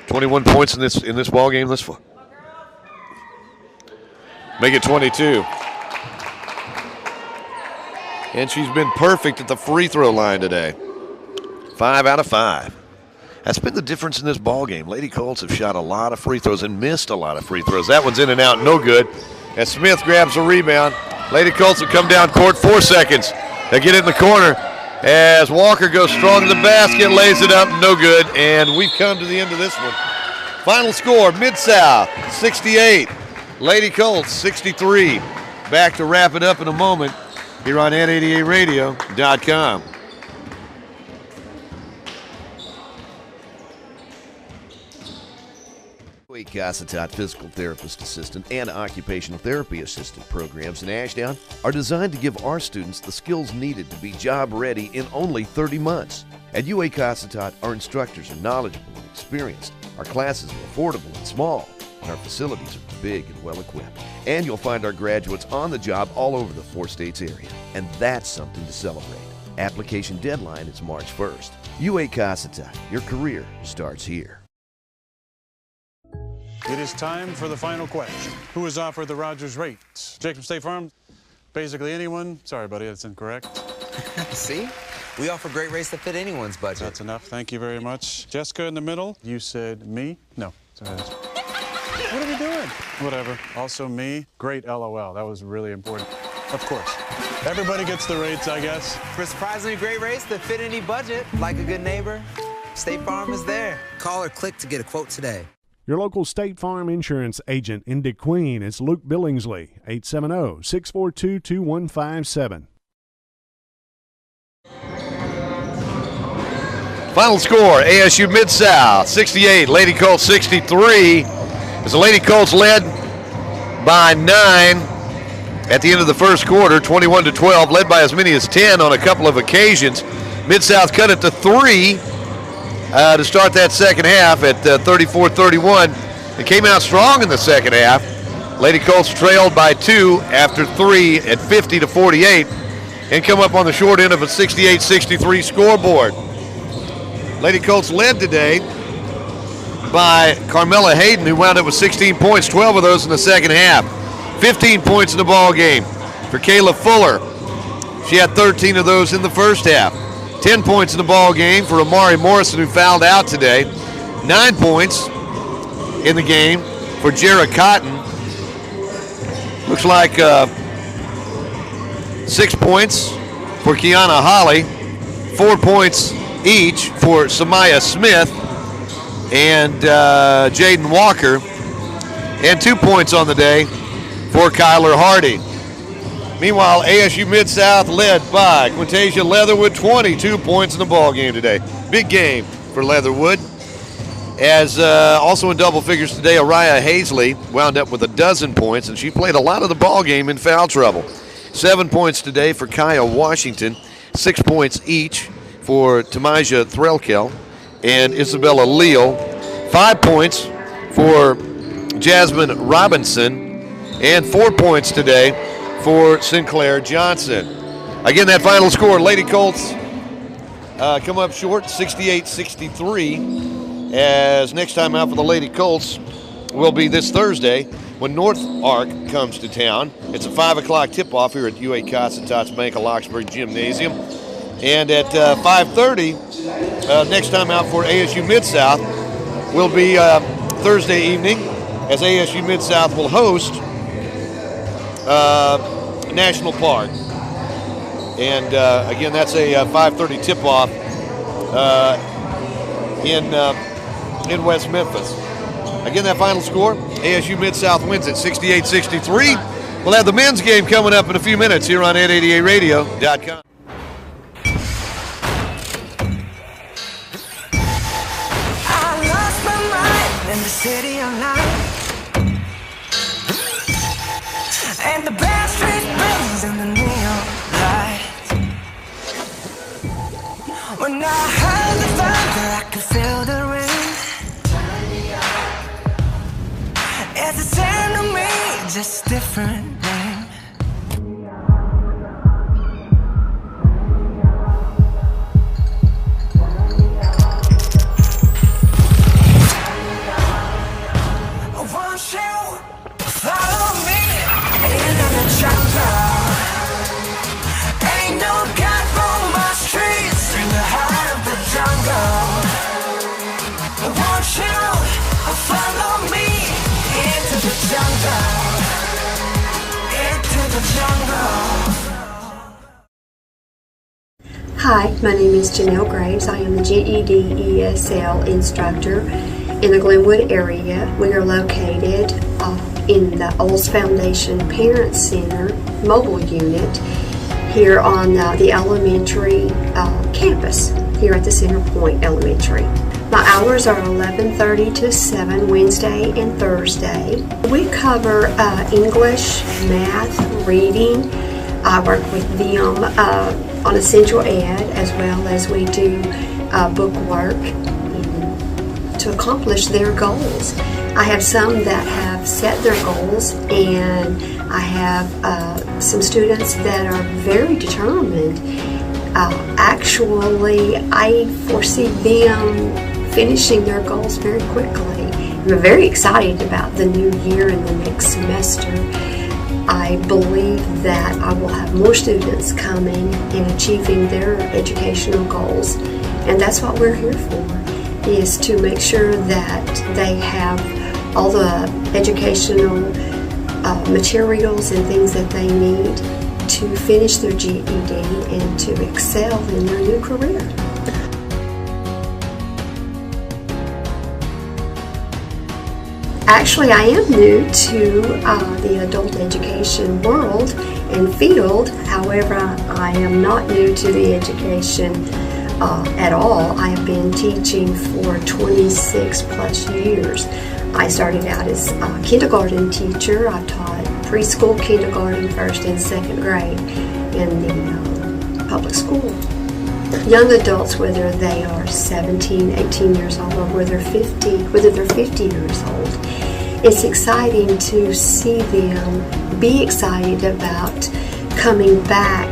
21 points in this ball game this far. Make it 22. And she's been perfect at the free throw line today. 5 out of 5. That's been the difference in this ball game. Lady Colts have shot a lot of free throws and missed a lot of free throws. That one's in and out, no good. And Smith grabs a rebound. Lady Colts will come down court 4 seconds. They get it in the corner as Walker goes strong to the basket, lays it up, no good. And we've come to the end of this one. Final score, Mid-South 68, Lady Colts 63. Back to wrap it up in a moment here on N88Radio.com. Cossatot Physical Therapist Assistant and Occupational Therapy Assistant programs in Ashdown are designed to give our students the skills needed to be job ready in only 30 months. At UA Cossatot, our instructors are knowledgeable and experienced. Our classes are affordable and small, and our facilities are big and well equipped. And you'll find our graduates on the job all over the 4 states area, and that's something to celebrate. Application deadline is March 1st. UA Cossatot, your career starts here. It is time for the final question. Who is offered the Rogers rate? Jake from State Farm? Basically anyone? Sorry, buddy, that's incorrect. See? We offer great rates that fit anyone's budget. That's enough. Thank you very much. Jessica in the middle. You said me? No. Sorry. What are we doing? Whatever. Also me. Great LOL. That was really important. Of course. Everybody gets the rates, I guess. For surprisingly great rates that fit any budget, like a good neighbor, State Farm is there. Call or click to get a quote today. Your local State Farm insurance agent in DeQueen is Luke Billingsley, 870-642-2157. Final score, ASU Midsouth 68, Lady Colts 63. As the Lady Colts led by 9 at the end of the first quarter, 21-12, led by as many as 10 on a couple of occasions. Midsouth cut it to 3. To start that second half at 34-31. It came out strong in the second half. Lady Colts trailed by 2 after 3 at 50-48 and come up on the short end of a 68-63 scoreboard. Lady Colts led today by Carmella Hayden, who wound up with 16 points, 12 of those in the second half. 15 points in the ball game for Kayla Fuller. She had 13 of those in the first half. 10 points in the ball game for Amari Morrison, who fouled out today. 9 points in the game for Jarrah Cotton. Looks like 6 points for Kiana Holly. 4 points each for Samaya Smith and Jaden Walker. And 2 points on the day for Kyler Hardy. Meanwhile, ASU Mid-South led by Quintasia Leatherwood, 22 points in the ball game today. Big game for Leatherwood. As also in double figures today, Araya Hazley wound up with 12 points, and she played a lot of the ball game in foul trouble. 7 points today for Kaya Washington, 6 points each for Tamaja Threlkel and Isabella Leal. 5 points for Jasmine Robinson, and 4 points today for Sinclair Johnson. Again, that final score, Lady Colts come up short, 68-63, as next time out for the Lady Colts will be this Thursday when North Ark comes to town. It's a 5 o'clock tip-off here at UA Cossatot's Bank of Lockesburg Gymnasium. And at 5:30, next time out for ASU Mid-South will be Thursday evening as ASU Midsouth will host National Park. And again, that's a 5:30 tip-off in West Memphis. Again, that final score, ASU Midsouth wins it 68-63. We'll have the men's game coming up in a few minutes here on 888radio.com. I lost my mind in the city of light, and the bad street buildings and the neon lights. When I heard the thunder, I could feel the rain. It's the same to me, just different name. Won't you follow me into the jungle? Ain't no God for my streets in the heart of the jungle. Won't you follow me into the jungle? Into the jungle. Hi, my name is Janelle Graves. I am the GED ESL instructor in the Glenwood area. We are located in the Olds Foundation Parent Center mobile unit here on the elementary campus here at the Center Point Elementary. My hours are 11:30 to 7 Wednesday and Thursday. We cover English, math, reading. I work with them on essential ed, as well as we do book work to accomplish their goals. I have some that have set their goals, and I have some students that are very determined. Actually, I foresee them finishing their goals very quickly. I'm very excited about the new year and the next semester. I believe that I will have more students coming and achieving their educational goals, and that's what we're here for, is to make sure that they have all the educational materials and things that they need to finish their GED and to excel in their new career. Actually, I am new to the adult education world and field. However, I am not new to the education at all. I have been teaching for 26 plus years. I started out as a kindergarten teacher. I taught preschool, kindergarten, first and second grade in the public school. Young adults, whether they are 17, 18 years old, or whether they're 50 years old, it's exciting to see them be excited about coming back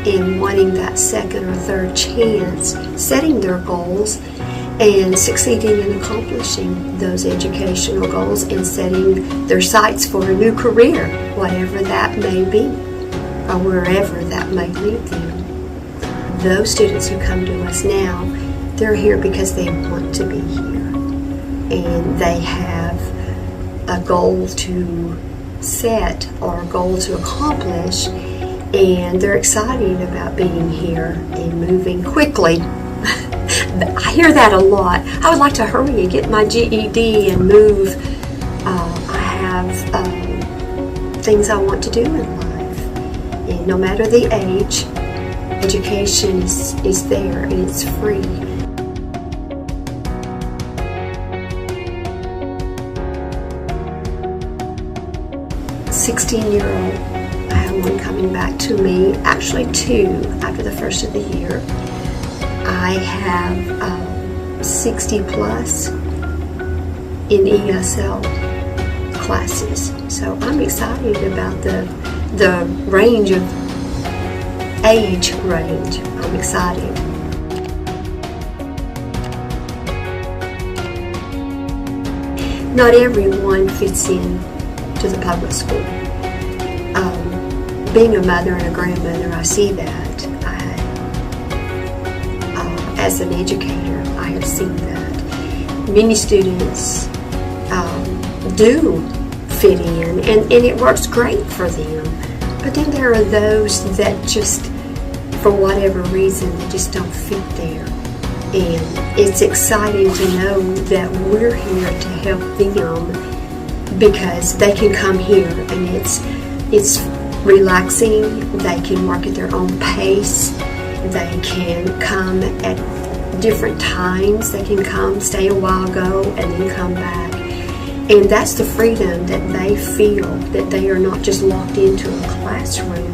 and wanting that second or third chance, setting their goals, and succeeding in accomplishing those educational goals and setting their sights for a new career, whatever that may be, or wherever that may lead them. Those students who come to us now, they're here because they want to be here, and they have a goal to set or a goal to accomplish, and they're excited about being here and moving quickly. I hear that a lot. I would like to hurry and get my GED and move. I have things I want to do in life, and no matter the age, education is there and it's free. "16-year-old, I have one coming back to me, actually two after the first of the year. I have 60 plus in ESL classes, so I'm excited about the range of age range. I'm excited. Not everyone fits in to the public school. Being a mother and a grandmother, I see that. As an educator, I have seen that. Many students do fit in, and it works great for them. But then there are those that just, for whatever reason, they just don't fit there. And it's exciting to know that we're here to help them, because they can come here and it's relaxing. They can work at their own pace. They can come at different times. They can come, stay a while, go, and then come back. And that's the freedom that they feel, that they are not just locked into a classroom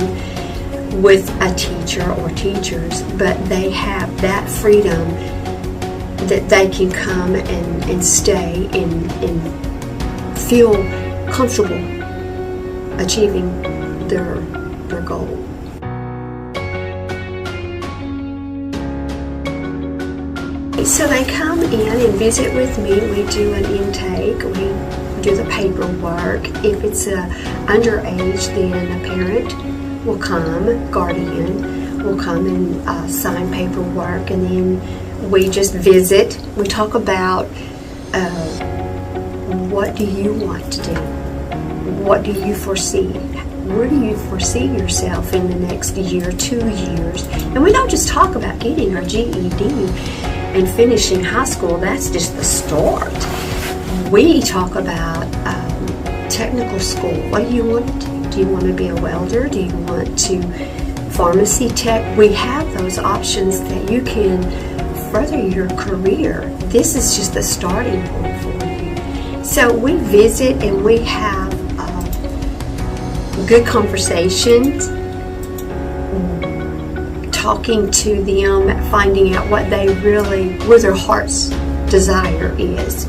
with a teacher or teachers, but they have that freedom that they can come and stay and feel comfortable achieving their goal. So they come in and visit with me. We do an intake. We do the paperwork. If it's underage, then a parent will come, guardian will come and sign paperwork, and then we just visit. We talk about what do you want to do? What do you foresee? Where do you foresee yourself in the next year, 2 years? And we don't just talk about getting our GED and finishing high school. That's just the start. We talk about technical school. What do you want to do? Do you want to be a welder? Do you want to pharmacy tech? We have those options that you can further your career. This is just the starting point for you. So we visit and we have good conversations, talking to them, finding out what their heart's desire is.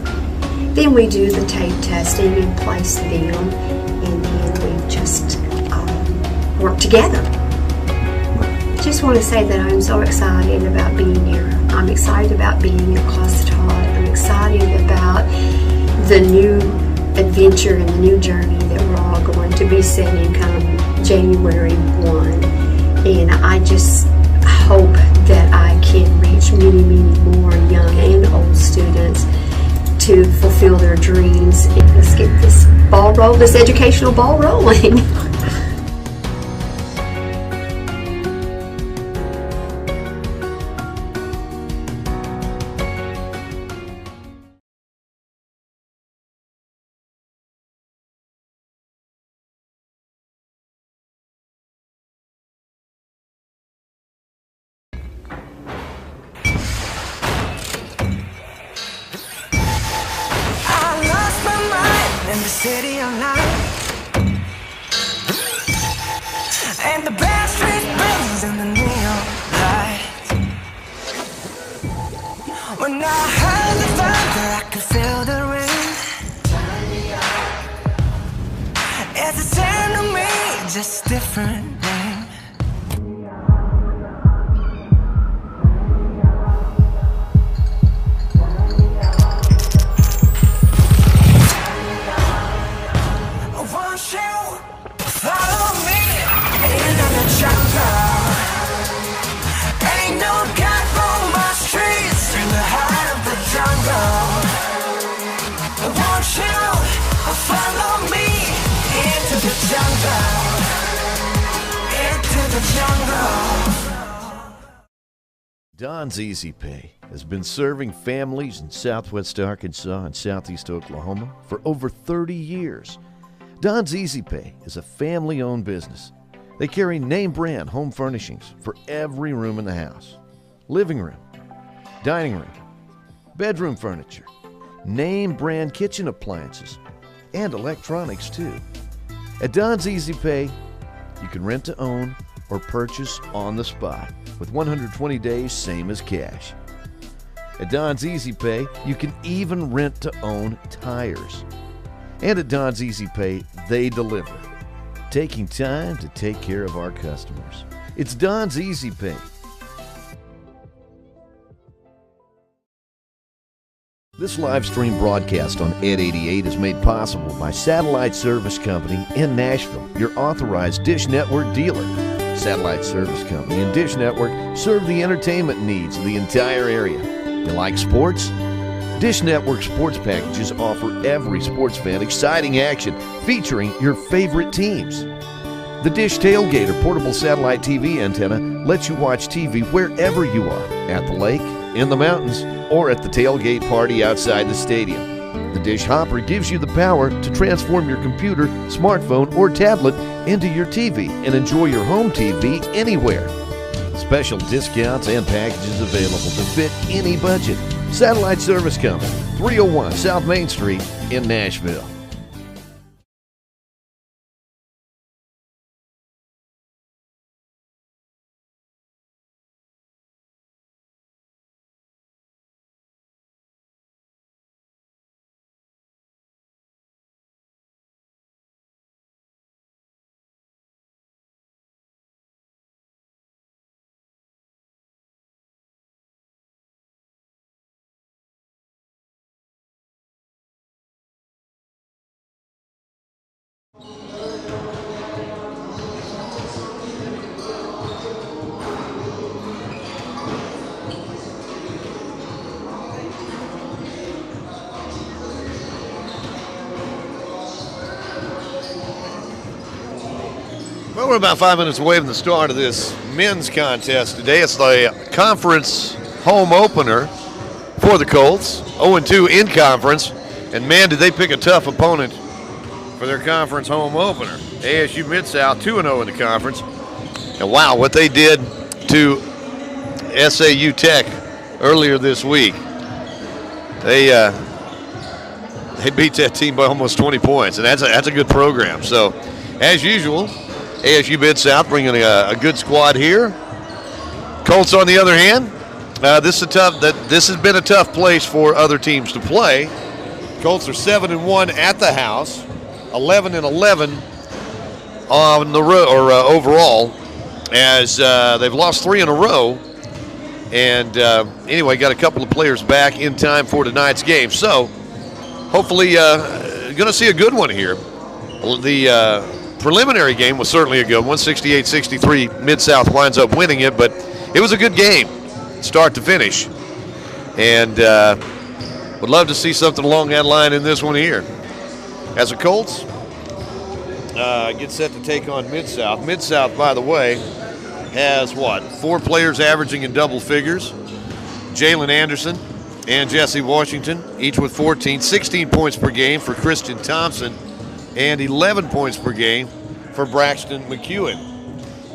Then we do the tape testing and place them, and then we just work together. I just want to say that I'm so excited about being here. I'm excited about being at Cossatot. I'm excited about the new adventure and the new journey that we're all going to be setting come January 1. And I just hope that I can reach many, many more young and old students to fulfill their dreams. And let's get this educational ball rolling. In the city of night, and the bad street burns in the neon light. When I heard the thunder, I could feel the rain. It's the same to me, just different name. Don's Easy Pay has been serving families in Southwest Arkansas and Southeast Oklahoma for over 30 years. Don's Easy Pay is a family-owned business. They carry name-brand home furnishings for every room in the house. Living room, dining room, bedroom furniture, name-brand kitchen appliances, and electronics too. At Don's Easy Pay, you can rent to own or purchase on the spot with 120 days, same as cash. At Don's Easy Pay, you can even rent to own tires. And at Don's Easy Pay, they deliver, taking time to take care of our customers. It's Don's Easy Pay. This live stream broadcast on Ed 88 is made possible by Satellite Service Company in Nashville, your authorized Dish Network dealer. Satellite Service Company and Dish Network serve the entertainment needs of the entire area. You like sports? Dish Network sports packages offer every sports fan exciting action featuring your favorite teams. The Dish Tailgate or portable satellite TV antenna lets you watch TV wherever you are, at the lake, in the mountains, or at the tailgate party outside the stadium. The Dish Hopper gives you the power to transform your computer, smartphone, or tablet into your TV and enjoy your home TV anywhere. Special discounts and packages available to fit any budget. Satellite Service Company, 301 South Main Street in Nashville. Well, we're about 5 minutes away from the start of this men's contest today. It's the conference home opener for the Colts, 0-2 in conference. And man, did they pick a tough opponent for their conference home opener. ASU Midsouth, 2-0 in the conference. And wow, what they did to SAU Tech earlier this week. They beat that team by almost 20 points, and that's a good program. So, as usual, ASU Midsouth bringing a good squad here. Colts, on the other hand, this has been a tough place for other teams to play. Colts are 7-1 at the house, 11-11 on the overall, as they've lost 3 in a row. And anyway, got a couple of players back in time for tonight's game. So hopefully going to see a good one here. The preliminary game was certainly a good one. 68-63, Midsouth winds up winning it, but it was a good game, start to finish. And would love to see something along that line in this one here. As the Colts get set to take on Midsouth. Midsouth, by the way, has 4 players averaging in double figures. Jalen Anderson and Jesse Washington, each with 14, 16 points per game for Christian Thompson, and 11 points per game for Braxton McEwen.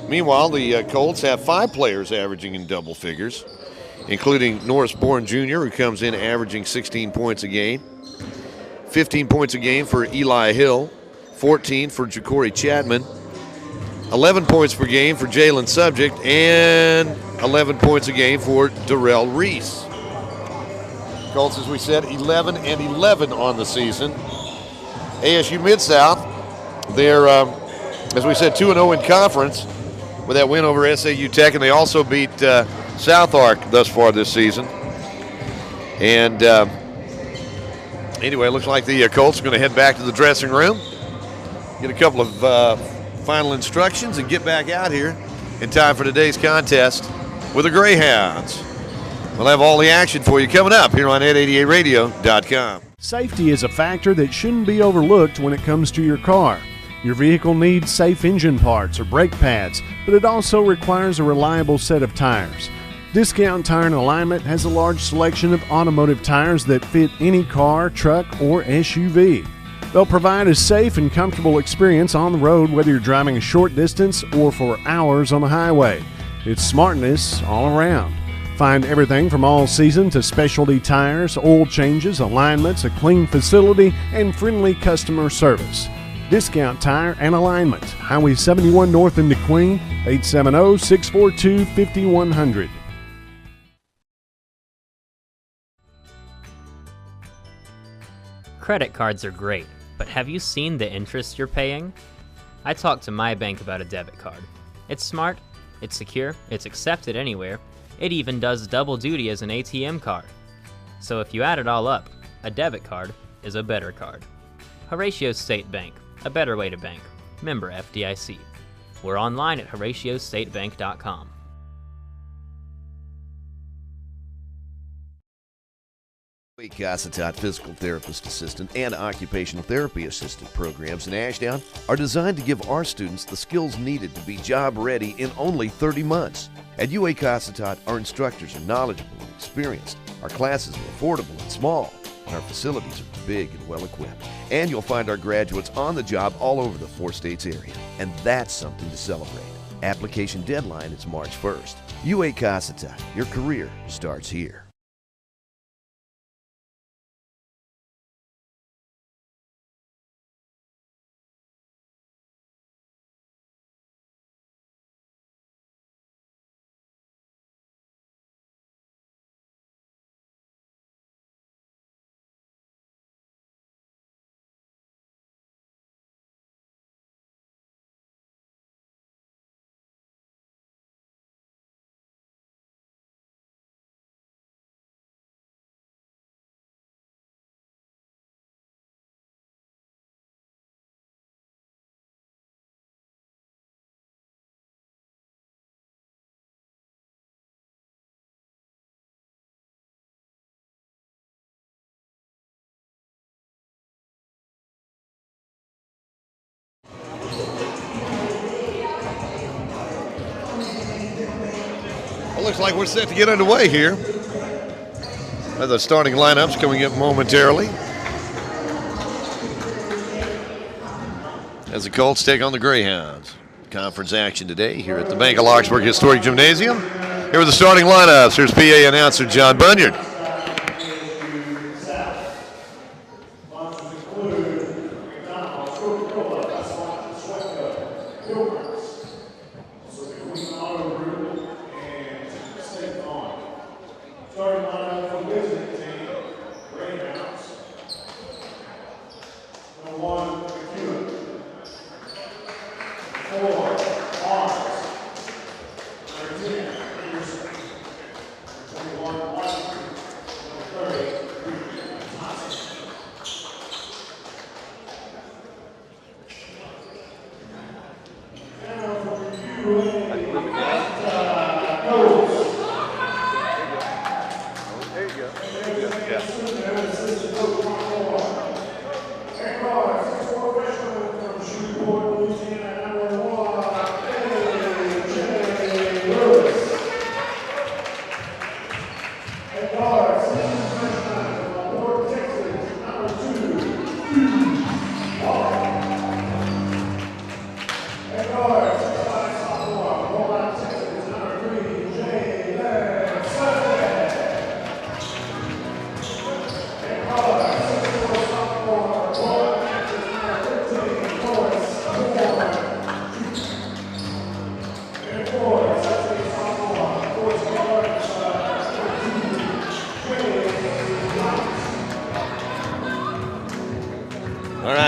Meanwhile, the Colts have 5 players averaging in double figures, including Norris Bourne Jr., who comes in averaging 16 points a game, 15 points a game for Eli Hill, 14 for Ja'Cory Chapman, 11 points per game for Jalen Subject, and 11 points a game for Darrell Reese. Colts, as we said, 11-11 on the season. ASU Midsouth, they're, as we said, 2-0 in conference with that win over SAU Tech, and they also beat South Ark thus far this season. And anyway, it looks like the Colts are going to head back to the dressing room, get a couple of final instructions, and get back out here in time for today's contest with the Greyhounds. We'll have all the action for you coming up here on Ed88radio.com. Safety is a factor that shouldn't be overlooked when it comes to your car. Your vehicle needs safe engine parts or brake pads, but it also requires a reliable set of tires. Discount Tire and Alignment has a large selection of automotive tires that fit any car, truck, or SUV. They'll provide a safe and comfortable experience on the road, whether you're driving a short distance or for hours on the highway. It's smartness all around. Find everything from all-season to specialty tires, oil changes, alignments, a clean facility, and friendly customer service. Discount Tire and Alignment, Highway 71 North in DeQueen, 870-642-5100. Credit cards are great, but have you seen the interest you're paying? I talked to my bank about a debit card. It's smart, it's secure, it's accepted anywhere. It even does double duty as an ATM card. So if you add it all up, a debit card is a better card. Horatio State Bank, a better way to bank. Member FDIC. We're online at HoratioStateBank.com. Cossatot Physical Therapist Assistant and Occupational Therapy Assistant programs in Ashdown are designed to give our students the skills needed to be job ready in only 30 months. At UA Cossatot, our instructors are knowledgeable and experienced. Our classes are affordable and small, and our facilities are big and well equipped. And you'll find our graduates on the job all over the 4 states area, and that's something to celebrate. Application deadline is March 1st. UA Cossatot, your career starts here. Well, looks like we're set to get underway here. The starting lineups coming up momentarily as the Colts take on the Greyhounds. Conference action today here at the Bank of Lockesburg Historic Gymnasium. Here are the starting lineups. Here's PA announcer John Bunyard.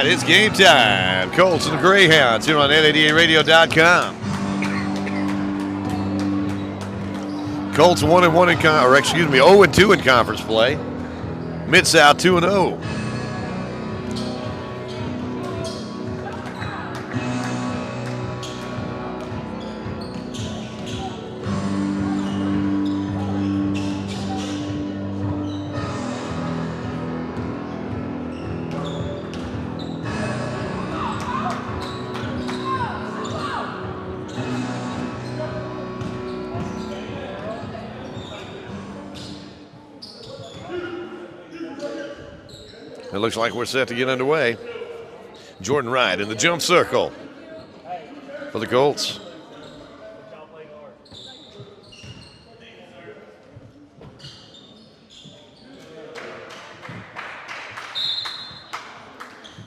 It's game time. Colts and the Greyhounds here on NADARadio.com. Colts 1-1 in 0-2 in conference play. Midsouth 2-0. It looks like we're set to get underway. Jordan Wright in the jump circle for the Colts.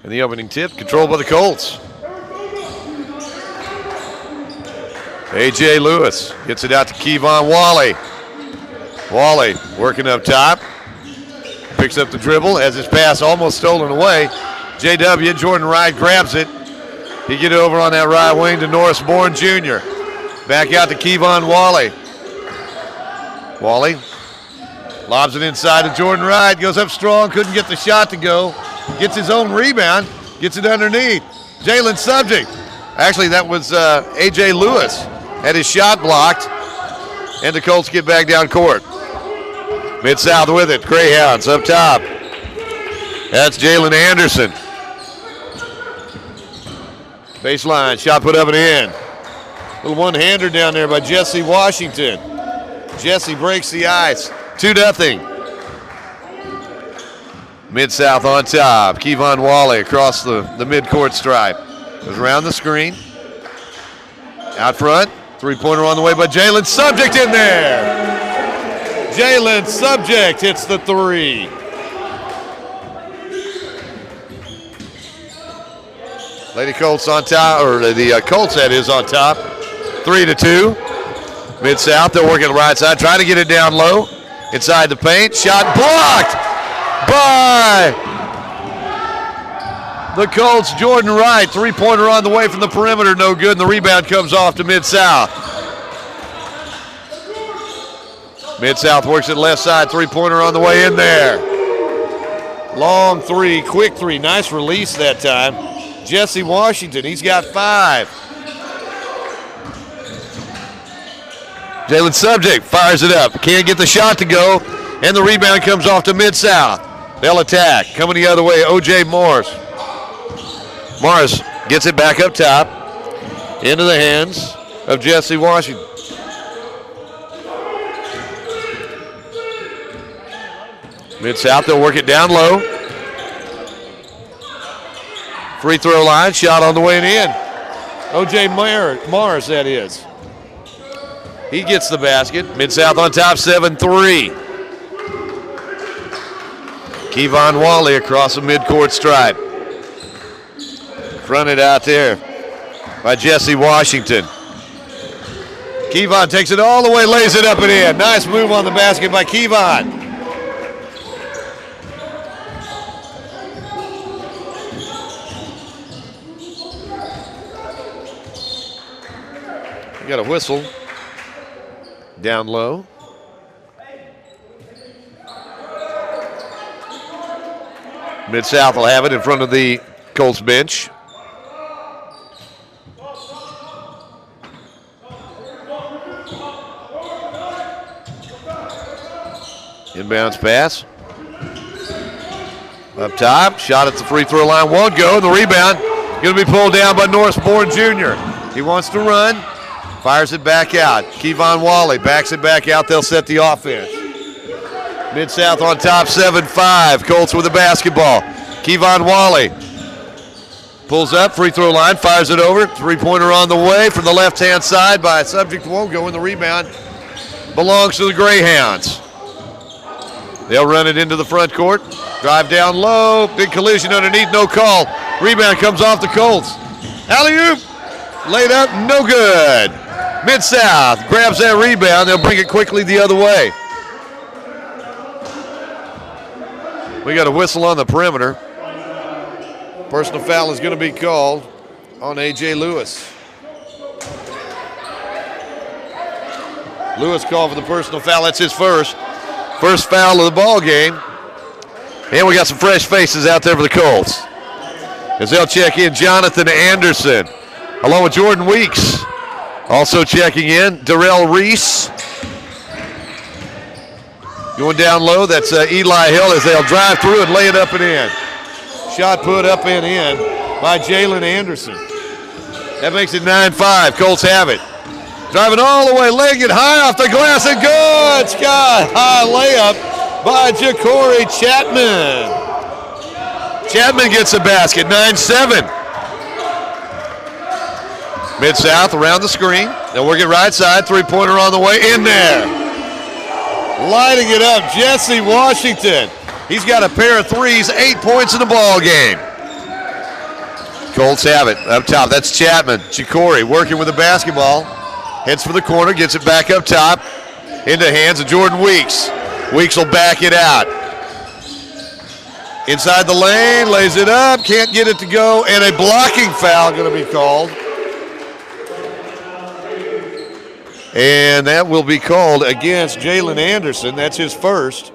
And the opening tip controlled by the Colts. A.J. Lewis gets it out to Kevon Wally. Wally working up top. Picks up the dribble as his pass almost stolen away. J.W. Jordan Wright grabs it. He get it over on that right wing to Norris Bourne Jr. Back out to Kevon Wally. Wally lobs it inside to Jordan Wright. Goes up strong, couldn't get the shot to go. Gets his own rebound, gets it underneath. Jalen Subject. Actually, that was A.J. Lewis. Had his shot blocked, and the Colts get back down court. Mid-South with it. Greyhounds up top. That's Jalen Anderson. Baseline, shot put up and in. Little one-hander down there by Jesse Washington. Jesse breaks the ice. 2-0. Mid-South on top. Kevon Wally across the mid-court stripe. Goes around the screen. Out front. Three-pointer on the way by Jalen Subject in there. Jalen Subject hits the three. Lady Colts on top, or the Colts that is on top. 3-2. Mid-South, they're working the right side, trying to get it down low. Inside the paint, shot blocked by the Colts. Jordan Wright, three-pointer on the way from the perimeter, no good, and the rebound comes off to Mid-South. Mid-South works it left side, three-pointer on the way in there. Long three, quick three, nice release that time. Jesse Washington, he's got 5. Jalen Subject fires it up. Can't get the shot to go, and the rebound comes off to Mid-South. They'll attack. Coming the other way, O.J. Morris. Morris gets it back up top into the hands of Jesse Washington. Mid-South, they'll work it down low. Free throw line, shot on the way and in. O.J. Morris, that is. He gets the basket. Mid-South on top, 7-3. Kevon Wally across the midcourt stripe. Fronted out there by Jesse Washington. Kevon takes it all the way, lays it up and in. Nice move on the basket by Kevon. Got a whistle down low. Mid-South will have it in front of the Colts bench. Inbounds pass. Up top, shot at the free throw line, won't go. The rebound going to be pulled down by Norris Bourne Jr. He wants to run. Fires it back out. Kevon Wally backs it back out. They'll set the offense. Mid-South on top, 7-5. Colts with the basketball. Kevon Wally pulls up, free throw line, fires it over. Three-pointer on the way from the left-hand side by Subject. Won't go in. The rebound belongs to the Greyhounds. They'll run it into the front court. Drive down low. Big collision underneath, no call. Rebound comes off the Colts. Alley-oop. Laid up, no good. Mid-South grabs that rebound. They'll bring it quickly the other way. We got a whistle on the perimeter. Personal foul is going to be called on A.J. Lewis. Lewis called for the personal foul. That's his first foul of the ball game. And we got some fresh faces out there for the Colts. As they'll check in, Jonathan Anderson, along with Jordan Weeks. Also checking in, Darrell Reese. Going down low, that's Eli Hill as they'll drive through and lay it up and in. Shot put up and in by Jalen Anderson. That makes it 9-5. Colts have it. Driving all the way, laying it high off the glass and good. Sky high layup by Ja'Cory Chapman. Chapman gets a basket, 9-7. Mid-South around the screen. They'll work it right side. Three-pointer on the way in there. Lighting it up, Jesse Washington. He's got a pair of threes, 8 points in the ball game. Colts have it up top. That's Chapman. Ja'Cory working with the basketball. Heads for the corner, gets it back up top. Into the hands of Jordan Weeks. Weeks will back it out. Inside the lane, lays it up, can't get it to go, and a blocking foul going to be called. And that will be called against Jalen Anderson. That's his first.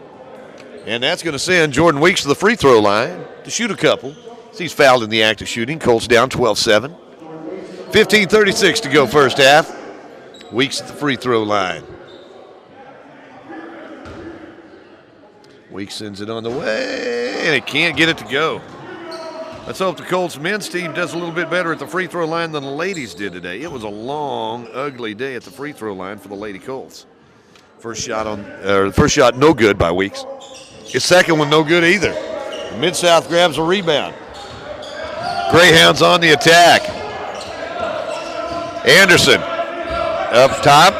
And that's going to send Jordan Weeks to the free throw line to shoot a couple. He's fouled in the act of shooting. Colts down 12-7. 15:36 to go first half. Weeks at the free throw line. Weeks sends it on the way, and it can't get it to go. Let's hope the Colts men's team does a little bit better at the free throw line than the ladies did today. It was a long, ugly day at the free throw line for the Lady Colts. First shot no good by Weeks. His second one no good either. Midsouth grabs a rebound. Greyhounds on the attack. Anderson up top.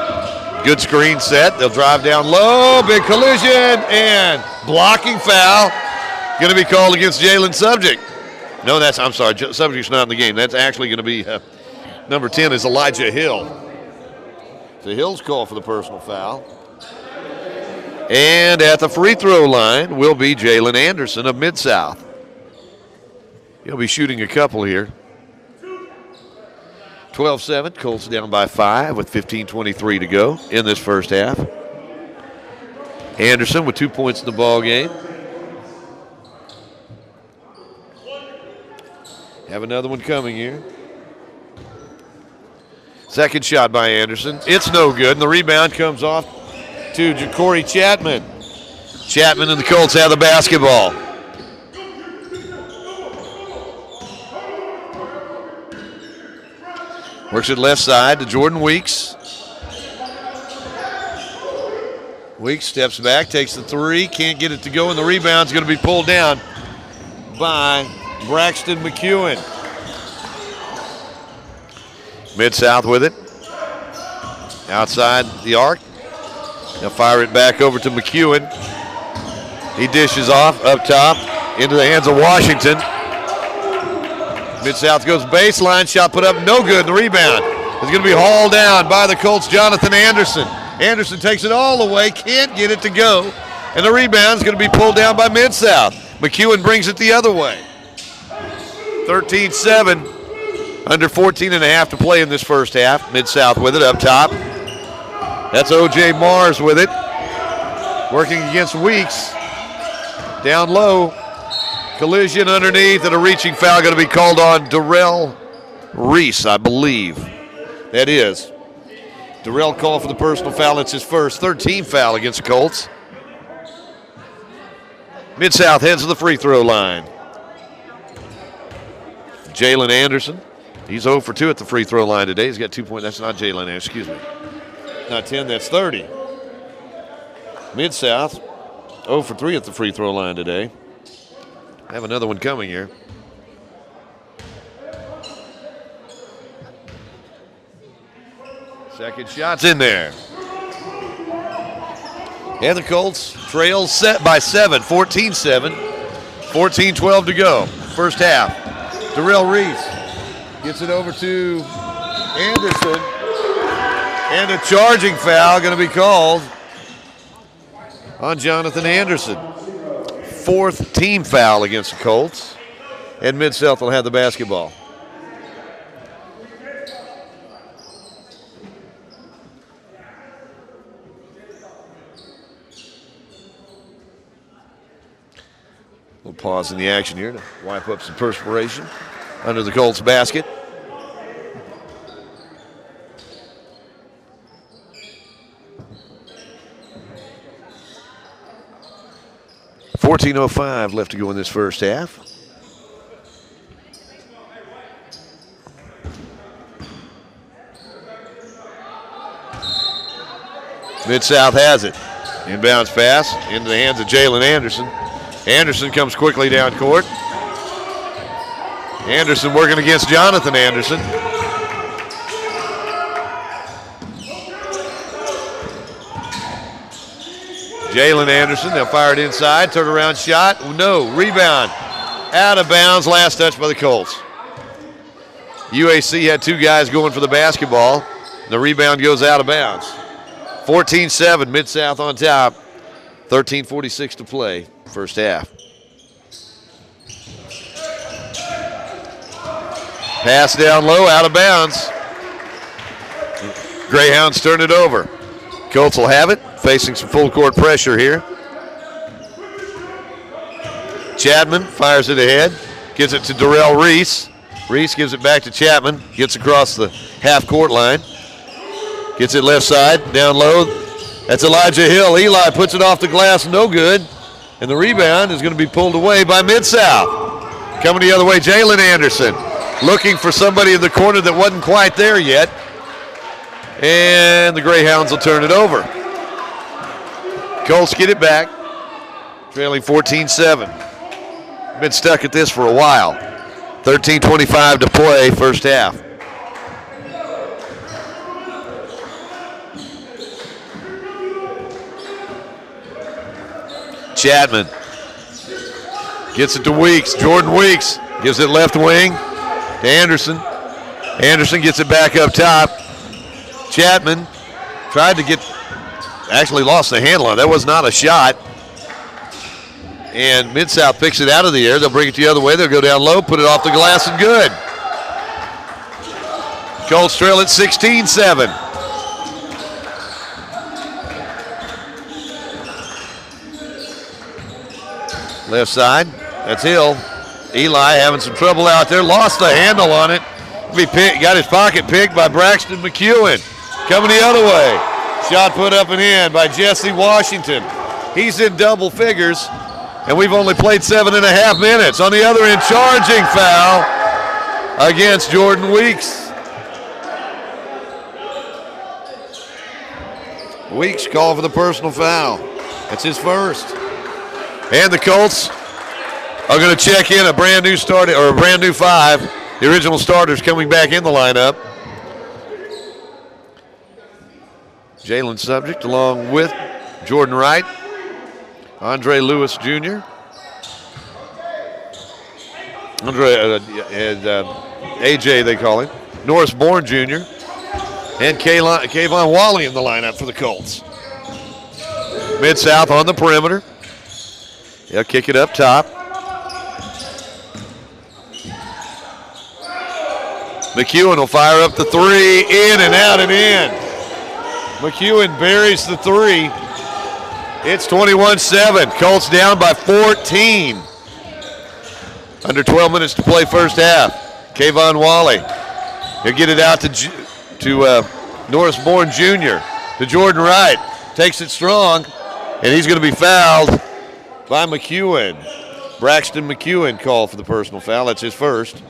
Good screen set. They'll drive down low. Big collision and blocking foul. Going to be called against Jalen Subject. No, I'm sorry. Subject's not in the game. That's actually going to be number 10 is Elijah Hill. So Hill's call for the personal foul. And at the free throw line will be Jalen Anderson of Mid-South. He'll be shooting a couple here. 12-7, Colts down by 5 with 15:23 to go in this first half. Anderson with 2 points in the ball game. Have another one coming here. Second shot by Anderson. It's no good, and the rebound comes off to Ja'Cory Chapman. Chapman and the Colts have the basketball. Works it left side to Jordan Weeks. Weeks steps back, takes the three, can't get it to go, and the rebound's going to be pulled down by Braxton McEwen. Mid-South with it. Outside the arc. They'll fire it back over to McEwen. He dishes off up top into the hands of Washington. Mid-South goes baseline, shot put up, no good. The rebound is going to be hauled down by the Colts' Jonathan Anderson. Anderson takes it all the way, can't get it to go, and the rebound is going to be pulled down by Mid-South. McEwen brings it the other way. 13-7, under 14 and a half to play in this first half. Mid-South with it up top. That's O.J. Mars with it, working against Weeks. Down low, collision underneath, and a reaching foul going to be called on Darrell Reese, I believe. That is. Darrell called for the personal foul. It's his first 13th foul against the Colts. Mid-South heads to the free throw line. Jalen Anderson. He's 0 for 2 at the free throw line today. He's got 2 points. That's not Jalen Anderson, excuse me. Not 10, that's 30. Mid-South 0 for 3 at the free throw line today. I have another one coming here. Second shot's in there. And the Colts trail set by 7, 14-7. 14-12 to go. First half. Darrell Reese gets it over to Anderson. And a charging foul going to be called on Jonathan Anderson. 4th team foul against the Colts. And Mid-South will have the basketball. We'll pause in the action here to wipe up some perspiration under the Colts basket. .05 left to go in this first half. Mid-South has it. Inbounds pass into the hands of Jalen Anderson. Anderson comes quickly down court. Anderson working against Jonathan Anderson. Jalen Anderson, they'll fire it inside, turnaround shot, no, rebound, out of bounds, last touch by the Colts. UAC had 2 guys going for the basketball. The rebound goes out of bounds. 14-7, Mid-South on top, 13:46 to play, first half. Pass down low, out of bounds. Greyhounds turn it over. Colts will have it, facing some full court pressure here. Chapman fires it ahead, gives it to Darrell Reese. Reese gives it back to Chapman, gets across the half court line. Gets it left side, down low. That's Elijah Hill. Eli puts it off the glass, no good. And the rebound is going to be pulled away by Mid-South. Coming the other way, Jalen Anderson looking for somebody in the corner that wasn't quite there yet. And the Greyhounds will turn it over. Colts get it back, trailing 14-7. Been stuck at this for a while. 13:25 to play, first half. Chapman gets it to Weeks. Jordan Weeks gives it left wing to Anderson. Anderson gets it back up top. Chapman tried to actually lost the handle on it. That was not a shot. And Mid-South picks it out of the air. They'll bring it the other way. They'll go down low, put it off the glass, and good. Colts trail at 16-7. Left side, that's Hill. Eli having some trouble out there, lost the handle on it. Got his pocket picked by Braxton McEwen. Coming the other way. Shot put up and in by Jesse Washington. He's in double figures, and we've only played 7.5 minutes. On the other end, charging foul against Jordan Weeks. Weeks called for the personal foul. That's his first. And the Colts are going to check in a brand new starter, or a brand new five. The original starters coming back in the lineup. Jalen Subject along with Jordan Wright, Andre Lewis Jr., AJ they call him, Norris Bourne Jr., and Kayvon Wally in the lineup for the Colts. Mid-South on the perimeter. They'll kick it up top. McEwen will fire up the three, in and out and in. McEwen buries the three. It's 21-7. Colts down by 14. Under 12 minutes to play first half. Kayvon Wally. He'll get it out to Norris Bourne Jr. to Jordan Wright. Takes it strong, and he's going to be fouled by McEwen. Braxton McEwen called for the personal foul. That's his first.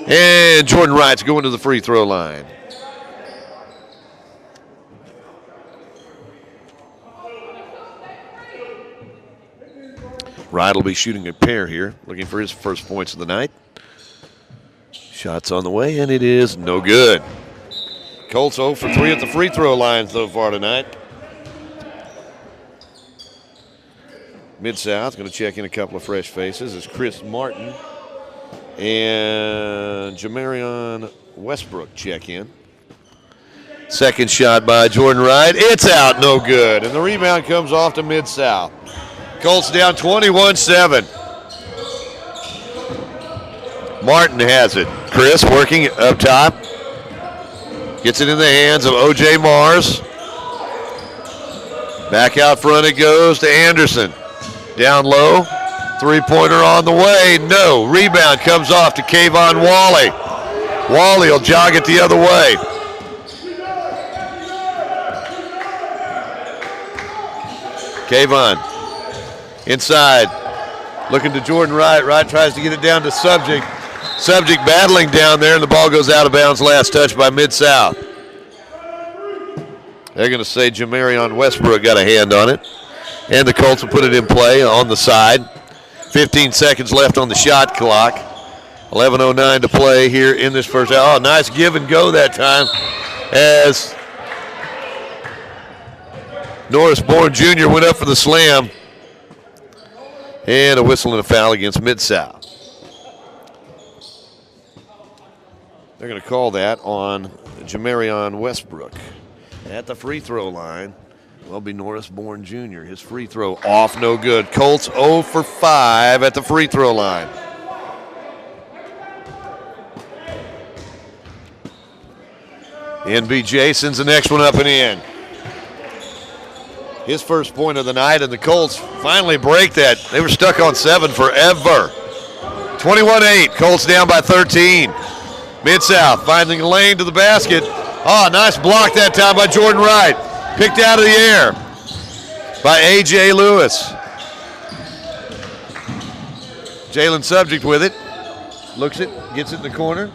And Jordan Wright's going to the free throw line. Wright will be shooting a pair here, looking for his first points of the night. Shots on the way, and it is no good. Colts 0 for 3 at the free throw line so far tonight. Mid-South going to check in a couple of fresh faces as Chris Martin and Jamarion Westbrook check in. Second shot by Jordan Wright. It's out, no good. And the rebound comes off to Mid-South. Colts down 21-7. Martin has it. Chris working up top. Gets it in the hands of O.J. Mars. Back out front it goes to Anderson. Down low. Three-pointer on the way. No. Rebound comes off to Kayvon Wally. Wally will jog it the other way. Kayvon inside. Looking to Jordan Wright. Wright tries to get it down to Subject. Subject battling down there, and the ball goes out of bounds. Last touch by Mid-South. They're going to say Jamarion Westbrook got a hand on it. And the Colts will put it in play on the side. 15 seconds left on the shot clock. 11:09 to play here in this first half. Oh, nice give and go that time as Norris Bourne Jr. went up for the slam. And a whistle and a foul against Mid-South. They're going to call that on Jamarion Westbrook. At the free throw line will be Norris Bourne Jr. His free throw off, no good. Colts 0 for 5 at the free throw line. NB Jason's the next one up and in. His first point of the night, and the Colts finally break that. They were stuck on 7 forever. 21-8, Colts down by 13. Mid-South finding a lane to the basket. Oh, nice block that time by Jordan Wright. Picked out of the air. by A.J. Lewis. Jalen Subject with it. Looks it, gets it in the corner.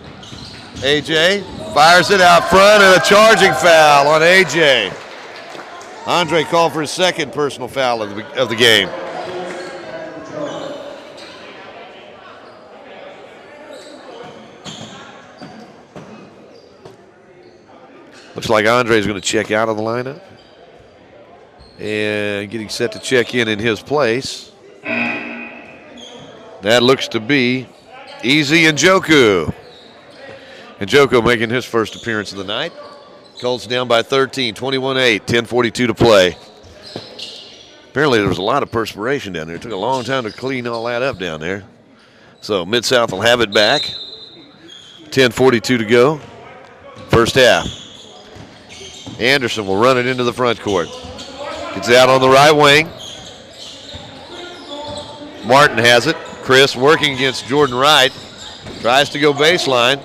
A.J. fires it out front, and a charging foul on A.J. Andre called for his second personal foul of the game. Looks like Andre's going to check out of the lineup. And getting set to check in his place. That looks to be Easy Njoku. Njoku making his first appearance of the night. Colts down by 13, 21-8, 10:42 to play. Apparently there was a lot of perspiration down there. It took a long time to clean all that up down there. So Mid-South will have it back. 10:42 to go. First half. Anderson will run it into the front court. Gets out on the right wing. Martin has it. Chris working against Jordan Wright. Tries to go baseline.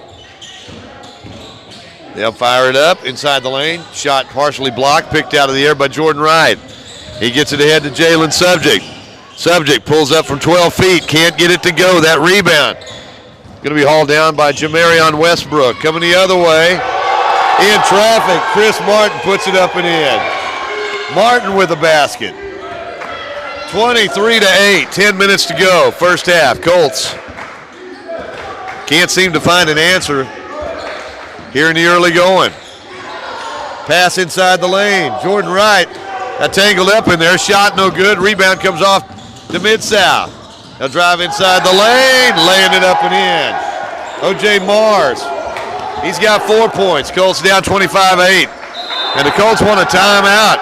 They'll fire it up inside the lane. Shot partially blocked, picked out of the air by Jordan Wright. He gets it ahead to Jalen Subject. Subject pulls up from 12 feet. Can't get it to go. That rebound going to be hauled down by Jamarion Westbrook. Coming the other way. In traffic, Chris Martin puts it up and in. Martin with the basket. 23-8, 10 minutes to go, first half. Colts can't seem to find an answer here in the early going. Pass inside the lane. Jordan Wright got tangled up in there. Shot no good. Rebound comes off to Mid-South. They'll drive inside the lane, laying it up and in. O.J. Mars. He's got 4 points. Colts down 25-8. And the Colts want a timeout.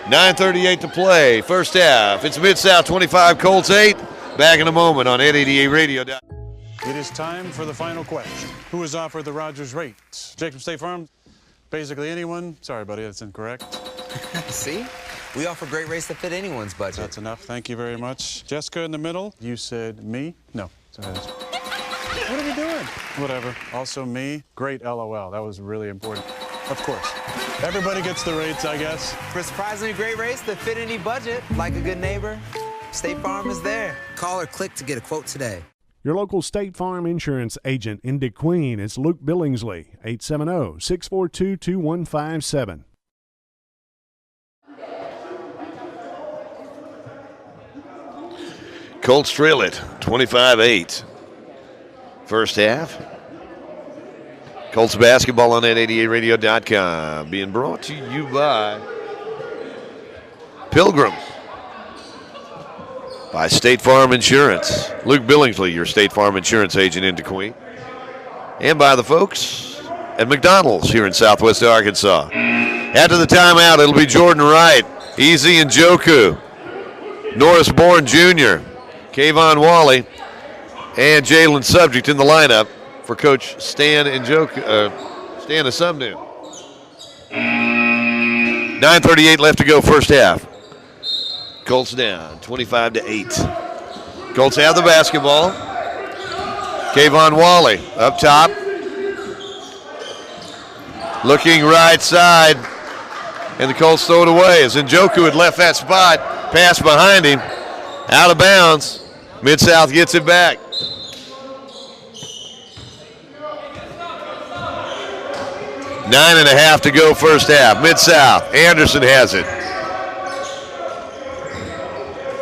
9:38 to play. First half. It's Mid-South 25, Colts 8. Back in a moment on 888 Radio. It is time for the final question. Who is offered the Rogers rate? Jacob State Farm? Basically anyone? Sorry, buddy, that's incorrect. See? We offer great rates that fit anyone's budget. That's enough. Thank you very much. Jessica in the middle. You said me? No. What are we doing? Whatever. Also me. Great LOL. That was really important. Of course. Everybody gets the rates, I guess. For surprisingly great rates that fit any budget, like a good neighbor, State Farm is there. Call or click to get a quote today. Your local State Farm insurance agent in DeQueen is Luke Billingsley, 870-642-2157. Colts trail it, 25-8. First half. Colts basketball on 888radio.com. Being brought to you by Pilgrim. By State Farm Insurance. Luke Billingsley, your State Farm Insurance agent in DeQueen. And by the folks at McDonald's here in Southwest Arkansas. After the timeout, it'll be Jordan Wright, Easy Njoku, Norris Bourne Jr., Kayvon Wally, and Jalen Subject in the lineup for Coach Stan Asumnu. 9:38 left to go, first half. Colts down, 25-8. Colts have the basketball. Kayvon Wally up top. Looking right side. And the Colts throw it away as Njoku had left that spot. Pass behind him. Out of bounds. Mid-South gets it back. Nine and a half to go, first half. Mid-South. Anderson has it.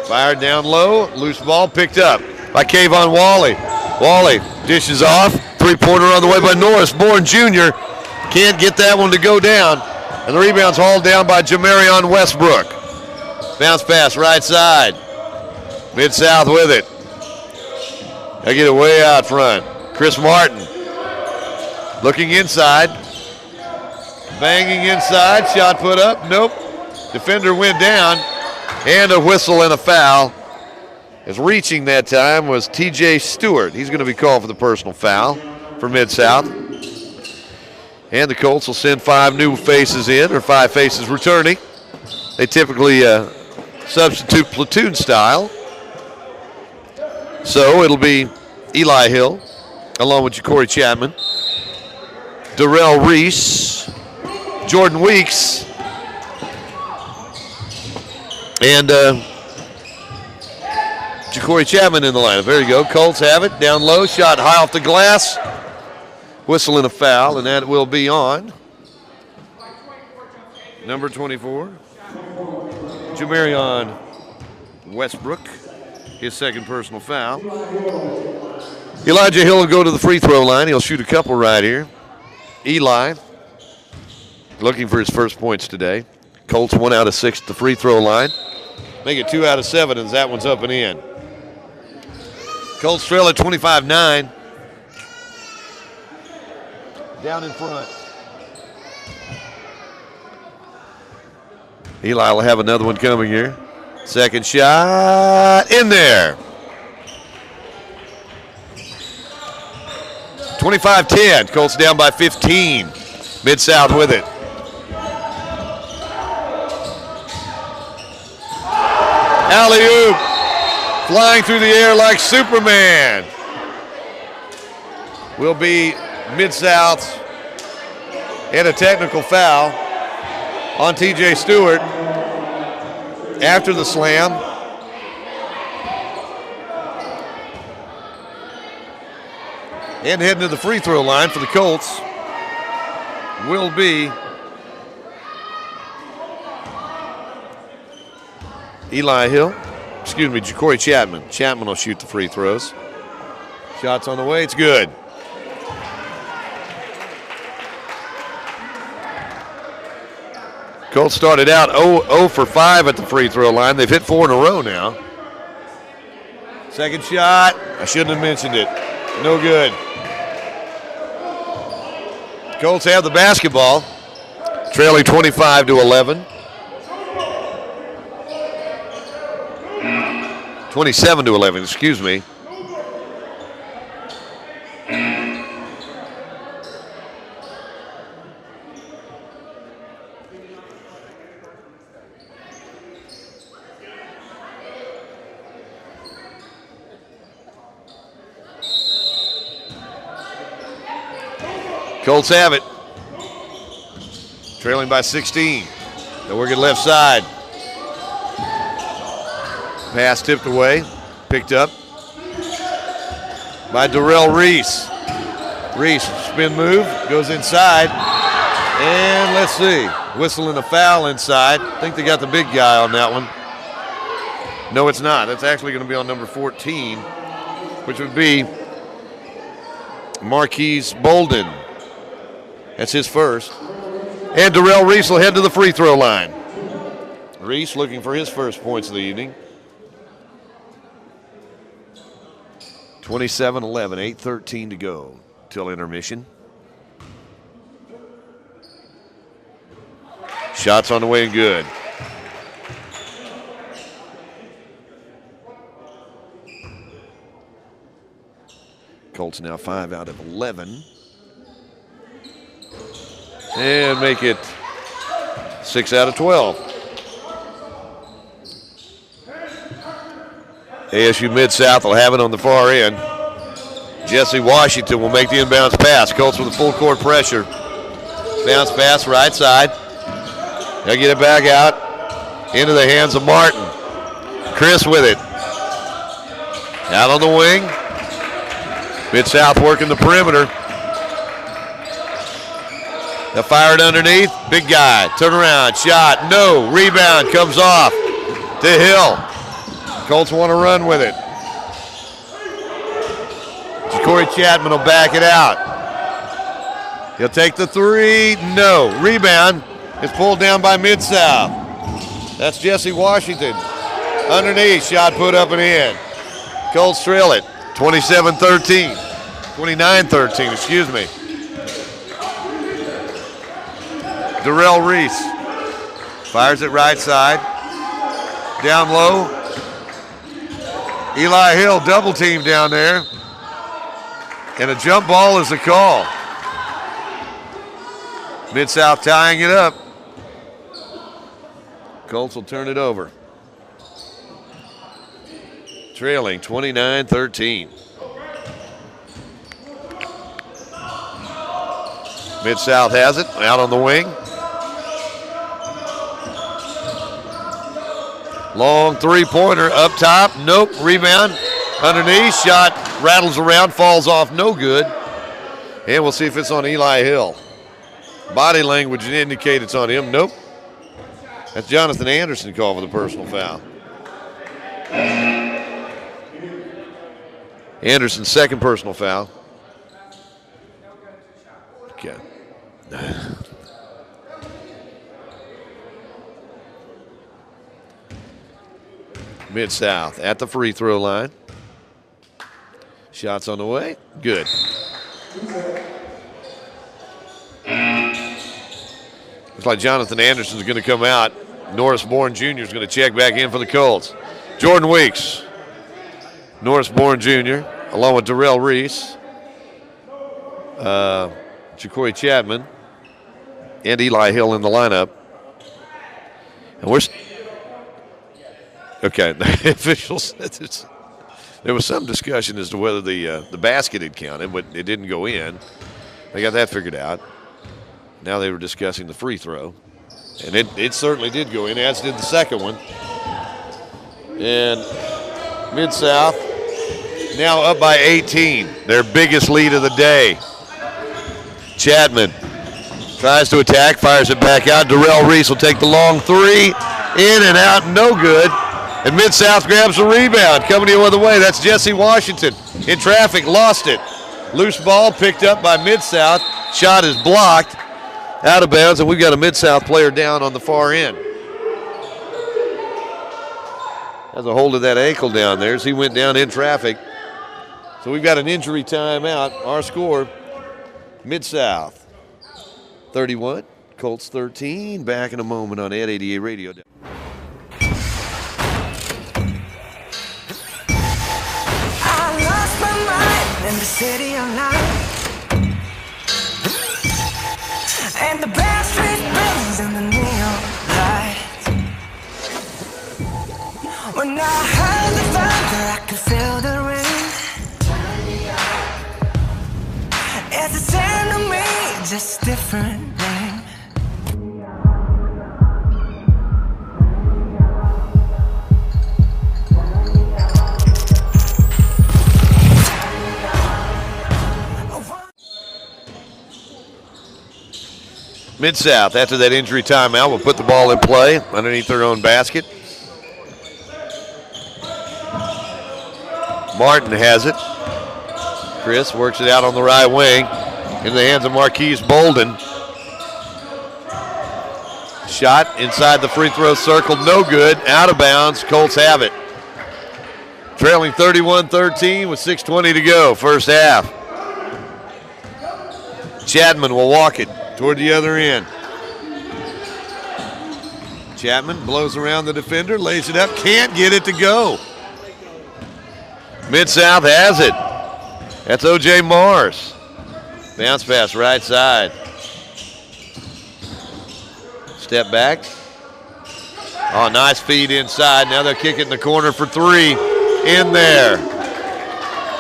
Fired down low. Loose ball picked up by Kayvon Wally. Wally dishes off. Three-pointer on the way by Norris Bourne Jr. Can't get that one to go down. And the rebound's hauled down by Jamarion Westbrook. Bounce pass right side. Mid-South with it. They get it way out front. Chris Martin looking inside. Banging inside. Shot put up. Nope. Defender went down. And a whistle and a foul. As reaching that time was TJ Stewart. He's going to be called for the personal foul for Mid-South. And the Colts will send 5 new faces in, or 5 faces returning. They typically substitute platoon style. So it'll be Eli Hill, along with Ja'Cory Chapman, Darrell Reese, Jordan Weeks, And Ja'Cory Chapman in the lineup. There you go. Colts have it. Down low. Shot high off the glass. Whistle and a foul, and that will be on number 24, Jamarion Westbrook, his second personal foul. Elijah Hill will go to the free throw line. He'll shoot a couple right here. Eli looking for his first points today. Colts 1 out of 6 at the free throw line. Make it 2 out of 7 as that one's up and in. Colts trail at 25-9. Down in front. Eli will have another one coming here. Second shot in there. 25-10. Colts down by 15. Mid-South with it. Alley-oop. Flying through the air like Superman. Will be Mid-South and a technical foul on TJ Stewart after the slam. And heading to the free throw line for the Colts will be Ja'Cory Chapman. Chapman will shoot the free throws. Shots on the way, it's good. Colts started out 0 for 5 at the free throw line. They've hit 4 in a row now. Second shot, I shouldn't have mentioned it. No good. Colts have the basketball, trailing 25-11. 27-11, excuse me. Colts have it. Trailing by 16. They'll work it left side. Pass tipped away. Picked up by Darrell Reese. Reese, spin move, goes inside. And let's see. Whistle and a foul inside. I think they got the big guy on that one. No, it's not. That's actually going to be on number 14, which would be Marquise Bolden. That's his first. And Darrell Reese will head to the free throw line. Reese looking for his first points of the evening. 27-11, 8:13 to go till intermission. Shots on the way and good. Colts now 5 out of 11. And make it 6 out of 12. ASU Midsouth will have it on the far end. Jesse Washington will make the inbounds pass. Colts with a full court pressure. Bounce pass right side. They'll get it back out into the hands of Martin. Chris with it. Out on the wing. Mid-South working the perimeter. They'll fire it underneath. Big guy. Turn around. Shot. No. Rebound comes off to Hill. Colts want to run with it. Ja'Cory Chapman will back it out. He'll take the three. No. Rebound is pulled down by Mid-South. That's Jesse Washington. Underneath. Shot put up and in. Colts trail it. 27-13. 29-13, excuse me. Darrell Reese fires it right side. Down low. Eli Hill double team down there. And a jump ball is the call. Mid-South tying it up. Colts will turn it over. Trailing 29-13. Mid-South has it, out on the wing. Long three-pointer up top. Nope. Rebound. Underneath. Shot rattles around. Falls off. No good. And we'll see if it's on Eli Hill. Body language would indicate it's on him. Nope. That's Jonathan Anderson called for the personal foul. Anderson's second personal foul. Okay. Mid-South at the free throw line. Shots on the way. Good. Looks like Jonathan Anderson's going to come out. Norris Bourne Jr. is going to check back in for the Colts. Jordan Weeks. Norris Bourne Jr. along with Darrell Reese. Jacory Chapman. And Eli Hill in the lineup. And we're... Okay, the officials said there was some discussion as to whether the basket had counted, but it didn't go in. They got that figured out. Now they were discussing the free throw. And it certainly did go in, as did the second one. And Mid-South now up by 18, their biggest lead of the day. Chapman tries to attack, fires it back out. Darrell Reese will take the long three. In and out, no good. And Mid-South grabs the rebound. Coming the other way, that's Jesse Washington. In traffic, lost it. Loose ball picked up by Mid-South. Shot is blocked. Out of bounds, and we've got a Mid-South player down on the far end. Has a hold of that ankle down there as he went down in traffic. So we've got an injury timeout. Our score, Mid-South 31, Colts 13. Back in a moment on Ed 88 Radio. In the city of night, and the bad street burns in the neon lights. When I heard the thunder, I could feel the rain. It's the same to me, just different name. Mid-South, after that injury timeout, will put the ball in play underneath their own basket. Martin has it. Chris works it out on the right wing in the hands of Marquise Bolden. Shot inside the free throw circle, no good, out of bounds. Colts have it. Trailing 31-13 with 6:20 to go, first half. Chapman will walk it toward the other end. Chapman blows around the defender, lays it up, can't get it to go. Mid-South has it. That's O.J. Morris. Bounce pass right side. Step back. Oh, nice feed inside. Now they're kicking in the corner for three. In there.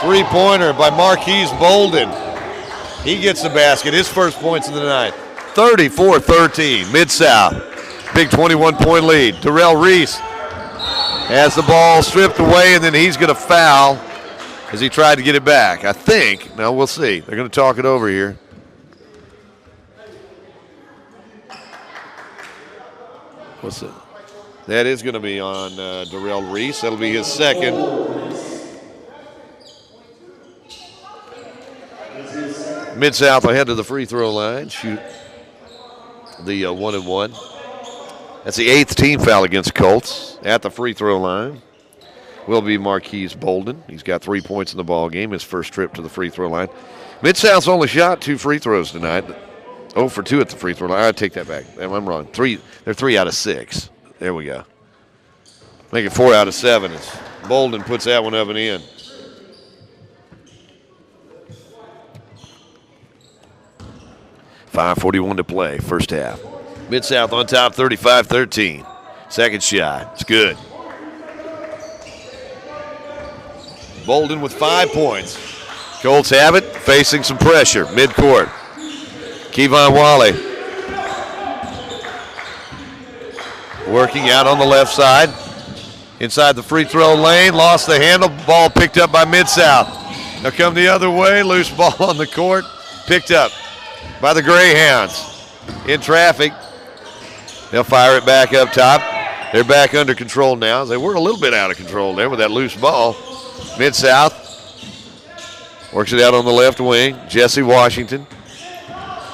Three-pointer by Marquise Bolden. He gets the basket, his first points of the night. 34-13, Mid-South. Big 21-point lead. Darrell Reese has the ball stripped away, and then he's going to foul as he tried to get it back. I think, now we'll see. They're going to talk it over here. What's it? That is going to be on Darrell Reese. That'll be his second. Mid-South ahead of the free throw line. Shoot the 1-and-1. That's the 8th team foul against Colts. At the free throw line will be Marquise Bolden. He's got 3 points in the ball game, his first trip to the free throw line. Mid-South's only shot 2 free throws tonight. 0 for 2 at the free throw line. I take that back. I'm wrong. They're 3 out of 6. There we go. Make it 4 out of 7 as Bolden puts that one up and in. .5:41 to play, first half. Mid-South on top, 35-13. Second shot, it's good. Bolden with 5 points. Colts have it, facing some pressure, midcourt. Kevon Wally working out on the left side. Inside the free throw lane, lost the handle, ball picked up by Mid-South. Now come the other way, loose ball on the court, picked up by the Greyhounds. In traffic, they'll fire it back up top. They're back under control now. They were a little bit out of control there with that loose ball. Mid-South works it out on the left wing. Jesse Washington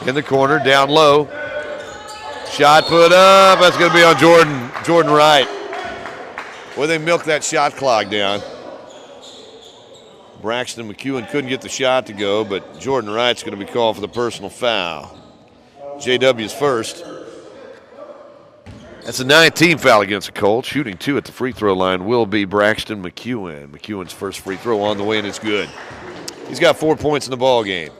in the corner, down low. Shot put up, that's gonna be on Jordan Wright. Well, they milked that shot clock down. Braxton McEwen couldn't get the shot to go, but Jordan Wright's going to be called for the personal foul. JW's first. That's a 9-team foul against the Colts. Shooting 2 at the free throw line will be Braxton McEwen. McEwen's first free throw on the way, and it's good. He's got 4 points in the ball game.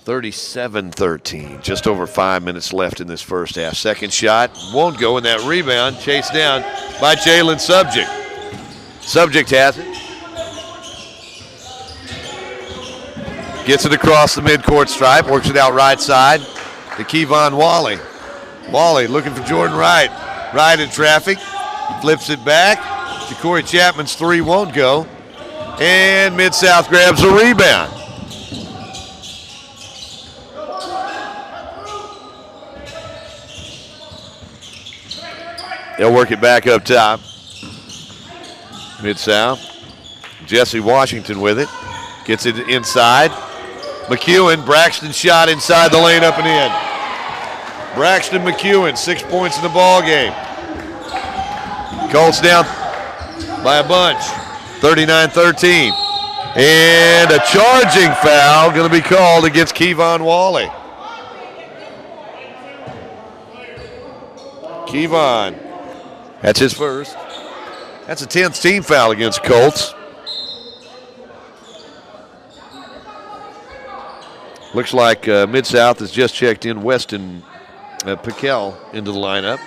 37-13, just over 5 minutes left in this first half. Second shot won't go, and that rebound chased down by Jalen Subject. Subject has it. Gets it across the midcourt stripe, works it out right side to Kevon Wally. Wally looking for Jordan Wright. Wright in traffic, flips it back. Ja'Cory Chapman's three won't go. And Mid-South grabs a rebound. They'll work it back up top. Mid-South. Jesse Washington with it. Gets it inside. McEwen, Braxton shot inside the lane, up and in. Braxton McEwen, 6 points in the ball game. Colts down by a bunch, 39-13. And a charging foul going to be called against Kevon Wally. Kevon, that's his first. That's a 10th team foul against Colts. Looks like Mid-South has just checked in Weston Piquel into the lineup.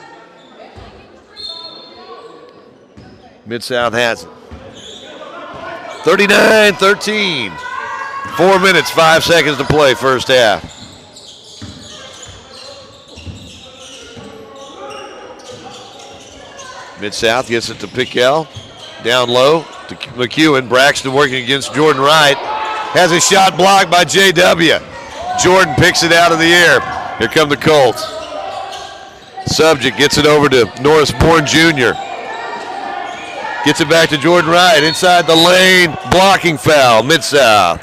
Mid-South has it. 39-13. 4 minutes, 5 seconds to play first half. Mid-South gets it to Piquel. Down low to McEwen. Braxton working against Jordan Wright. Has a shot blocked by JW. Jordan picks it out of the air. Here come the Colts. Subject gets it over to Norris Bourne Jr. Gets it back to Jordan Wright. Inside the lane. Blocking foul. Mid-South.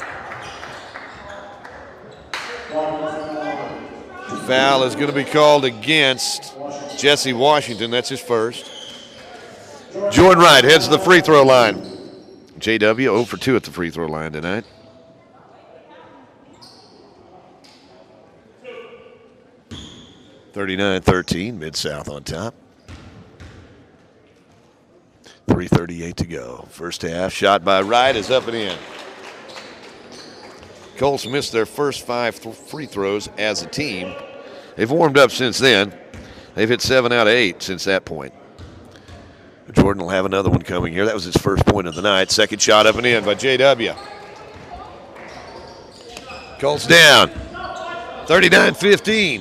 Foul is going to be called against Jesse Washington. That's his first. Jordan Wright heads to the free throw line. JW 0 for 2 at the free throw line tonight. (39-13), Mid-South on top. 3:38 to go. First half, shot by Wright is up and in. Colts missed their first 5 free throws as a team. They've warmed up since then. They've hit 7 out of 8 since that point. Jordan will have another one coming here. That was his first point of the night. Second shot up and in by JW. Colts down. 39-15.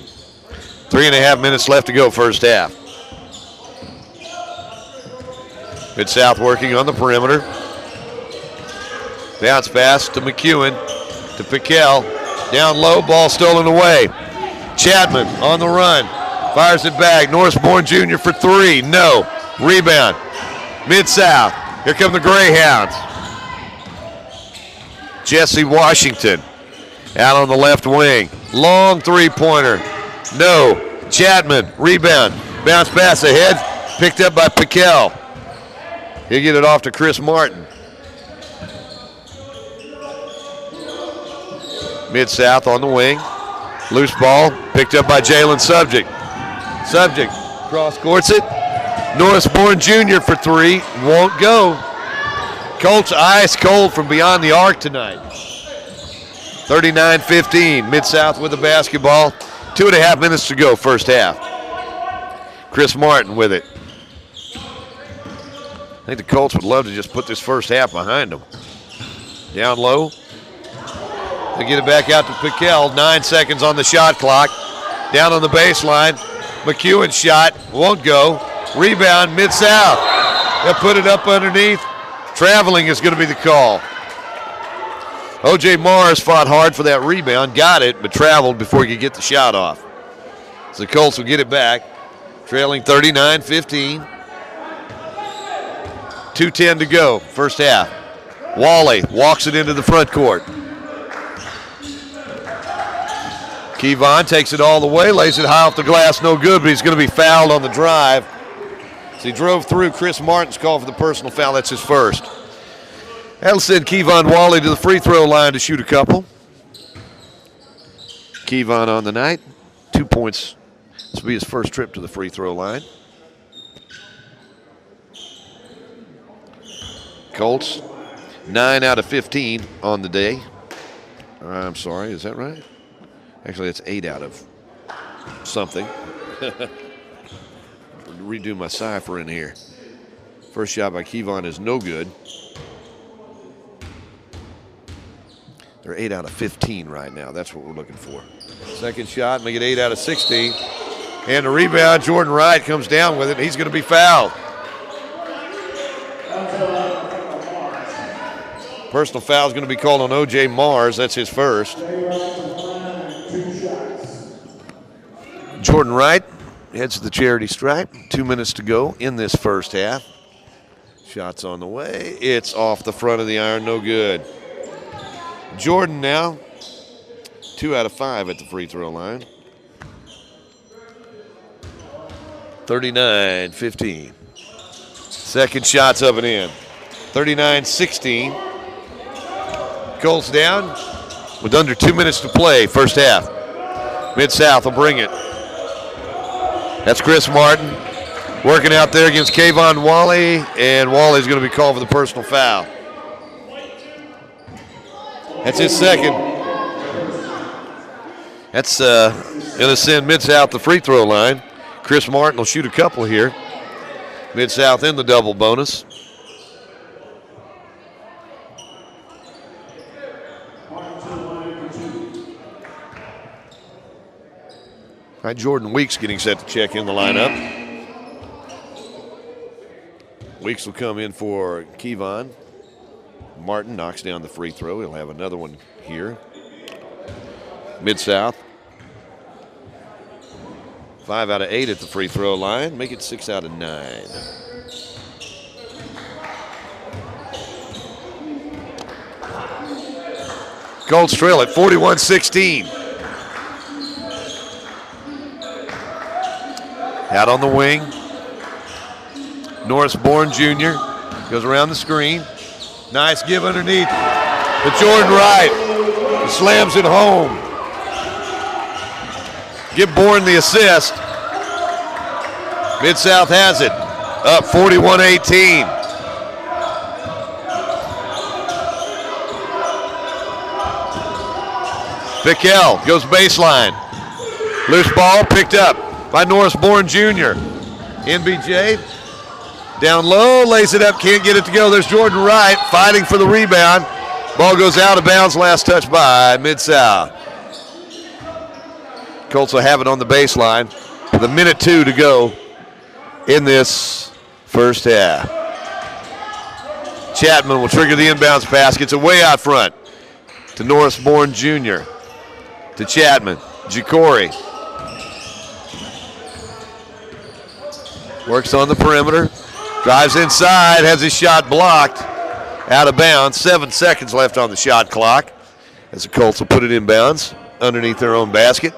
3.5 minutes left to go first half. Mid-South working on the perimeter. Bounce pass to McEwen, to Piquel. Down low, ball stolen away. Chapman on the run. Fires it back. Norris Bourne Jr. for 3. No. Rebound. Mid-South. Here come the Greyhounds. Jesse Washington out on the left wing. Long three-pointer. No. Chapman. Rebound. Bounce pass ahead. Picked up by Piquel. He'll get it off to Chris Martin. Mid-South on the wing. Loose ball. Picked up by Jalen Subject. Subject cross-courts it. Norris Bourne Jr. for 3. Won't go. Colts ice cold from beyond the arc tonight. 39-15. Mid-South with the basketball. 2.5 minutes to go first half. Chris Martin with it. I think the Colts would love to just put this first half behind them. Down low. They get it back out to Piquel. 9 seconds on the shot clock. Down on the baseline. McEwen's shot won't go. Rebound, Mid-South. They'll put it up underneath. Traveling is going to be the call. O.J. Mars fought hard for that rebound, got it, but traveled before he could get the shot off. So the Colts will get it back, trailing 39-15. 2:10 to go, first half. Wally walks it into the front court. Kevon takes it all the way, lays it high off the glass, no good, but he's going to be fouled on the drive. So he drove through. Chris Martin's call for the personal foul. That's his first. That'll send Kevon Wally to the free throw line to shoot a couple. Kevon on the night, 2 points. This will be his first trip to the free throw line. Colts, 9 out of 15 on the day. I'm sorry, is that right? Actually, it's 8 out of something. Redo my cipher in here. First shot by Kevon is no good. They're 8 out of 15 right now. That's what we're looking for. Second shot, make it 8 out of 16. And the rebound, Jordan Wright comes down with it. He's going to be fouled. Personal foul is going to be called on O.J. Mars. That's his first. Jordan Wright heads to the charity stripe. 2 minutes to go in this first half. Shots on the way. It's off the front of the iron, no good. Jordan now, 2 out of 5 at the free throw line. 39-15. Second shot's up and in. 39-16. Colts down with under 2 minutes to play, first half. Mid-South will bring it. That's Chris Martin working out there against Kevon Wally, and Wally's going to be called for the personal foul. That's his second. That's going to send Mid-South the free throw line. Chris Martin will shoot a couple here. Mid-South in the double bonus. All right, Jordan Weeks getting set to check in the lineup. Weeks will come in for Kevon. Martin knocks down the free throw. He'll have another one here. Mid-South. 5 out of 8 at the free throw line. Make it 6 out of 9. Colts trail at 41-16. Out on the wing. Norris Bourne Jr. goes around the screen. Nice give underneath. But Jordan Wright slams it home. Give Bourne the assist. Mid-South has it. Up 41-18. Pickell goes baseline. Loose ball picked up by Norris Bourne Jr. NBJ down low, lays it up, can't get it to go. There's Jordan Wright fighting for the rebound. Ball goes out of bounds, last touch by Mid-South. Colts will have it on the baseline with 1:02 to go in this first half. Chapman will trigger the inbounds pass, gets it way out front to Norris Bourne Jr. To Chapman, Jacory. Works on the perimeter, drives inside, has his shot blocked, out of bounds. 7 seconds left on the shot clock as the Colts will put it in bounds underneath their own basket.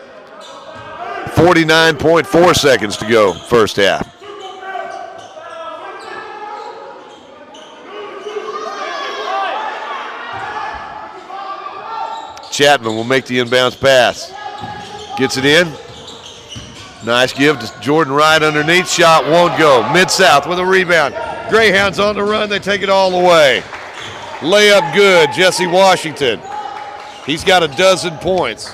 49.4 seconds to go, first half. Chapman will make the inbounds pass. Gets it in. Nice give to Jordan Wright underneath. Shot won't go. Mid-South with a rebound. Greyhounds on the run. They take it all the way. Layup good. Jesse Washington. He's got 12 points.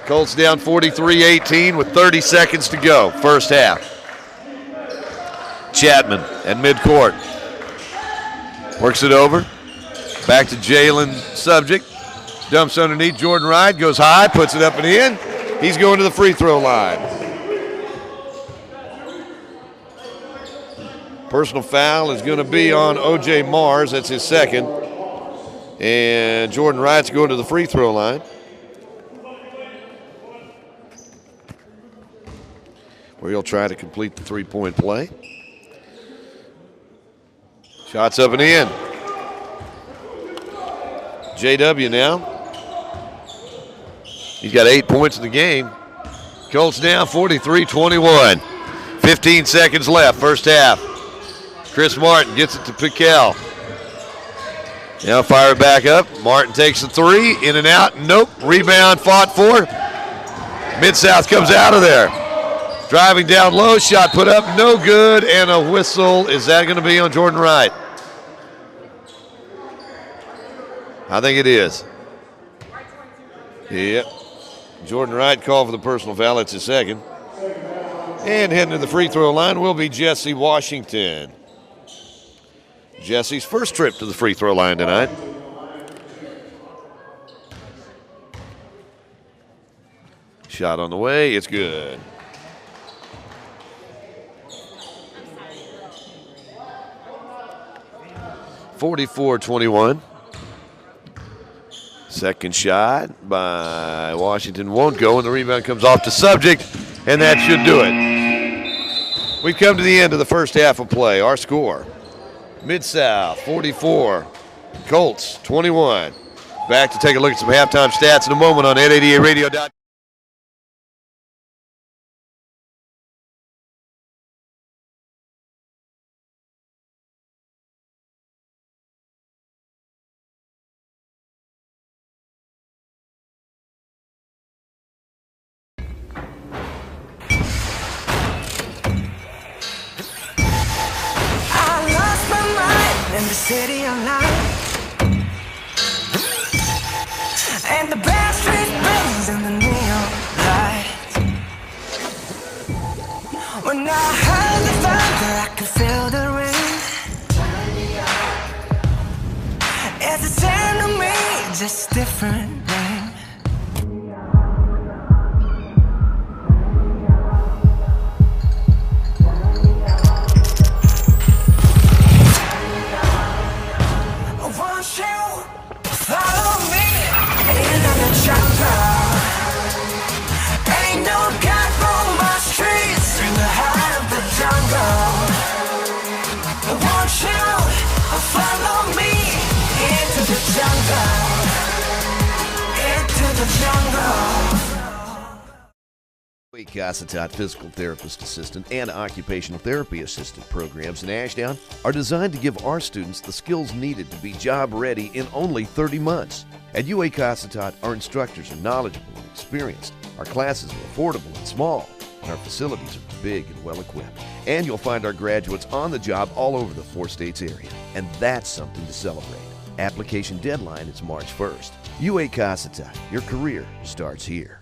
Colts down 43-18 with 30 seconds to go. First half. Chapman at midcourt. Works it over. Back to Jalen Subject. Dumps underneath Jordan Wright. Goes high. Puts it up and in. He's going to the free throw line. Personal foul is going to be on O.J. Mars. That's his second. And Jordan Wright's going to the free throw line, where he'll try to complete the three-point play. Shots up and in. JW now. He's got 8 points in the game. Colts down 43-21. 15 seconds left, first half. Chris Martin gets it to Piquel. Now fire it back up. Martin takes the three, in and out. Nope. Rebound fought for. Midsouth comes out of there. Driving down low, shot put up, no good, and a whistle. Is that going to be on Jordan Wright? I think it is. Yep. Jordan Wright called for the personal foul. It's his second. And heading to the free throw line will be Jesse Washington. Jesse's first trip to the free throw line tonight. Shot on the way. It's good. (44-21). Second shot by Washington won't go, and the rebound comes off to Subject, and that should do it. We've come to the end of the first half of play. Our score, Mid-South 44, Colts 21. Back to take a look at some halftime stats in a moment on 888radio.com. In the city of light, and the bad street burns in the neon lights. When I heard the thunder, I could feel the rain. It's the same to me, just different name. Won't you follow me into the jungle? Ain't no God on my streets in the heart of the jungle. Won't you follow me into the jungle? Into the jungle. Cossatot Physical Therapist Assistant and Occupational Therapy Assistant programs in Ashdown are designed to give our students the skills needed to be job ready in only 30 months. At UA Cossatot, our instructors are knowledgeable and experienced. Our classes are affordable and small, and our facilities are big and well equipped. And you'll find our graduates on the job all over the 4 states area, and that's something to celebrate. Application deadline is March 1st. UA Cossatot, your career starts here.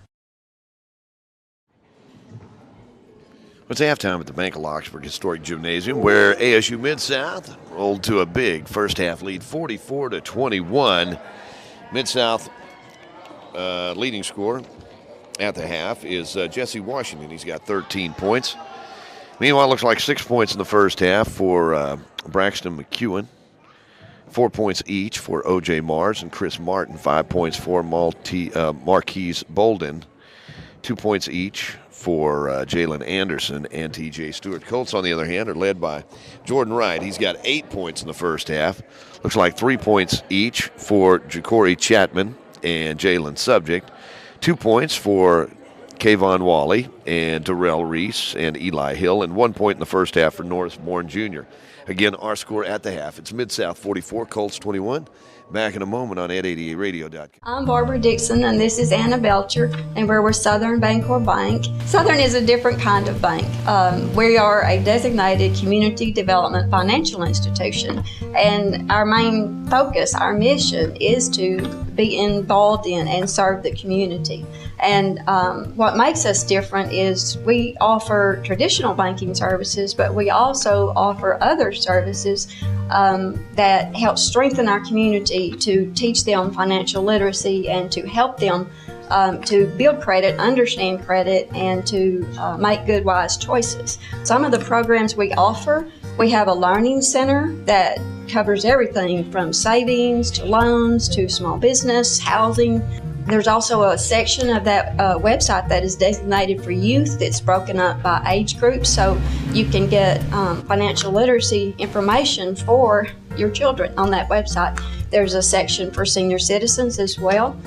It's halftime at the Bank of Lockesburg Historic Gymnasium, where ASU Midsouth rolled to a big first half lead, 44-21. Midsouth leading scorer at the half is Jesse Washington. He's got 13 points. Meanwhile, it looks like 6 points in the first half for Braxton McEwen. 4 points each for O.J. Mars and Chris Martin. 5 points for Marquise Bolden. 2 points each for Jalen Anderson and T.J. Stewart. Colts, on the other hand, are led by Jordan Wright. He's got 8 points in the first half. Looks like 3 points each for Ja'Cory Chapman and Jalen Subject. 2 points for Kayvon Wally and Darrell Reese and Eli Hill, and 1 point in the first half for Norris Bourne Jr. Again, our score at the half. It's Mid-South 44, Colts 21. Back in a moment on 888radio.com. I'm Barbara Dixon, and this is Anna Belcher, and we're with Southern Bancorp Bank. Southern is a different kind of bank. We are a designated community development financial institution, and our main focus, our mission, is to be involved in and serve the community. And what makes us different is we offer traditional banking services, but we also offer other services that help strengthen our community to teach them financial literacy and to help them to build credit, understand credit, and to make good, wise choices. Some of the programs we offer We have a learning center that covers everything from savings to loans to small business, housing. There's also a section of that website that is designated for youth that's broken up by age groups, so you can get financial literacy information for your children on that website. There's a section for senior citizens as well.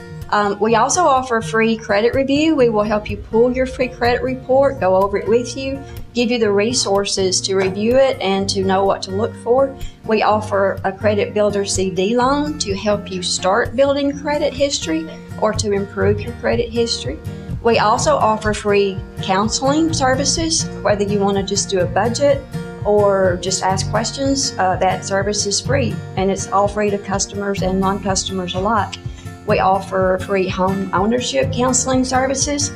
We also offer free credit review. We will help you pull your free credit report, go over it with you, give you the resources to review it and to know what to look for. We offer a credit builder CD loan to help you start building credit history or to improve your credit history. We also offer free counseling services, whether you want to just do a budget or just ask questions. That service is free, and it's all free to customers and non-customers alike. We offer free home ownership counseling services.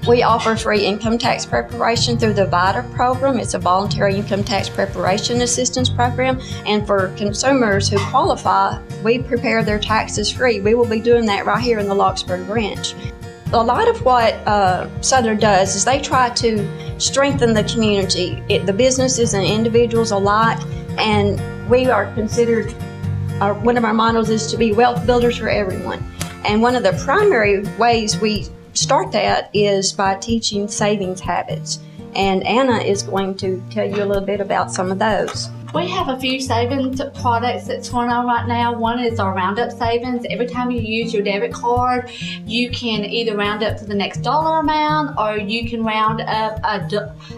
We offer free income tax preparation through the VITA program. It's a voluntary income tax preparation assistance program. And for consumers who qualify, we prepare their taxes free. We will be doing that right here in the Lockesburg branch. A lot of what Southern does is they try to strengthen the community, the businesses and individuals alike, and we are considered, one of our mottos is to be wealth builders for everyone. And one of the primary ways we start that is by teaching savings habits. And Anna is going to tell you a little bit about some of those. We have a few savings products that's going on right now. One is our Roundup Savings. Every time you use your debit card, you can either round up to the next dollar amount, or you can round up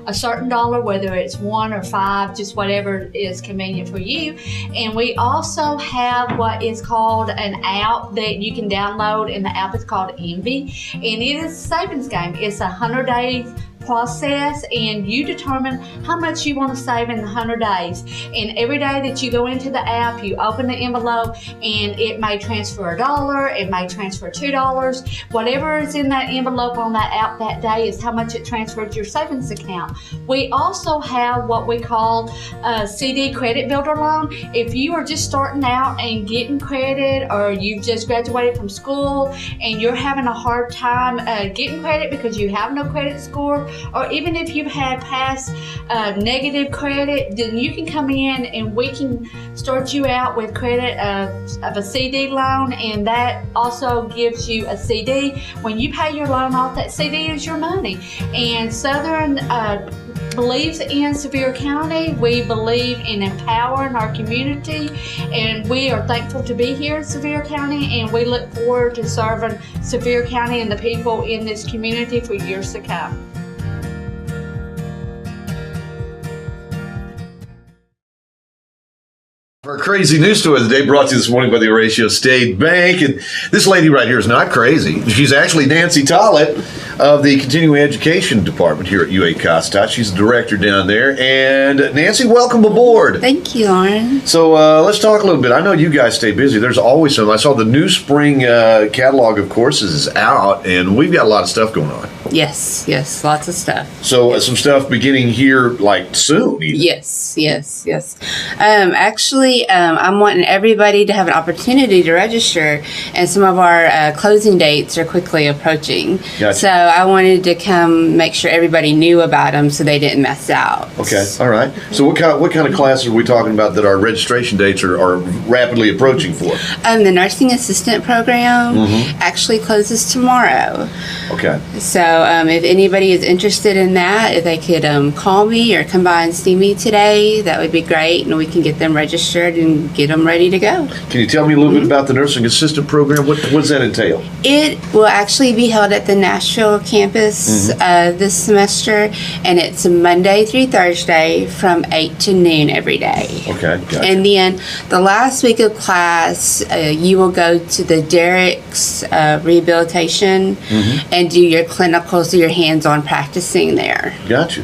a certain dollar, whether it's 1 or 5, just whatever is convenient for you. And we also have what is called an app that you can download, and the app is called Envy. And it is a savings game. It's 100 days process, and you determine how much you want to save in the 100 days. And every day that you go into the app, you open the envelope, and it may transfer $1, it may transfer $2. Whatever is in that envelope on that app that day is how much it transferred to your savings account. We also have what we call a CD credit builder loan. If you are just starting out and getting credit, or you've just graduated from school and you're having a hard time getting credit because you have no credit score, or even if you've had past negative credit, then you can come in and we can start you out with credit of a CD loan, and that also gives you a CD. When you pay your loan off, that CD is your money. And Southern believes in Sevier County. We believe in empowering our community, and we are thankful to be here in Sevier County, and we look forward to serving Sevier County and the people in this community for years to come. Our crazy news story of the day brought to you this morning by the Horatio State Bank. And this lady right here is not crazy. She's actually Nancy Tollett of the Continuing Education Department here at UA Cossatot. She's the director down there. And Nancy, welcome aboard. Thank you, Lauren. So let's talk a little bit. I know you guys stay busy. There's always something. I saw the new spring catalog of courses is out, and we've got a lot of stuff going on. Yes, lots of stuff. So some stuff beginning here like soon. Even. Yes. Actually, I'm wanting everybody to have an opportunity to register, and some of our closing dates are quickly approaching. Gotcha. So I wanted to come make sure everybody knew about them so they didn't miss out. Okay, all right. So what kind of classes are we talking about that our registration dates are rapidly approaching for? The nursing assistant program actually closes tomorrow. Okay. So if anybody is interested in that, if they could call me or come by and see me today, that would be great, and we can get them registered and get them ready to go. Can you tell me a little bit about the nursing assistant program? What does that entail? It will actually be held at the Nashville campus this semester, and it's Monday through Thursday from 8 to noon every day. Okay, gotcha. And then the last week of class, you will go to the Derrick's rehabilitation and do your clinicals, your hands-on practicing there. Gotcha.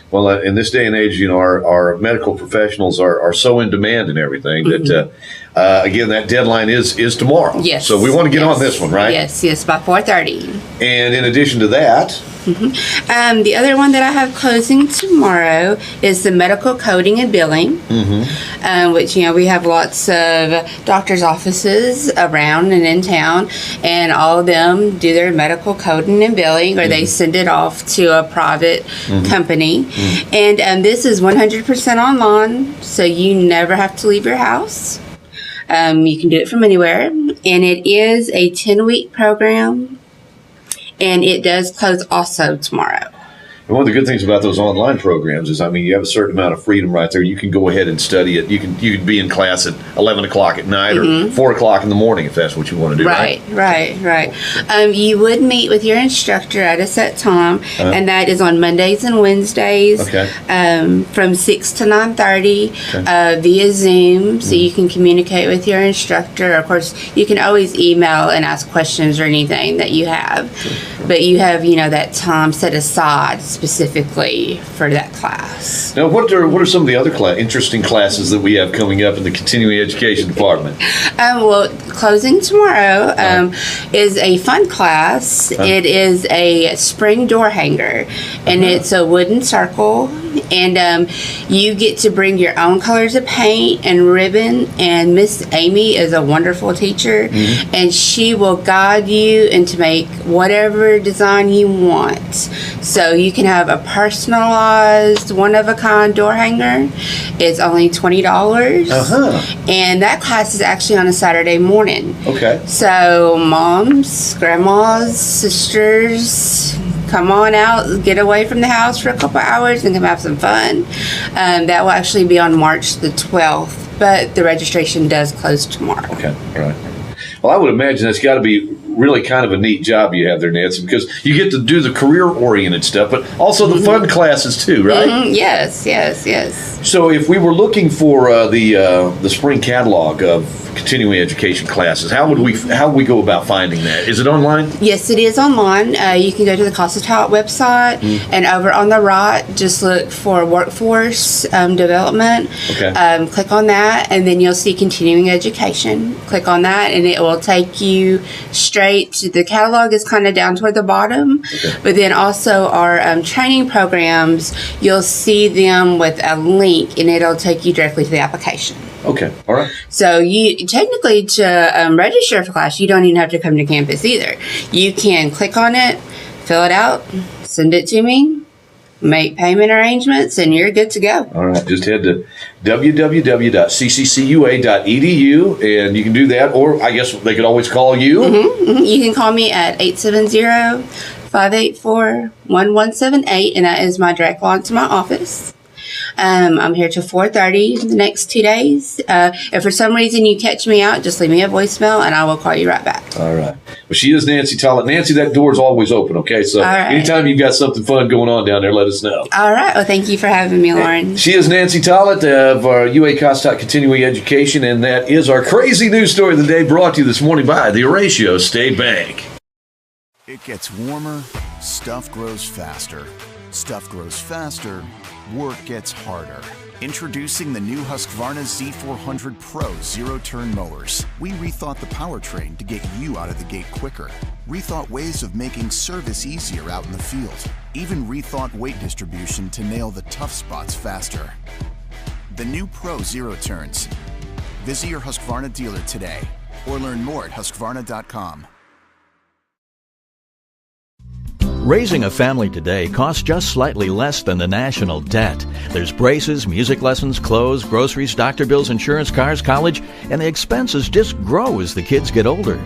Well, in this day and age, our medical professionals are so in demand and everything that Again, that deadline is tomorrow. Yes. So we want to get on this one, right? Yes, by 4:30. And in addition to that, the other one that I have closing tomorrow is the medical coding and billing, which, we have lots of doctor's offices around and in town, and all of them do their medical coding and billing, or they send it off to a private company. And this is 100% online, so you never have to leave your house. You can do it from anywhere, and it is a 10-week program. And it does close also tomorrow. and one of the good things about those online programs is, you have a certain amount of freedom right there. You can go ahead and study it. You can be in class at 11 o'clock at night or 4 o'clock in the morning if that's what you want to do. Right. You would meet with your instructor at a set time, and that is on Mondays and Wednesdays from 6 to 9:30 via Zoom, so you can communicate with your instructor. Of course, you can always email and ask questions or anything that you have, but you have, that time set aside specifically for that class. Now, what are some of the other interesting classes that we have coming up in the continuing education department? Well, closing tomorrow is a fun class. It is a spring door hanger, and it's a wooden circle, and you get to bring your own colors of paint and ribbon, and Miss Amy is a wonderful teacher, and she will guide you and to make whatever design you want. So you can have a personalized, one-of-a-kind door hanger. It's only $20, and that class is actually on a Saturday morning. Okay. So moms, grandmas, sisters, come on out, get away from the house for a couple hours and come have some fun. That will actually be on March the 12th, but the registration does close tomorrow. Okay, all right. Well, I would imagine that's got to be really kind of a neat job you have there, Nancy, because you get to do the career-oriented stuff, but also the fun classes too, right? Yes. So if we were looking for the spring catalog of continuing education classes, how would we go about finding that? Is it online? Yes, it is online. You can go to the Cossatot website, and over on the right, just look for workforce development. Okay. Click on that, and then you'll see continuing education. Click on that, and it will take you straight to the catalog. Is kind of down toward the bottom, but then also our training programs, you'll see them with a link, and it'll take you directly to the application. Okay, all right. So you technically, to register for class, you don't even have to come to campus either. You can click on it, fill it out, send it to me, make payment arrangements, and you're good to go. All right, just head to www.cccua.edu, and you can do that, or I guess they could always call you. You can call me at 870-584-1178, and that is my direct line to my office. I'm here till 4:30 the next 2 days. If for some reason you catch me out, just leave me a voicemail and I will call you right back. All right. Well, she is Nancy Tollett. Nancy, that door's always open, okay? So anytime you've got something fun going on down there, let us know. All right. Well, thank you for having me, Lauren. She is Nancy Tollett of our UA Cossatot Continuing Education, and that is our crazy news story of the day, brought to you this morning by the Horatio State Bank. It gets warmer, stuff grows faster. Stuff grows faster, work gets harder. Introducing the new Husqvarna Z400 Pro zero-turn mowers. We rethought the powertrain to get you out of the gate quicker. Rethought ways of making service easier out in the field. Even rethought weight distribution to nail the tough spots faster. The new Pro Zero Turns. Visit your Husqvarna dealer today or learn more at Husqvarna.com. Raising a family today costs just slightly less than the national debt. There's braces, music lessons, clothes, groceries, doctor bills, insurance, cars, college, and the expenses just grow as the kids get older.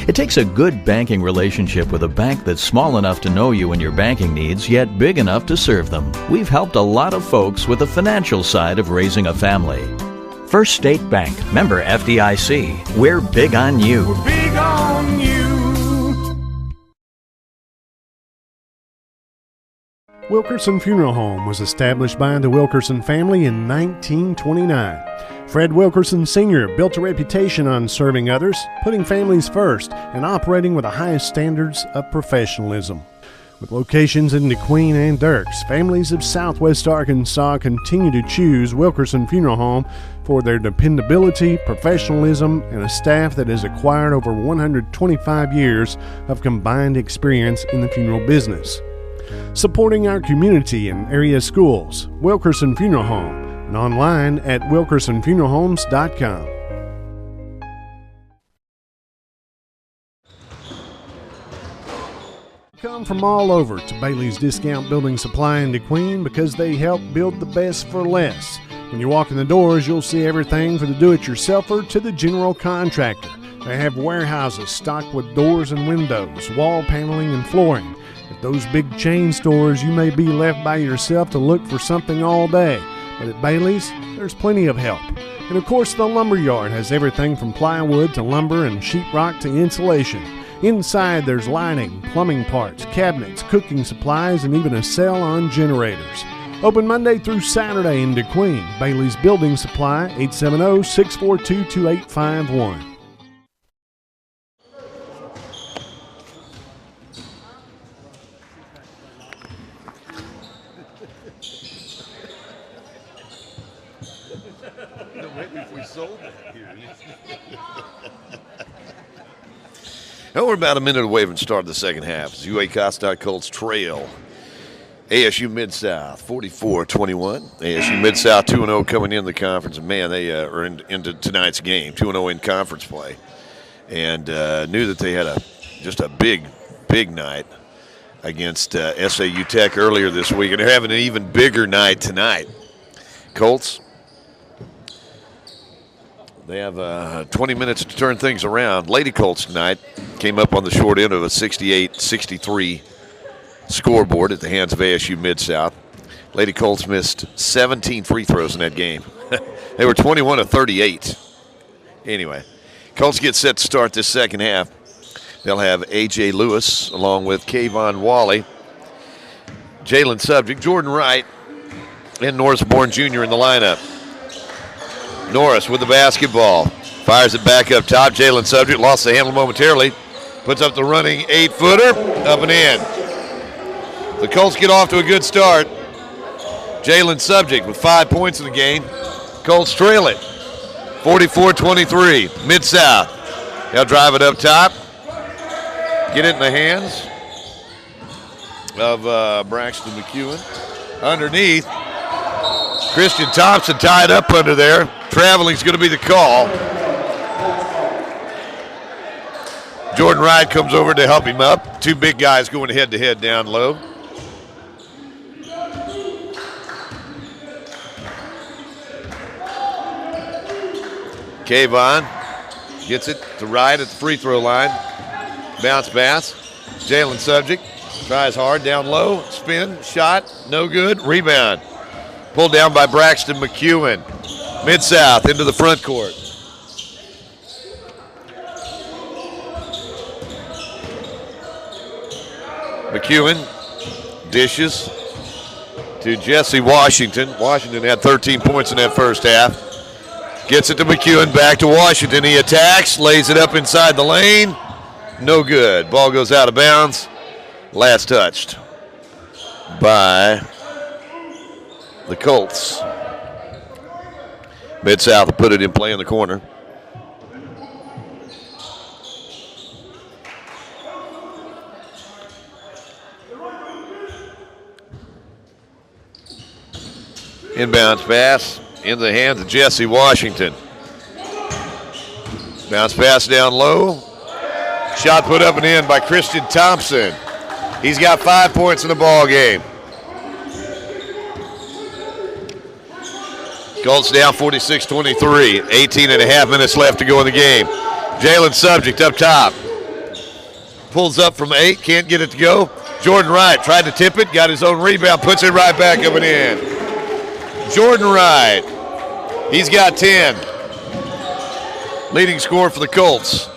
It takes a good banking relationship with a bank that's small enough to know you and your banking needs, yet big enough to serve them. We've helped a lot of folks with the financial side of raising a family. First State Bank, member FDIC. We're big on you. We're big on you. Wilkerson Funeral Home was established by the Wilkerson family in 1929. Fred Wilkerson Sr. built a reputation on serving others, putting families first, and operating with the highest standards of professionalism. With locations in DeQueen and Dirks, families of Southwest Arkansas continue to choose Wilkerson Funeral Home for their dependability, professionalism, and a staff that has acquired over 125 years of combined experience in the funeral business. Supporting our community and area schools, Wilkerson Funeral Home, and online at wilkersonfuneralhomes.com. Come from all over to Bailey's Discount Building Supply in DeQueen because they help build the best for less. When you walk in the doors, you'll see everything from the do-it-yourselfer to the general contractor. They have warehouses stocked with doors and windows, wall paneling, and flooring. At those big chain stores, you may be left by yourself to look for something all day. But at Bailey's, there's plenty of help. And of course, the lumber yard has everything from plywood to lumber and sheetrock to insulation. Inside, there's lighting, plumbing parts, cabinets, cooking supplies, and even a sale on generators. Open Monday through Saturday in DeQueen. Bailey's Building Supply, 870-642-2851. Well, we're about a minute away from start of the second half. As UA Cossatot Colts trail ASU Midsouth 44-21. ASU Midsouth 2-0 coming in the conference. And, man, they are into tonight's game, 2-0 in conference play. And knew that they had just a big night against SAU Tech earlier this week. And they're having an even bigger night tonight. Colts, they have 20 minutes to turn things around. Lady Colts tonight came up on the short end of a 68-63 scoreboard at the hands of ASU Midsouth. Lady Colts missed 17 free throws in that game. They were 21 of 38. Anyway, Colts get set to start this second half. They'll have A.J. Lewis along with Kayvon Wally, Jalen Subject, Jordan Wright, and Norris Bourne Jr. in the lineup. Norris with the basketball. Fires it back up top. Jalen Subject lost the handle momentarily. Puts up the running 8-footer. Up and in. The Colts get off to a good start. Jalen Subject with 5 points in the game. Colts trail it. 44-23. Mid-South. They'll drive it up top. Get it in the hands of Braxton McEwen. Underneath. Christian Thompson tied up under there. Traveling's going to be the call. Jordan Wright comes over to help him up. Two big guys going head-to-head down low. Kayvon gets it to Wright at the free throw line. Bounce pass. Jalen Subject tries hard down low. Spin, shot, no good. Rebound. Pulled down by Braxton McEwen. Mid-South into the front court. McEwen dishes to Jesse Washington. Washington had 13 points in that first half. Gets it to McEwen, back to Washington. He attacks, lays it up inside the lane. No good. Ball goes out of bounds. Last touched by the Colts. Mid-South will put it in play in the corner. Inbounds pass in the hands of Jesse Washington. Bounce pass down low. Shot put up and in by Christian Thompson. He's got 5 points in the ball game. Colts down 46-23. 18 and a half minutes left to go in the game. Jalen Subject up top. Pulls up from 8, can't get it to go. Jordan Wright tried to tip it, got his own rebound, puts it right back up and in. Jordan Wright, he's got 10. Leading scorer for the Colts.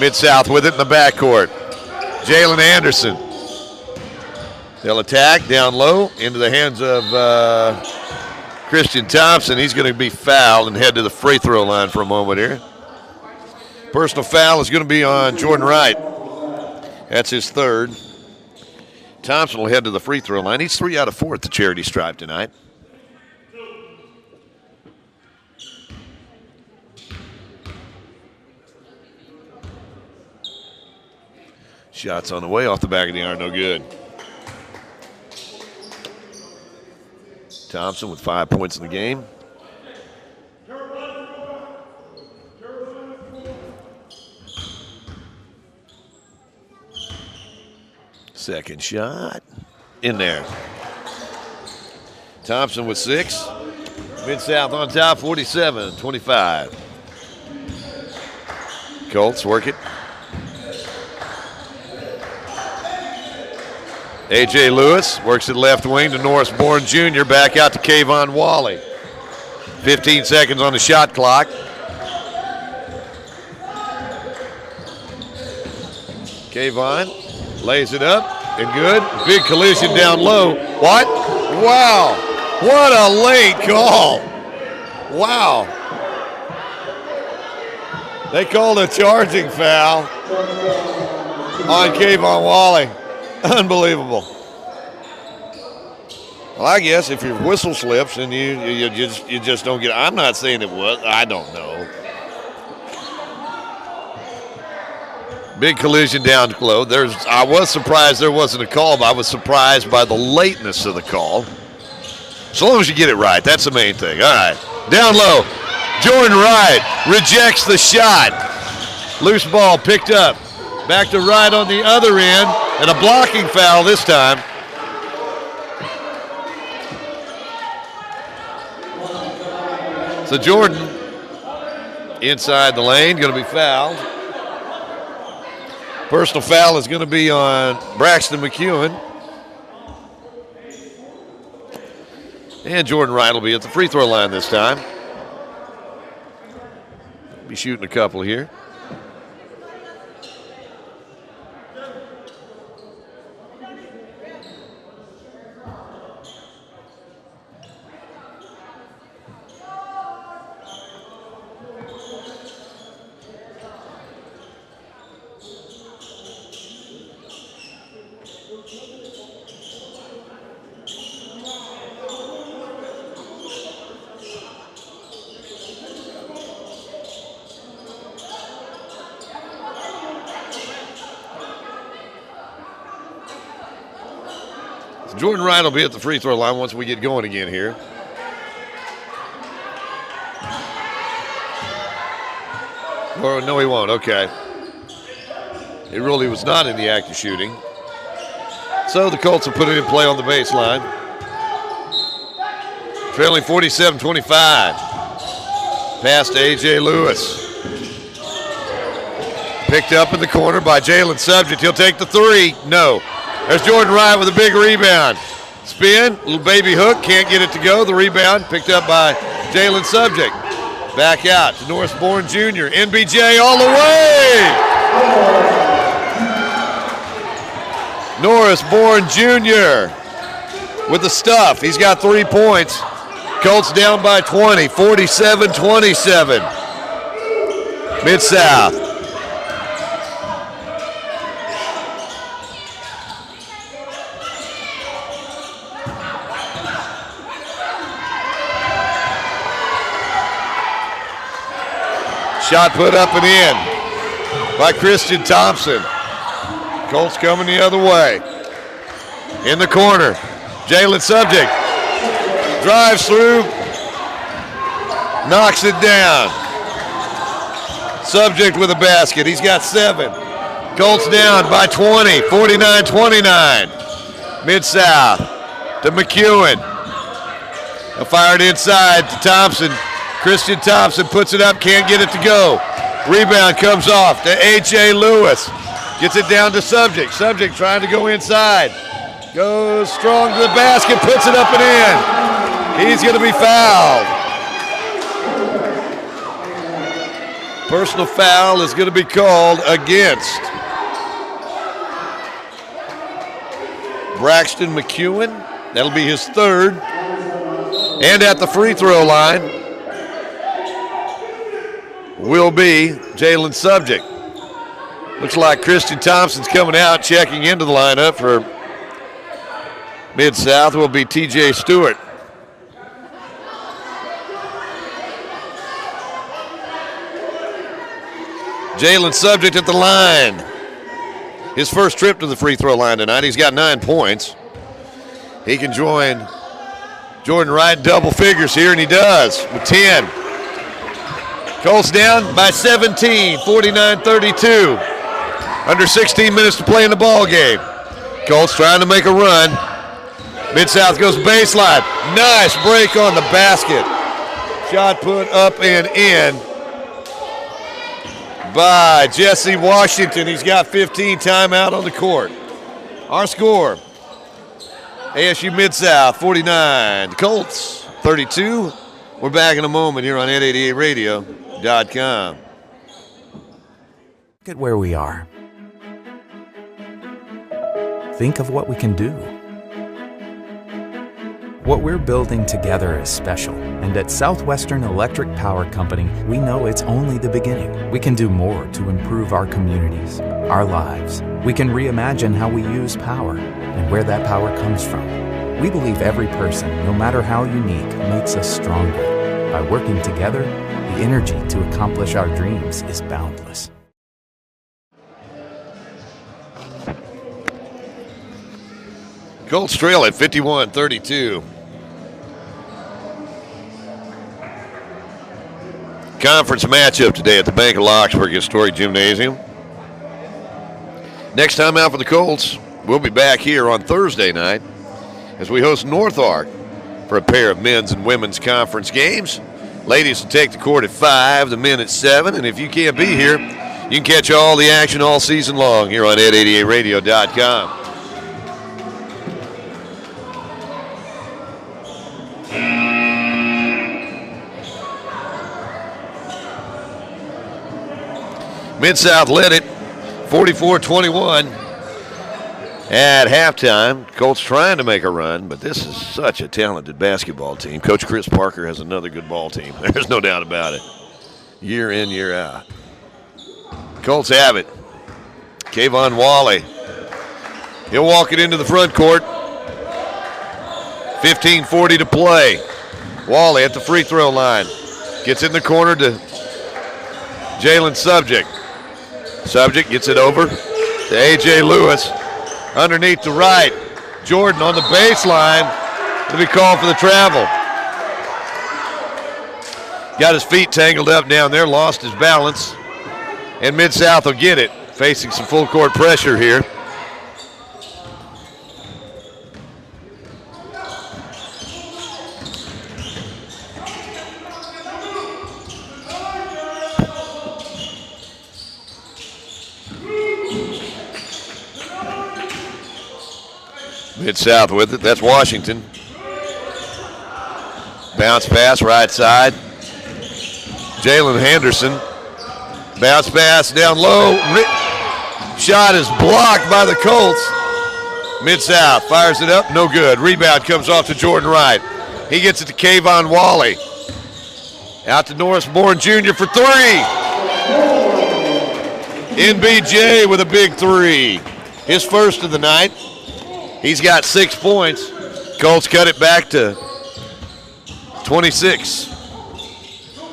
Mid-South with it in the backcourt. Jalen Anderson. They'll attack down low into the hands of Christian Thompson. He's going to be fouled and head to the free throw line for a moment here. Personal foul is going to be on Jordan Wright. That's his third. Thompson will head to the free throw line. He's 3 out of 4 at the charity stripe tonight. Shots on the way off the back of the iron, no good. Thompson with 5 points in the game. Second shot in there. Thompson with 6. Mid-South on top, 47-25. Colts work it. A.J. Lewis works it left wing to Norris Bourne Jr. Back out to Kayvon Wally. 15 seconds on the shot clock. Kayvon lays it up and good. Big collision down low. What? Wow. What a late call. Wow. They called a charging foul on Kayvon Wally. Unbelievable. Well, I guess if your whistle slips and you just don't get it. I'm not saying it was. I don't know. Big collision down low. I was surprised there wasn't a call, but I was surprised by the lateness of the call. So long as you get it right, that's the main thing. All right, down low. Jordan Wright rejects the shot. Loose ball picked up. Back to Wright on the other end, and a blocking foul this time. So Jordan inside the lane, going to be fouled. Personal foul is going to be on Braxton McEwen. And Jordan Wright will be at the free throw line this time. Be shooting a couple here. Jordan Wright will be at the free throw line once we get going again here. Or no, he won't. Okay. He really was not in the act of shooting. So the Colts will put it in play on the baseline. Trailing 47-25. Pass to A.J. Lewis. Picked up in the corner by Jalen Subject. He'll take the three. No. There's Jordan Wright with a big rebound. Spin, little baby hook, can't get it to go. The rebound picked up by Jalen Subject. Back out to Norris Bourne Jr. NBJ all the way. Norris Bourne Jr. with the stuff. He's got 3 points. Colts down by 20, 47-27. Mid-South. Shot put up and in by Christian Thompson. Colts coming the other way. In the corner, Jalen Subject drives through, knocks it down. Subject with a basket. He's got 7. Colts down by 20, 49-29. Mid-South to McEwen. He'll fire it inside to Thompson. Christian Thompson puts it up, can't get it to go. Rebound comes off to A.J. Lewis. Gets it down to Subject. Subject trying to go inside. Goes strong to the basket, puts it up and in. He's going to be fouled. Personal foul is going to be called against Braxton McEwen. That'll be his 3rd. And at the free throw line will be Jalen Subject. Looks like Christian Thompson's coming out, checking into the lineup for Mid-South will be TJ Stewart. Jalen Subject at the line. His first trip to the free throw line tonight. He's got 9 points. He can join Jordan Wright double figures here, and he does with 10. Colts down by 17, 49-32. Under 16 minutes to play in the ball game. Colts trying to make a run. Mid-South goes baseline. Nice break on the basket. Shot put up and in by Jesse Washington. He's got 15, timeout on the court. Our score, ASU Midsouth 49, Colts 32. We're back in a moment here on 888radio.com. Look at where we are. Think of what we can do. What we're building together is special, and at Southwestern Electric Power Company, we know it's only the beginning. We can do more to improve our communities, our lives. We can reimagine how we use power and where that power comes from. We believe every person, no matter how unique, makes us stronger. By working together, the energy to accomplish our dreams is boundless. Colts trail at 51-32. Conference matchup today at the Bank of Lockesburg Historic Gymnasium. Next time out for the Colts, we'll be back here on Thursday night as we host North Ark for a pair of men's and women's conference games. Ladies will take the court at 5, the men at 7, and if you can't be here, you can catch all the action all season long here on 888radio.com. Mid-South led it 44-21 at halftime. Colts trying to make a run, but this is such a talented basketball team. Coach Chris Parker has another good ball team. There's no doubt about it. Year in, year out. Colts have it. Kayvon Wally. He'll walk it into the front court. 15:40 to play. Wally at the free throw line. Gets in the corner to Jalen Subject. Subject gets it over to A.J. Lewis. Underneath the right. Jordan on the baseline. It'll be called for the travel. Got his feet tangled up down there, lost his balance. And Mid-South will get it, facing some full court pressure here. Mid-South with it. That's Washington. Bounce pass right side. Jalen Henderson. Bounce pass down low. Shot is blocked by the Colts. Mid-South fires it up. No good. Rebound comes off to Jordan Wright. He gets it to Kayvon Wally. Out to Norris Bourne Jr. for 3. NBJ with a big 3. His first of the night. He's got 6 points. Colts cut it back to 26.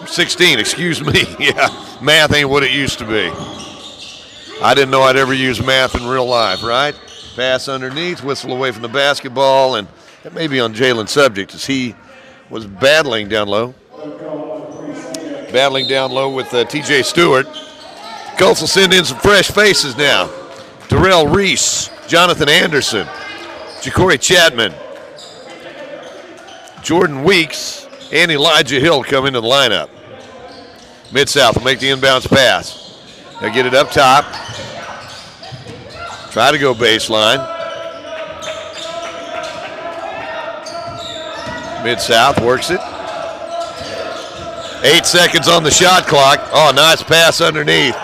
16, excuse me. Yeah, math ain't what it used to be. I didn't know I'd ever use math in real life, right? Pass underneath, whistle away from the basketball, and that may be on Jalen Subject as he was battling down low. Battling down low with T.J. Stewart. Colts will send in some fresh faces now. Darrell Reese, Jonathan Anderson, Ja'Cory Chapman, Jordan Weeks, and Elijah Hill come into the lineup. Mid-South will make the inbounds pass. They'll get it up top. Try to go baseline. Mid-South works it. 8 seconds on the shot clock. Oh, nice pass underneath.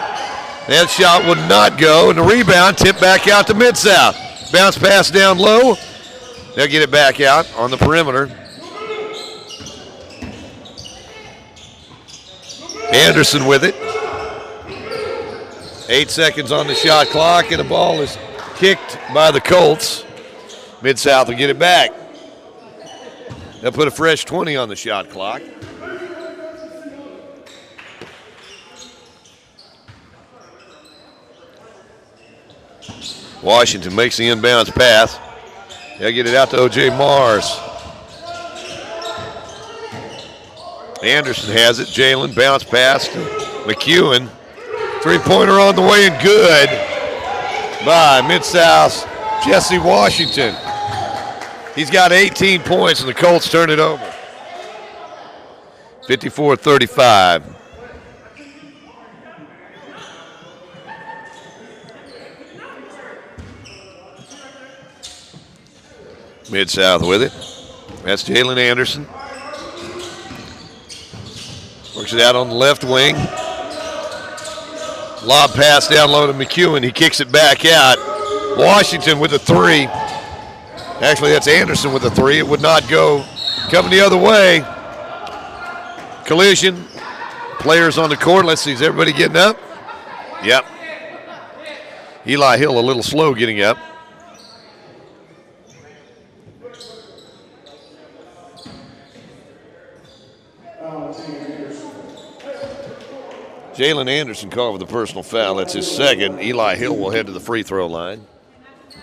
That shot would not go, and the rebound tipped back out to Mid-South. Bounce pass down low. They'll get it back out on the perimeter. Anderson with it. 8 seconds on the shot clock, and the ball is kicked by the Colts. Mid-South will get it back. They'll put a fresh 20 on the shot clock. Washington makes the inbounds pass. They'll get it out to O.J. Mars. Anderson has it. Jalen bounce pass to McEwen. Three-pointer on the way and good by Mid-South's Jesse Washington. He's got 18 points and the Colts turn it over. 54-35. Mid-South with it. That's Jalen Anderson. Works it out on the left wing. Lob pass down low to McEwen. He kicks it back out. Washington with a three. Actually, that's Anderson with a three. It would not go. Coming the other way. Collision. Players on the court. Let's see. Is everybody getting up? Yep. Eli Hill a little slow getting up. Jalen Anderson called with a personal foul. That's his second. Eli Hill will head to the free throw line.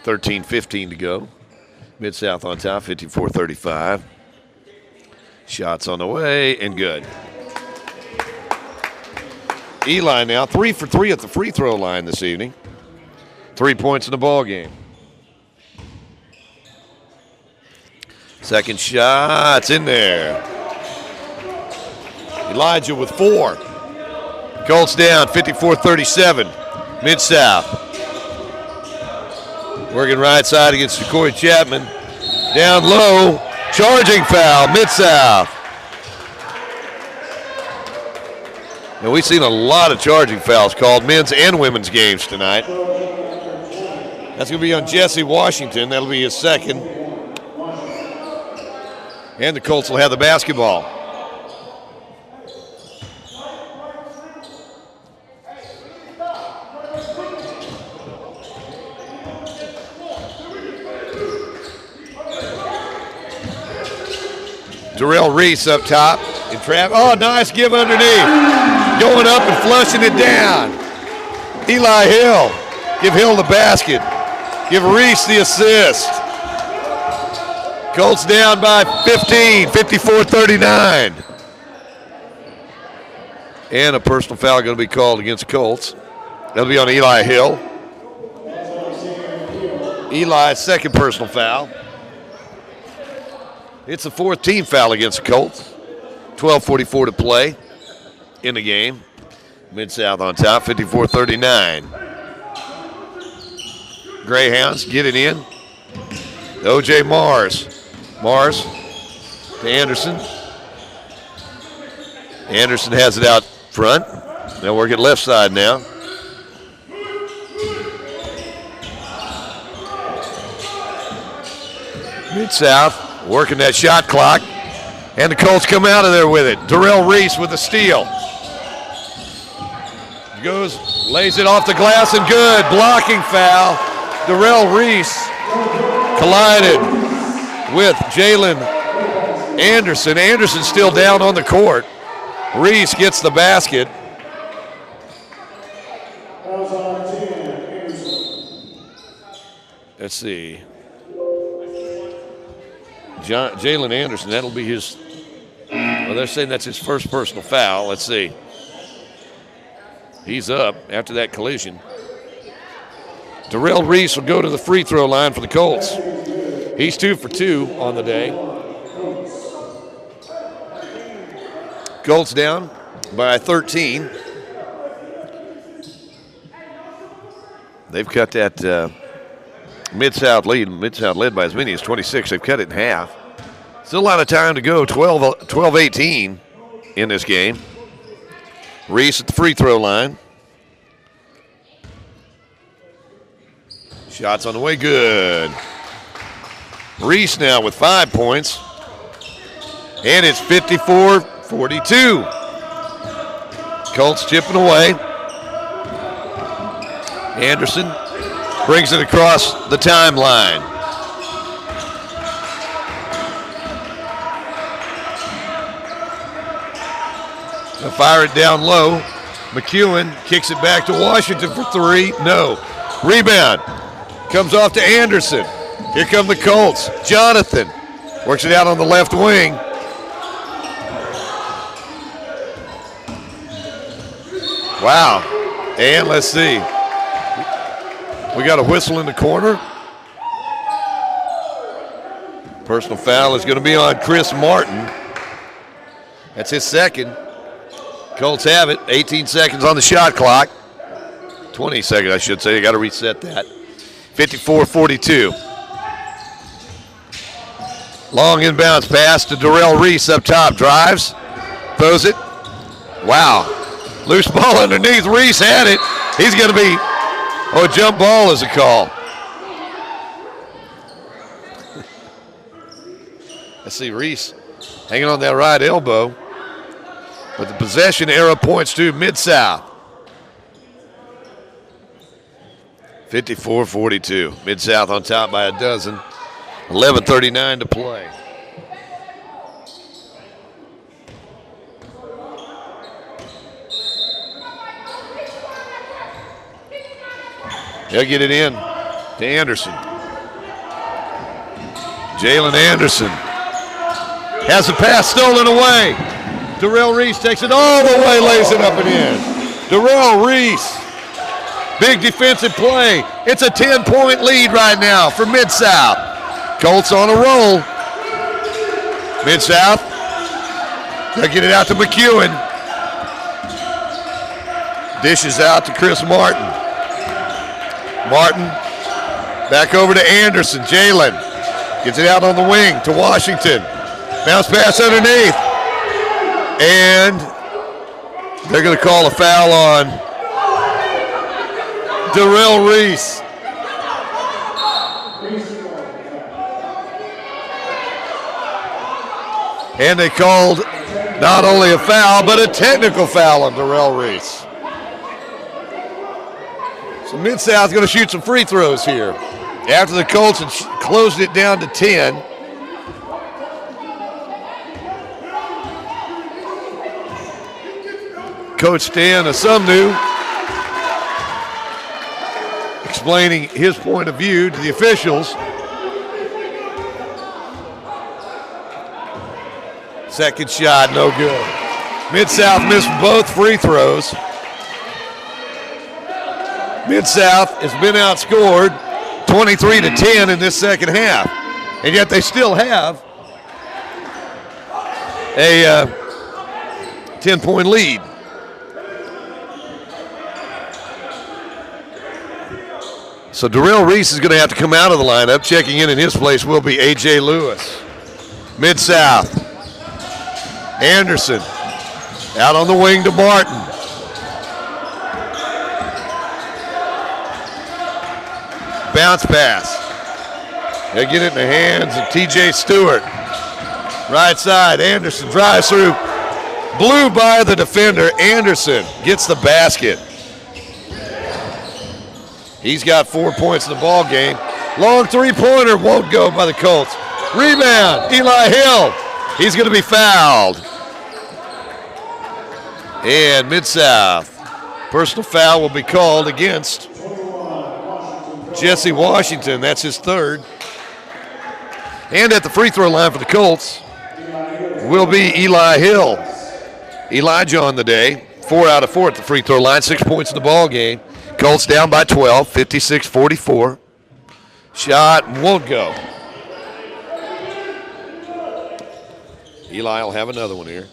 13-15 to go. Mid-South on top, 54-35. Shots on the way and good. Eli now 3 for 3 at the free throw line this evening. 3 points in the ball game. Second shot's in there. Elijah with 4. Colts down, 54-37. Mid-South. Working right side against Corey Chapman. Down low, charging foul, Mid-South. Now we've seen a lot of charging fouls called, men's and women's games tonight. That's going to be on Jesse Washington. That'll be his second. And the Colts will have the basketball. Darrell Reese up top. Oh, nice give underneath. Going up and flushing it down. Eli Hill. Give Hill the basket. Give Reese the assist. Colts down by 15, 54-39. And a personal foul going to be called against the Colts. That'll be on Eli Hill. Eli's second personal foul. It's the 4th team foul against the Colts. 12:44 to play in the game. Mid-South on top, 54-39. Greyhounds get it in. O.J. Mars. Mars to Anderson. Anderson has it out front. They'll work it left side now. Mid-South working that shot clock. And the Colts come out of there with it. Darrell Reese with the steal. Goes, lays it off the glass and good. Blocking foul. Darrell Reese collided with Jalen Anderson. Anderson still down on the court. Reese gets the basket. Let's see. Jalen Anderson, that'll be his, well, they're saying that's his first personal foul. Let's see. He's up after that collision. Darrell Reese will go to the free throw line for the Colts. He's 2 for 2 on the day. Colts down by 13. They've cut that Mid-South lead. Mid-South led by as many as 26. They've cut it in half. Still a lot of time to go. 12-18 in this game. Reese at the free throw line. Shots on the way, good. Reese now with 5 points. And it's 54-42. Colts chipping away. Anderson brings it across the timeline. They'll fire it down low. McEwen kicks it back to Washington for three. No. Rebound. Comes off to Anderson. Here come the Colts. Jonathan works it out on the left wing. Wow. And let's see. We got a whistle in the corner. Personal foul is going to be on Chris Martin. That's his second. Colts have it. 18 seconds on the shot clock. 20 seconds, I should say. You got to reset that. 54-42. Long inbounds pass to Darrell Reese up top. Drives. Throws it. Wow. Loose ball underneath. Reese had it. He's going to be, jump ball is a call. Let's see, Reese hanging on that right elbow. But the possession arrow points to Mid-South. 54-42. Mid-South on top by a dozen. 11:39 to play. They'll get it in to Anderson. Jalen Anderson has the pass stolen away. Darrell Reese takes it all the way, lays it up and in. Darrell Reese, big defensive play. It's a 10-point lead right now for Mid-South. Colts on a roll. Mid-South, they'll get it out to McEwen. Dishes out to Chris Martin. Martin back over to Anderson. Jalen gets it out on the wing to Washington. Bounce pass underneath. And they're going to call a foul on Darrell Reese. And they called not only a foul, but a technical foul on Darrell Reese. So Mid-South going to shoot some free throws here. After the Colts had closed it down to 10. Coach Stan Asumnu explaining his point of view to the officials. Second shot, no good. Mid-South missed both free throws. Mid-South has been outscored 23-10 in this second half. And yet they still have a 10-point lead. So Darrell Reese is going to have to come out of the lineup. Checking in his place will be A.J. Lewis. Mid-South. Anderson out on the wing to Martin. Bounce pass. They get it in the hands of T.J. Stewart. Right side, Anderson drives through. Blew by the defender. Anderson gets the basket. He's got 4 points in the ball game. Long three-pointer won't go by the Colts. Rebound, Eli Hill. He's going to be fouled. And Mid-South. Personal foul will be called against Jesse Washington. That's his third. And at the free throw line for the Colts will be Eli Hill. Elijah on the day. 4 out of 4 at the free throw line. 6 points in the ball game. Colts down by 12, 56-44. Shot won't go. Eli will have another one here.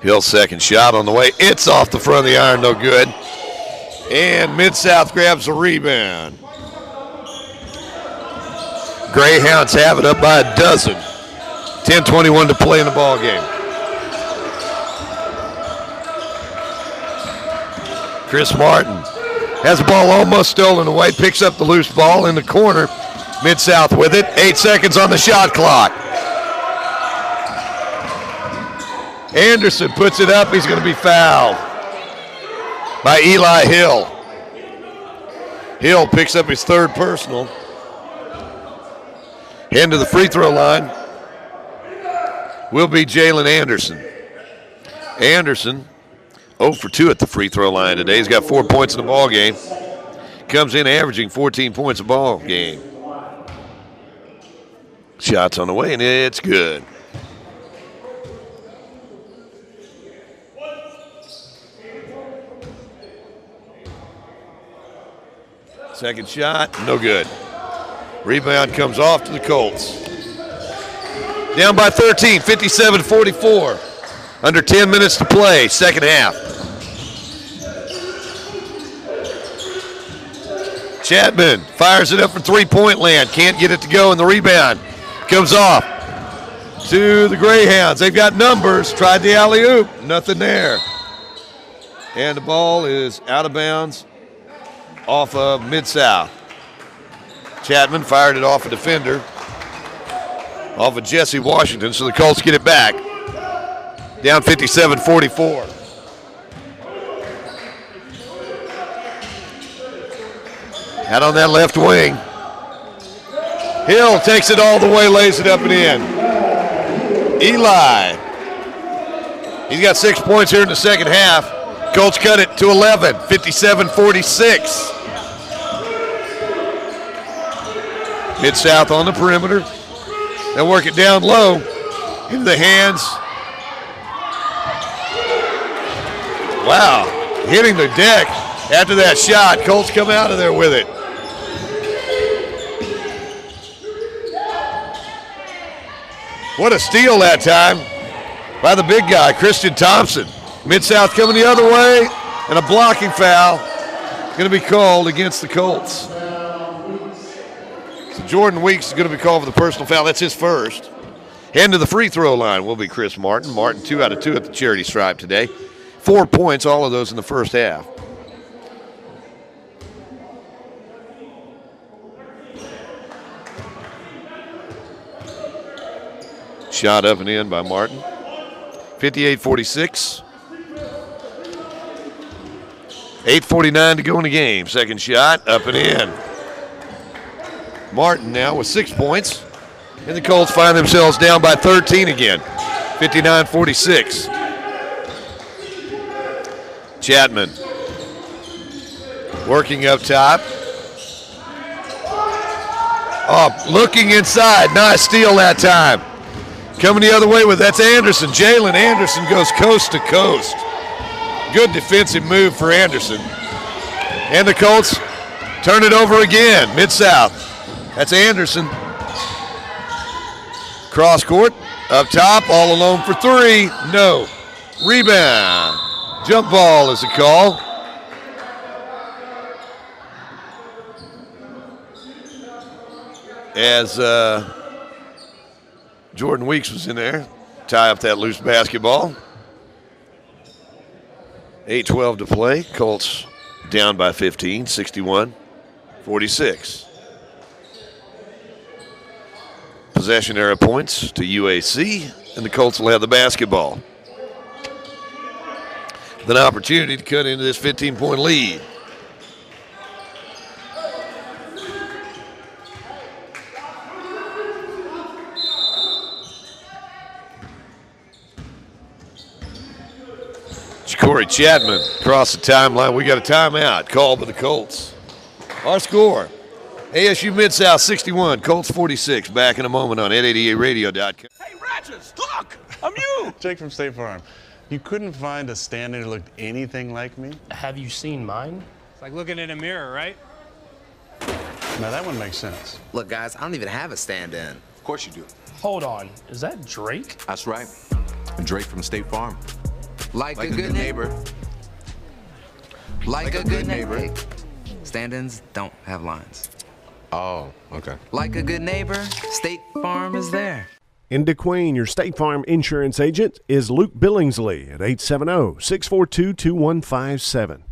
Hill's second shot on the way. It's off the front of the iron, no good. And Mid-South grabs a rebound. Greyhounds have it up by a dozen. 10:21 to play in the ball game. Chris Martin has the ball almost stolen away, picks up the loose ball in the corner. Mid-South with it. 8 seconds on the shot clock. Anderson puts it up. He's going to be fouled by Eli Hill. Hill picks up his third personal. Heading to the free throw line will be Jalen Anderson. Anderson 0 for 2 at the free throw line today. He's got 4 points in the ball game. Comes in averaging 14 points a ball game. Shots on the way, and it's good. Second shot, no good. Rebound comes off to the Colts. Down by 13, 57-44. Under 10 minutes to play, second half. Chapman fires it up for three-point land. Can't get it to go, and the rebound comes off to the Greyhounds. They've got numbers. Tried the alley-oop. Nothing there. And the ball is out of bounds off of Midsouth. Chapman fired it off a defender, off of Jesse Washington, so the Colts get it back. Down 57-44. Out on that left wing. Hill takes it all the way, lays it up and in. Eli. He's got 6 points here in the second half. Colts cut it to 11, 57-46. Midsouth on the perimeter. They'll work it down low into the hands. Wow, hitting the deck after that shot. Colts come out of there with it. What a steal that time by the big guy, Christian Thompson. Midsouth coming the other way, and a blocking foul going to be called against the Colts. So Jordan Weeks is going to be called for the personal foul. That's his first. Heading to the free throw line will be Chris Martin. Martin 2 out of 2 at the charity stripe today. 4 points, all of those in the first half. Shot up and in by Martin. 58-46. 8:49 to go in the game. Second shot, up and in. Martin now with 6 points. And the Colts find themselves down by 13 again. 59-46. Chapman working up top. Oh, looking inside. Nice steal that time. Coming the other way with that's Anderson. Jalen Anderson goes coast to coast. Good defensive move for Anderson. And the Colts turn it over again. Midsouth. That's Anderson. Cross court. Up top. All alone for three. No. Rebound. Jump ball is the call. As Jordan Weeks was in there, tie up that loose basketball. 8:12 to play. Colts down by 15, 61-46. Possession era points to UAC, and the Colts will have the basketball. With an opportunity to cut into this 15-point lead. Corey Chapman across the timeline. We got a timeout called by the Colts. Our score, ASU Midsouth 61, Colts 46. Back in a moment on 888radio.com. Hey, Ratchets, look! I'm you! Jake from State Farm. You couldn't find a stand-in who looked anything like me? Have you seen mine? It's like looking in a mirror, right? Now that one makes sense. Look, guys, I don't even have a stand-in. Of course you do. Hold on, is that Drake? That's right. Drake from State Farm. Like a good neighbor. Like a good neighbor. Stand-ins don't have lines. Oh, okay. Like a good neighbor, State Farm is there. In DeQueen, your State Farm insurance agent is Luke Billingsley at 870-642-2157.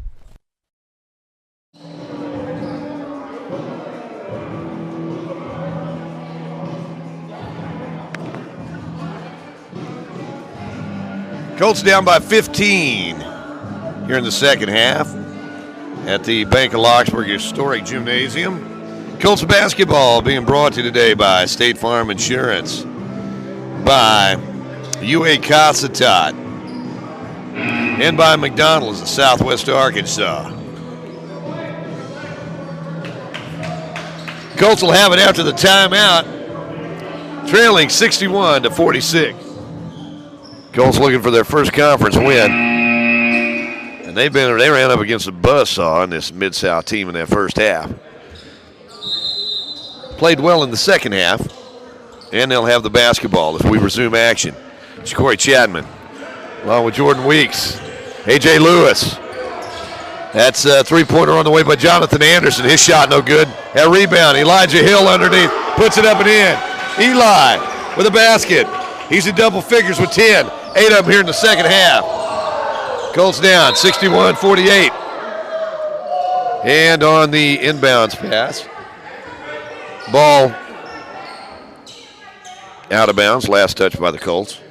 Colts down by 15 here in the second half. at the Bank of Lockesburg Historic Gymnasium. Colts basketball being brought to you today by State Farm Insurance, by UA Cossatot, and by McDonald's of Southwest Arkansas. Colts will have it after the timeout, trailing 61-46. Colts looking for their first conference win. And they ran up against a buzzsaw in this Mid-South team in that first half. Played well in the second half, and they'll have the basketball as we resume action. It's Corey Chapman, along with Jordan Weeks, A.J. Lewis. That's a three-pointer on the way by Jonathan Anderson. His shot no good. That rebound, Elijah Hill underneath, puts it up and in. Eli with a basket. He's in double figures with 10. 8 of them here in the second half. Colts down, 61-48. And on the inbounds pass, ball out of bounds, last touch by the Colts.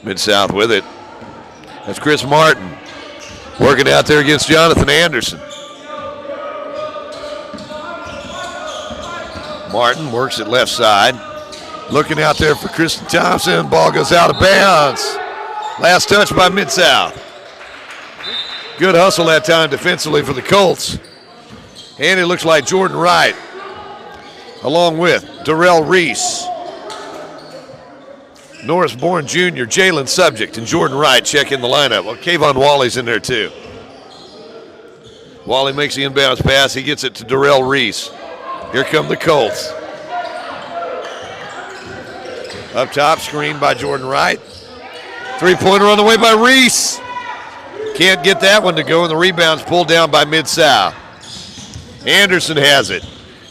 Mid-South with it. That's Chris Martin working out there against Jonathan Anderson. Martin works it left side. Looking out there for Kristen Thompson. Ball goes out of bounds. Last touch by Mid-South. Good hustle that time defensively for the Colts. And it looks like Jordan Wright, along with Darrell Reese, Norris Bourne Jr., Jalen Subject, and Jordan Wright check in the lineup. Well, Kayvon Wally's in there too. Wally makes the inbounds pass. He gets it to Darrell Reese. Here come the Colts. Up top, screen by Jordan Wright. Three-pointer on the way by Reese. Can't get that one to go, and the rebound's pulled down by Mid-South. Anderson has it.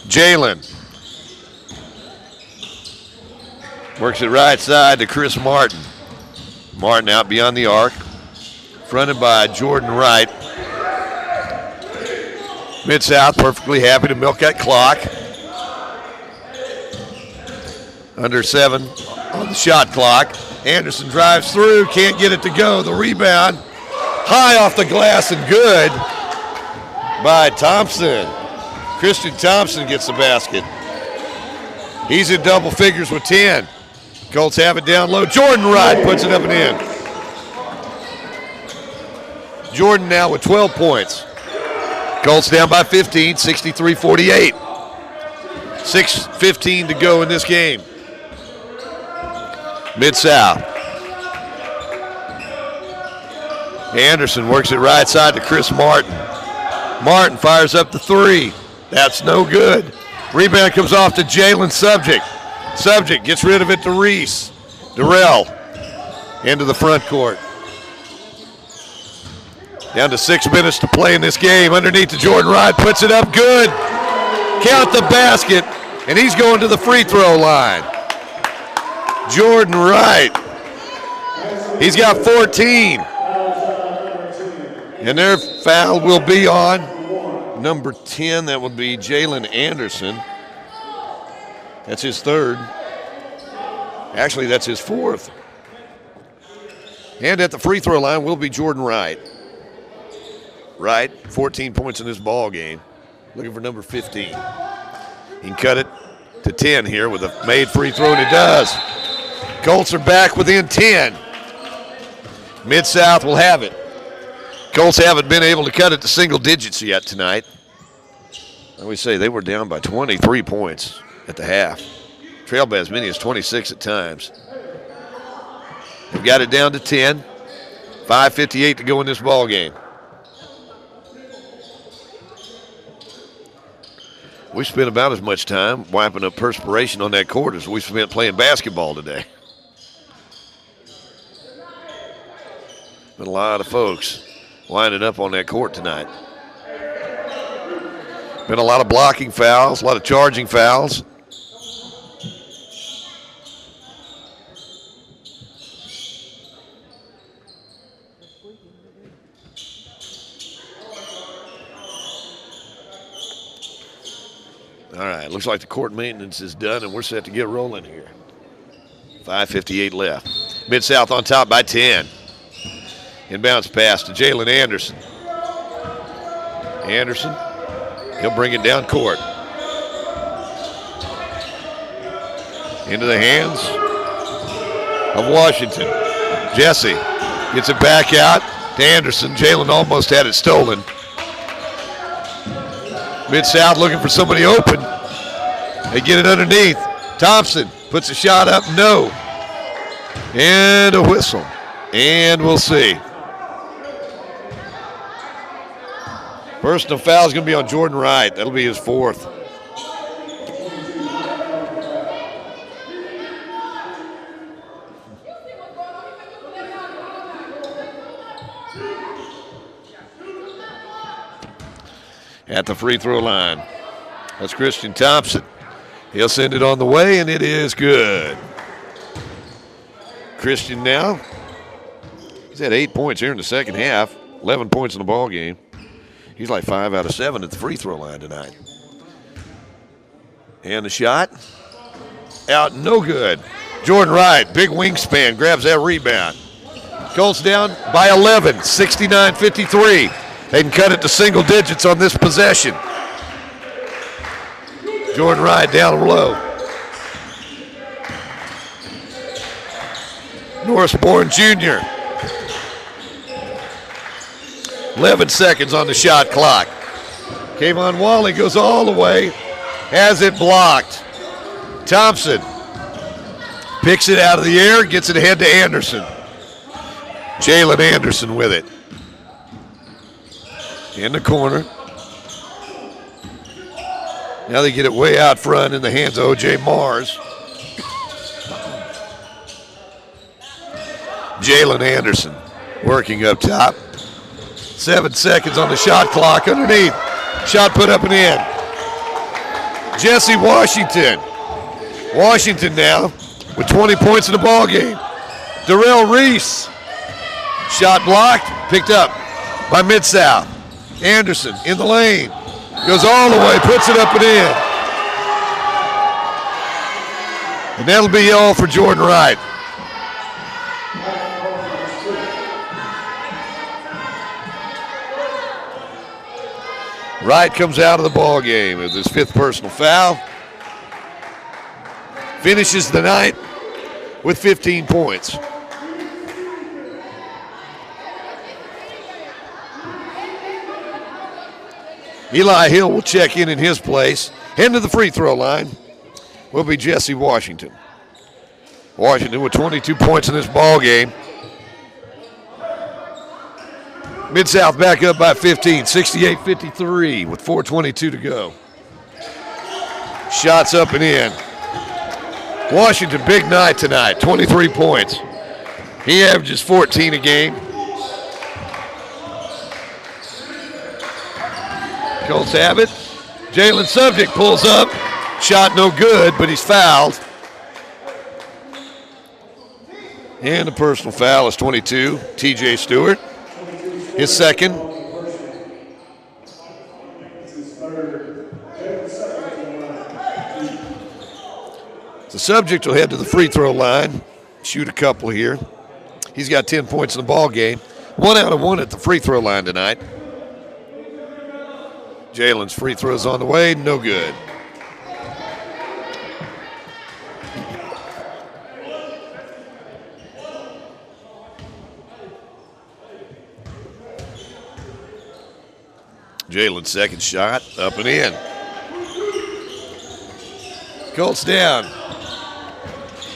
Jalen works it right side to Chris Martin. Martin out beyond the arc. Fronted by Jordan Wright. Mid-South perfectly happy to milk that clock. Under 7 on the shot clock. Anderson drives through, can't get it to go. The rebound, high off the glass and good by Thompson. Christian Thompson gets the basket. He's in double figures with 10. Colts have it down low. Jordan Wright puts it up and in. Jordan now with 12 points. Colts down by 15, 63-48. 6:15 to go in this game. Mid-South. Anderson works it right side to Chris Martin. Martin fires up the three. That's no good. Rebound comes off to Jalen Subject. Subject gets rid of it to Reese. Darrell into the front court. Down to 6 minutes to play in this game. Underneath to Jordan Wright, puts it up good. Count the basket, and he's going to the free throw line. Jordan Wright. He's got 14. And their foul will be on number 10. That would be Jalen Anderson. That's his third. Actually, that's his fourth. And at the free throw line will be Jordan Wright. Wright, 14 points in this ball game. Looking for number 15. He can cut it to 10 here with a made free throw, and he does. Colts are back within 10. Mid-South will have it. Colts haven't been able to cut it to single digits yet tonight. Like we say, they were down by 23 points at the half. Trailed by as many as 26 at times. They've got it down to 10. 5:58 to go in this ball game. We spent about as much time wiping up perspiration on that court as we spent playing basketball today. Been a lot of folks winding up on that court tonight. Been a lot of blocking fouls, a lot of charging fouls. All right, looks like the court maintenance is done, and we're set to get rolling here. 5:58 left. Mid-South on top by 10. Inbounds pass to Jalen Anderson. Anderson, he'll bring it down court. Into the hands of Washington. Jesse gets it back out to Anderson. Jalen almost had it stolen. Mid-South looking for somebody open. They get it underneath. Thompson puts a shot up, no. And a whistle. And we'll see. Personal foul is going to be on Jordan Wright. That'll be his 4th. At the free throw line. That's Christian Thompson. He'll send it on the way, and it is good. Christian now, he's had 8 points here in the second half, 11 points in the ball game. He's like 5 out of 7 at the free throw line tonight. And the shot, out, no good. Jordan Wright, big wingspan, grabs that rebound. Colts down by 11, 69-53. They can cut it to single digits on this possession. Jordan Wright down low. Norrisborn Jr. 11 seconds on the shot clock. Kayvon Wally goes all the way, has it blocked. Thompson picks it out of the air, gets it ahead to Anderson. Jalen Anderson with it. In the corner. Now they get it way out front in the hands of O.J. Mars. Jalen Anderson working up top. 7 seconds on the shot clock underneath. Shot put up and in. Jesse Washington. Washington now with 20 points in the ball game. Darrell Reese. Shot blocked, picked up by Midsouth. Anderson in the lane. Goes all the way, puts it up and in. And that'll be all for Jordan Wright. Wright comes out of the ball game with his 5th personal foul. Finishes the night with 15 points. Eli Hill will check in his place. Heading to the free throw line will be Jesse Washington. Washington with 22 points in this ball game. Mid-South back up by 15, 68-53 with 4:22 to go. Shots up and in. Washington, big night tonight, 23 points. He averages 14 a game. Colts have it. Jalen Subject pulls up. Shot no good, but he's fouled. And the personal foul is 22, TJ Stewart. His second. The Subject will head to the free throw line, shoot a couple here. He's got 10 points in the ball game. 1 out of 1 at the free throw line tonight. Jalen's free throw's on the way, no good. Jalen's second shot, up and in. Colts down,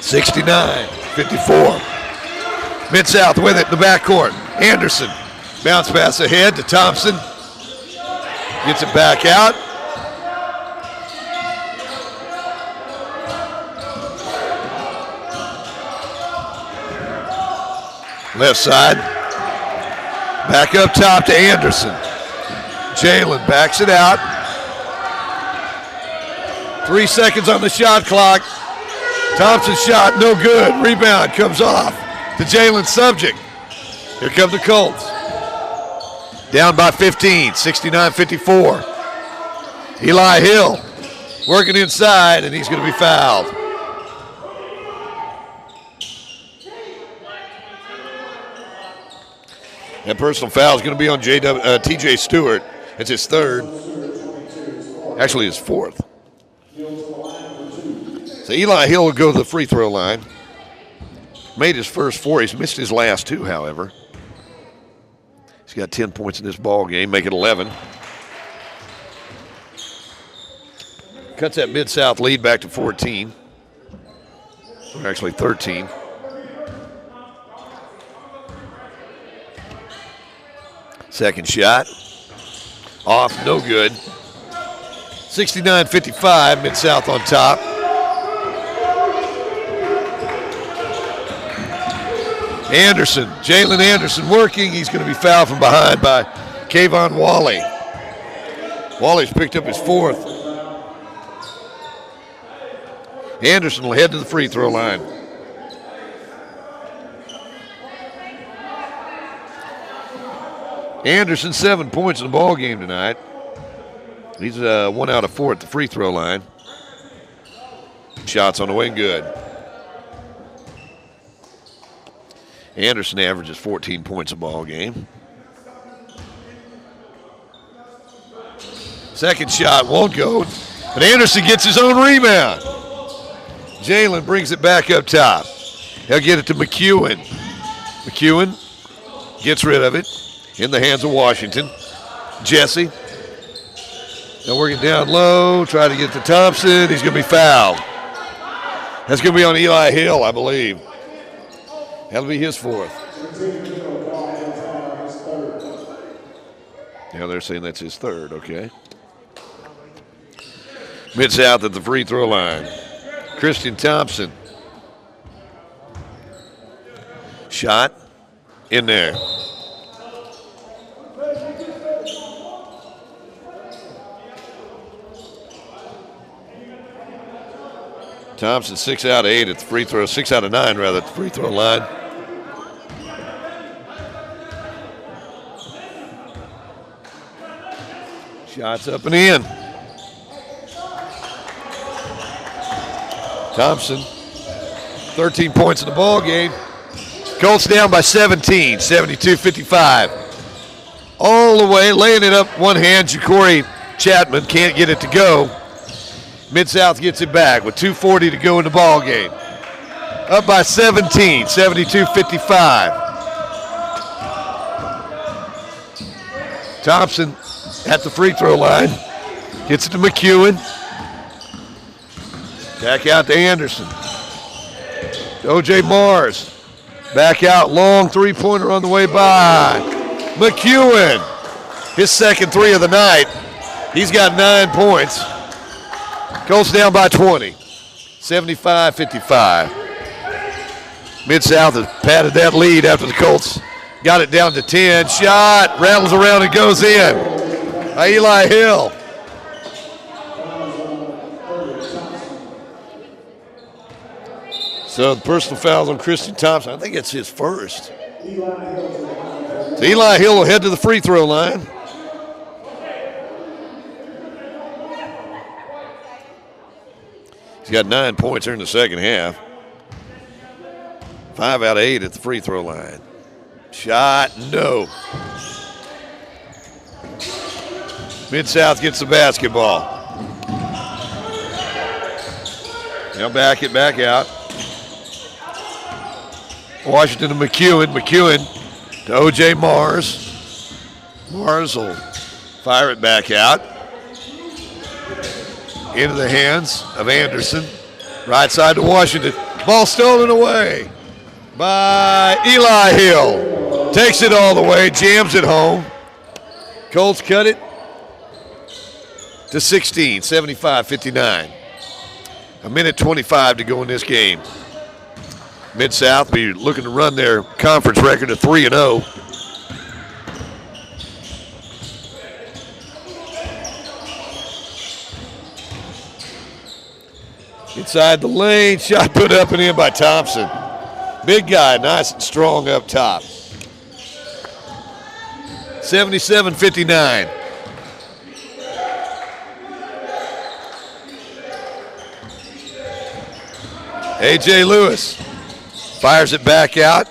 69-54. Mid-South with it in the backcourt. Anderson, bounce pass ahead to Thompson. Gets it back out. Left side. Back up top to Anderson. Jalen backs it out. 3 seconds on the shot clock. Thompson's shot, no good. Rebound comes off to Jalen Subject. Here come the Colts. Down by 15, 69-54. Eli Hill working inside, and he's going to be fouled. That personal foul is going to be on TJ Stewart. It's his third. Actually, his fourth. So Eli Hill will go to the free throw line. Made his first 4. He's missed his last 2, however. He's got 10 points in this ball game, make it 11. Cuts that Mid-South lead back to 14. Or actually 13. Second shot. Off, no good. 69-55, Mid-South on top. Anderson, Jalen Anderson working. He's going to be fouled from behind by Kayvon Wally. Wally's picked up his 4th. Anderson will head to the free throw line. Anderson, 7 points in the ball game tonight. He's 1 out of 4 at the free throw line. Shots on the way, good. Anderson averages 14 points a ball game. Second shot won't go, but Anderson gets his own rebound. Jalen brings it back up top. He'll get it to McEwen. McEwen gets rid of it in the hands of Washington. Jesse. Now working down low, try to get to Thompson. He's going to be fouled. That's going to be on Eli Hill, I believe. That'll be his 4th. Now they're saying that's his 3rd, okay. Mid-South at the free throw line. Christian Thompson. Shot in there. Thompson 6 out of 8 at the free throw, 6 out of 9 rather at the free throw line. Shots up and in. Thompson, 13 points in the ball game. Colts down by 17, 72-55. All the way, laying it up one hand. Ja'Cory Chapman can't get it to go. Mid-South gets it back with 2:40 to go in the ball game. Up by 17, 72-55. Thompson at the free throw line. Gets it to McEwen. Back out to Anderson. O.J. Mars. Back out, long three-pointer on the way by. McEwen. His second 3 of the night. He's got 9 points. Colts down by 20. 75-55. Mid-South has padded that lead after the Colts got it down to 10. Shot, rattles around and goes in. By Eli Hill. So the personal foul on Christian Thompson. I think it's his first. So Eli Hill will head to the free throw line. He's got 9 points here in the second half. 5 out of 8 at the free throw line. Shot, no. Mid-South gets the basketball. Now back out. Washington to McEwen. McEwen to O.J. Mars. Mars will fire it back out. Into the hands of Anderson. Right side to Washington. Ball stolen away by Eli Hill. Takes it all the way, jams it home. Colts cut it to 16, 75-59. A minute 25 to go in this game. Mid-South be looking to run their conference record to 3-0. Inside the lane, shot put up and in by Thompson. Big guy, nice and strong up top. 77-59. A.J. Lewis fires it back out.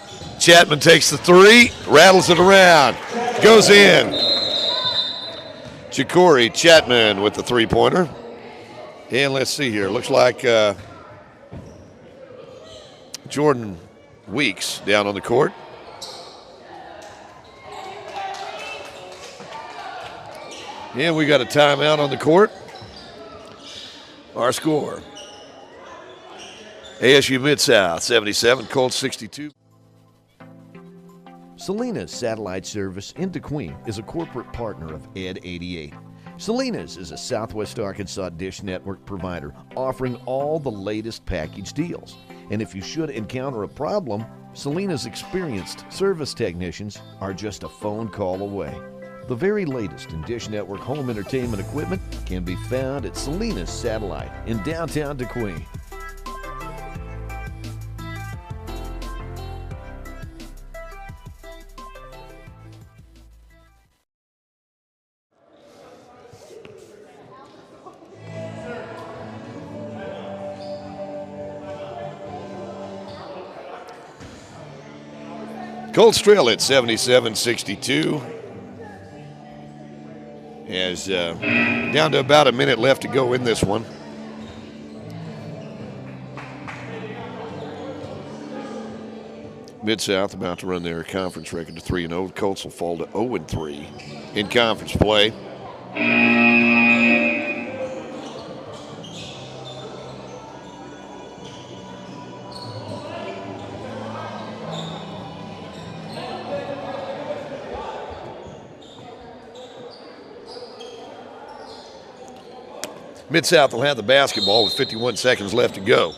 Chapman takes the three, rattles it around, goes in. Ja'Cory Chapman with the three-pointer. And let's see here. Looks like Jordan Weeks down on the court. And we got a timeout on the court. Our score, ASU Midsouth 77, Colts 62. Salinas Satellite Service in DeQueen is a corporate partner of Ed 88. Salinas is a Southwest Arkansas dish network provider offering all the latest package deals. And if you should encounter a problem, Salinas' experienced service technicians are just a phone call away. The very latest in Dish Network home entertainment equipment can be found at Salinas Satellite in downtown DeQueen. Colts trail at 77-62. As down to about a minute left to go in this one. Midsouth about to run their conference record to 3-0. Colts will fall to 0-3 in conference play. Midsouth will have the basketball with 51 seconds left to go.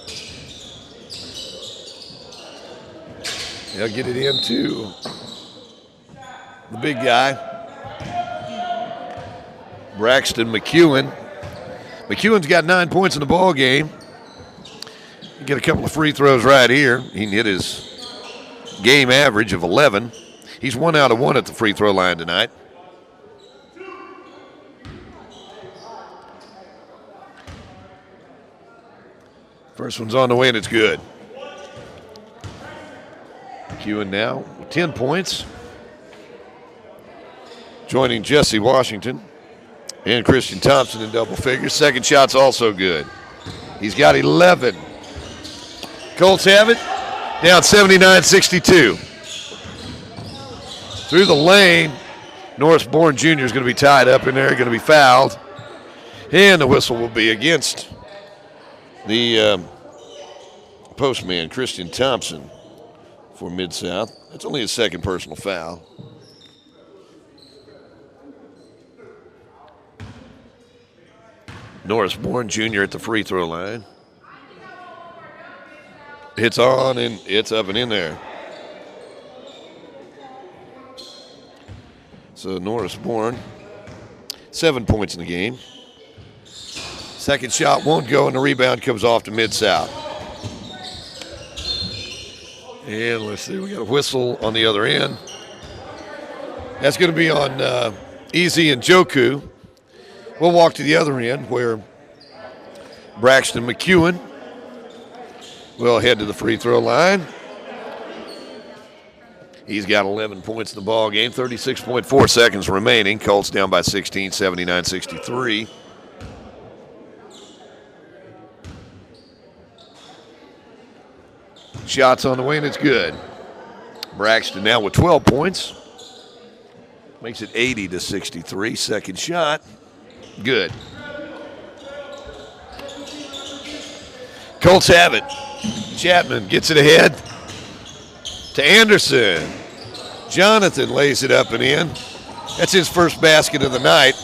They'll get it into the big guy, Braxton McEwen. McEwen's got 9 points in the ball game. He get a couple of free throws right here. He can hit his game average of 11. He's 1 out of 1 at the free throw line tonight. First one's on the way, and it's good. McEwen now with 10 points. Joining Jesse Washington and Christian Thompson in double figures. Second shot's also good. He's got 11. Colts have it. Down 79-62. Through the lane. Norris Bourne Jr. is going to be tied up in there, going to be fouled. And the whistle will be against the postman, Christian Thompson, for Mid-South. That's only his second personal foul. Norris Bourne Jr. at the free throw line. Hits on, and it's up and in there. So Norris Bourne, 7 points in the game. Second shot won't go, and the rebound comes off to Mid-South. And let's see, we got a whistle on the other end. That's going to be on Easy and Joku. We'll walk to the other end where Braxton McEwen will head to the free throw line. He's got 11 points in the ball game, 36.4 seconds remaining. Colts down by 16, 79-63. Shots on the way, and it's good. Braxton now with 12 points. Makes it 80-63. Second shot, good. Colts have it. Chapman gets it ahead to Anderson. Jonathan lays it up and in. That's his first basket of the night.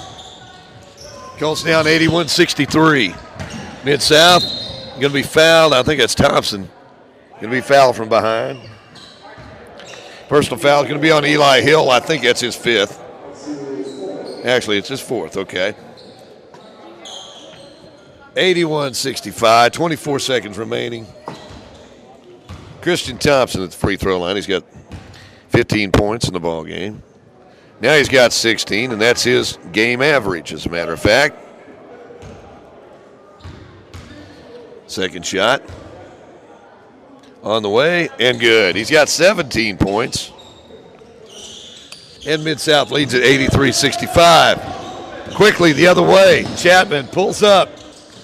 Colts down 81-63. Mid-South going to be fouled. I think that's Thompson. Going to be fouled from behind. Personal foul is going to be on Eli Hill. I think that's his fifth. Actually, it's his fourth. Okay. 81-65, 24 seconds remaining. Christian Thompson at the free throw line. He's got 15 points in the ball game. Now he's got 16, and that's his game average, as a matter of fact. Second shot on the way, and good. He's got 17 points. And Mid-South leads at 83-65. Quickly the other way. Chapman pulls up.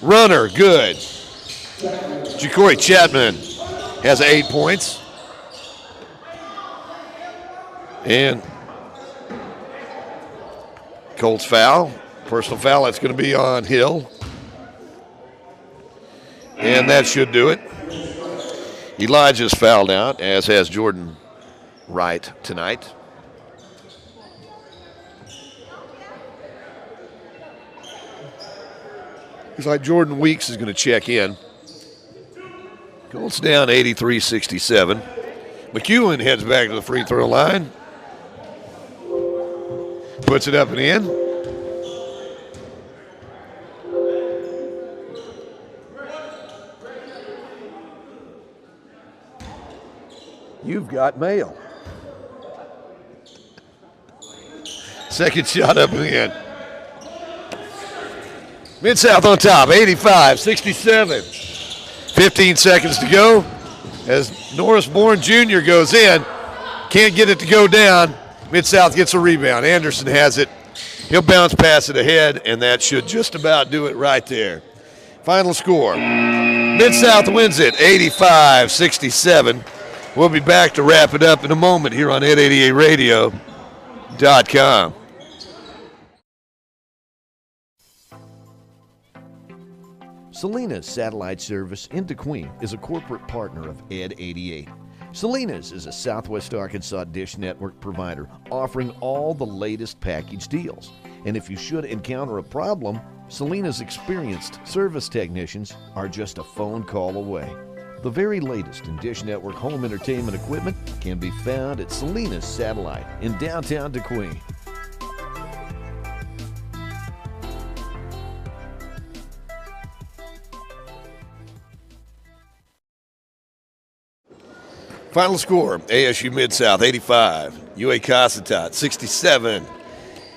Runner, good. Ja'Cory Chapman has 8 points. And Colts foul. Personal foul, that's going to be on Hill. And that should do it. Elijah's fouled out, as has Jordan Wright tonight. Looks like Jordan Weeks is going to check in. Colts down 83-67. McEwen heads back to the free throw line. Puts it up and in. You've got mail. Second shot up and in. Mid-South on top, 85-67. 15 seconds to go as Norris Bourne Jr. goes in. Can't get it to go down. Mid-South gets a rebound. Anderson has it. He'll bounce pass it ahead, and that should just about do it right there. Final score. Mid-South wins it, 85-67. We'll be back to wrap it up in a moment here on 888radio.com. Salinas Satellite Service in DeQueen is a corporate partner of Ed 88. Salinas is a Southwest Arkansas dish network provider offering all the latest package deals. And if you should encounter a problem, Salinas' experienced service technicians are just a phone call away. The very latest in Dish Network home entertainment equipment can be found at Salinas Satellite in downtown DeQueen. Final score, ASU Midsouth 85, UA Cossatot 67.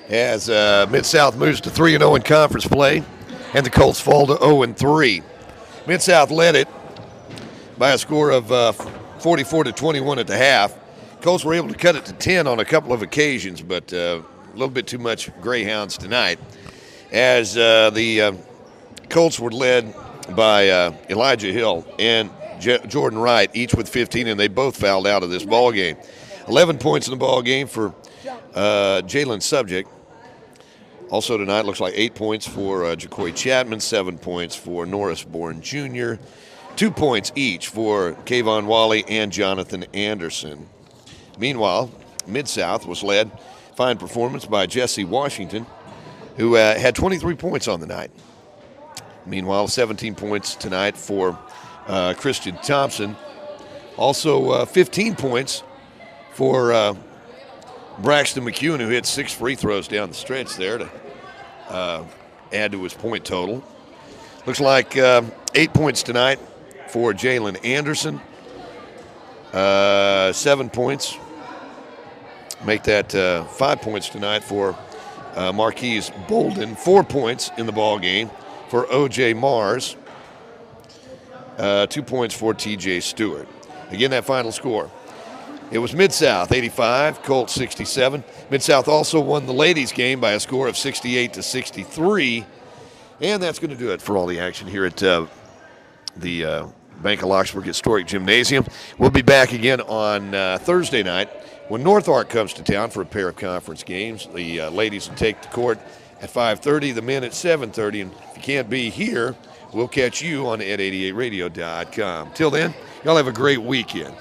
As Mid-South moves to 3-0 in conference play, and the Colts fall to 0-3. Mid-South led it by a score of 44-21 at the half. Colts were able to cut it to 10 on a couple of occasions, but a little bit too much Greyhounds tonight. As the Colts were led by Elijah Hill and Jordan Wright, each with 15, and they both fouled out of this ball game. 11 points in the ball game for Jalen Subject. Also tonight, looks like 8 points for Ja'Cory Chapman, 7 points for Norris Bourne Jr., 2 points each for Kayvon Wally and Jonathan Anderson. Meanwhile, Mid-South was led, fine performance by Jesse Washington, who had 23 points on the night. Meanwhile, 17 points tonight for Christian Thompson. Also 15 points for Braxton McEwen, who hit 6 free throws down the stretch there to add to his point total. Looks like 8 points tonight for Jalen Anderson. 7 points. Make that 5 points tonight for Marquise Bolden. 4 points in the ball game for O.J. Mars. 2 points for T.J. Stewart. Again, that final score. It was Mid-South 85, Colts 67. Mid-South also won the ladies' game by a score of 68-63. And that's going to do it for all the action here at the Bank of Lockesburg Historic Gymnasium. We'll be back again on Thursday night when North Ark comes to town for a pair of conference games. The ladies will take the court at 5:30, the men at 7:30. And if you can't be here, we'll catch you on ed88radio.com. Till then, y'all have a great weekend.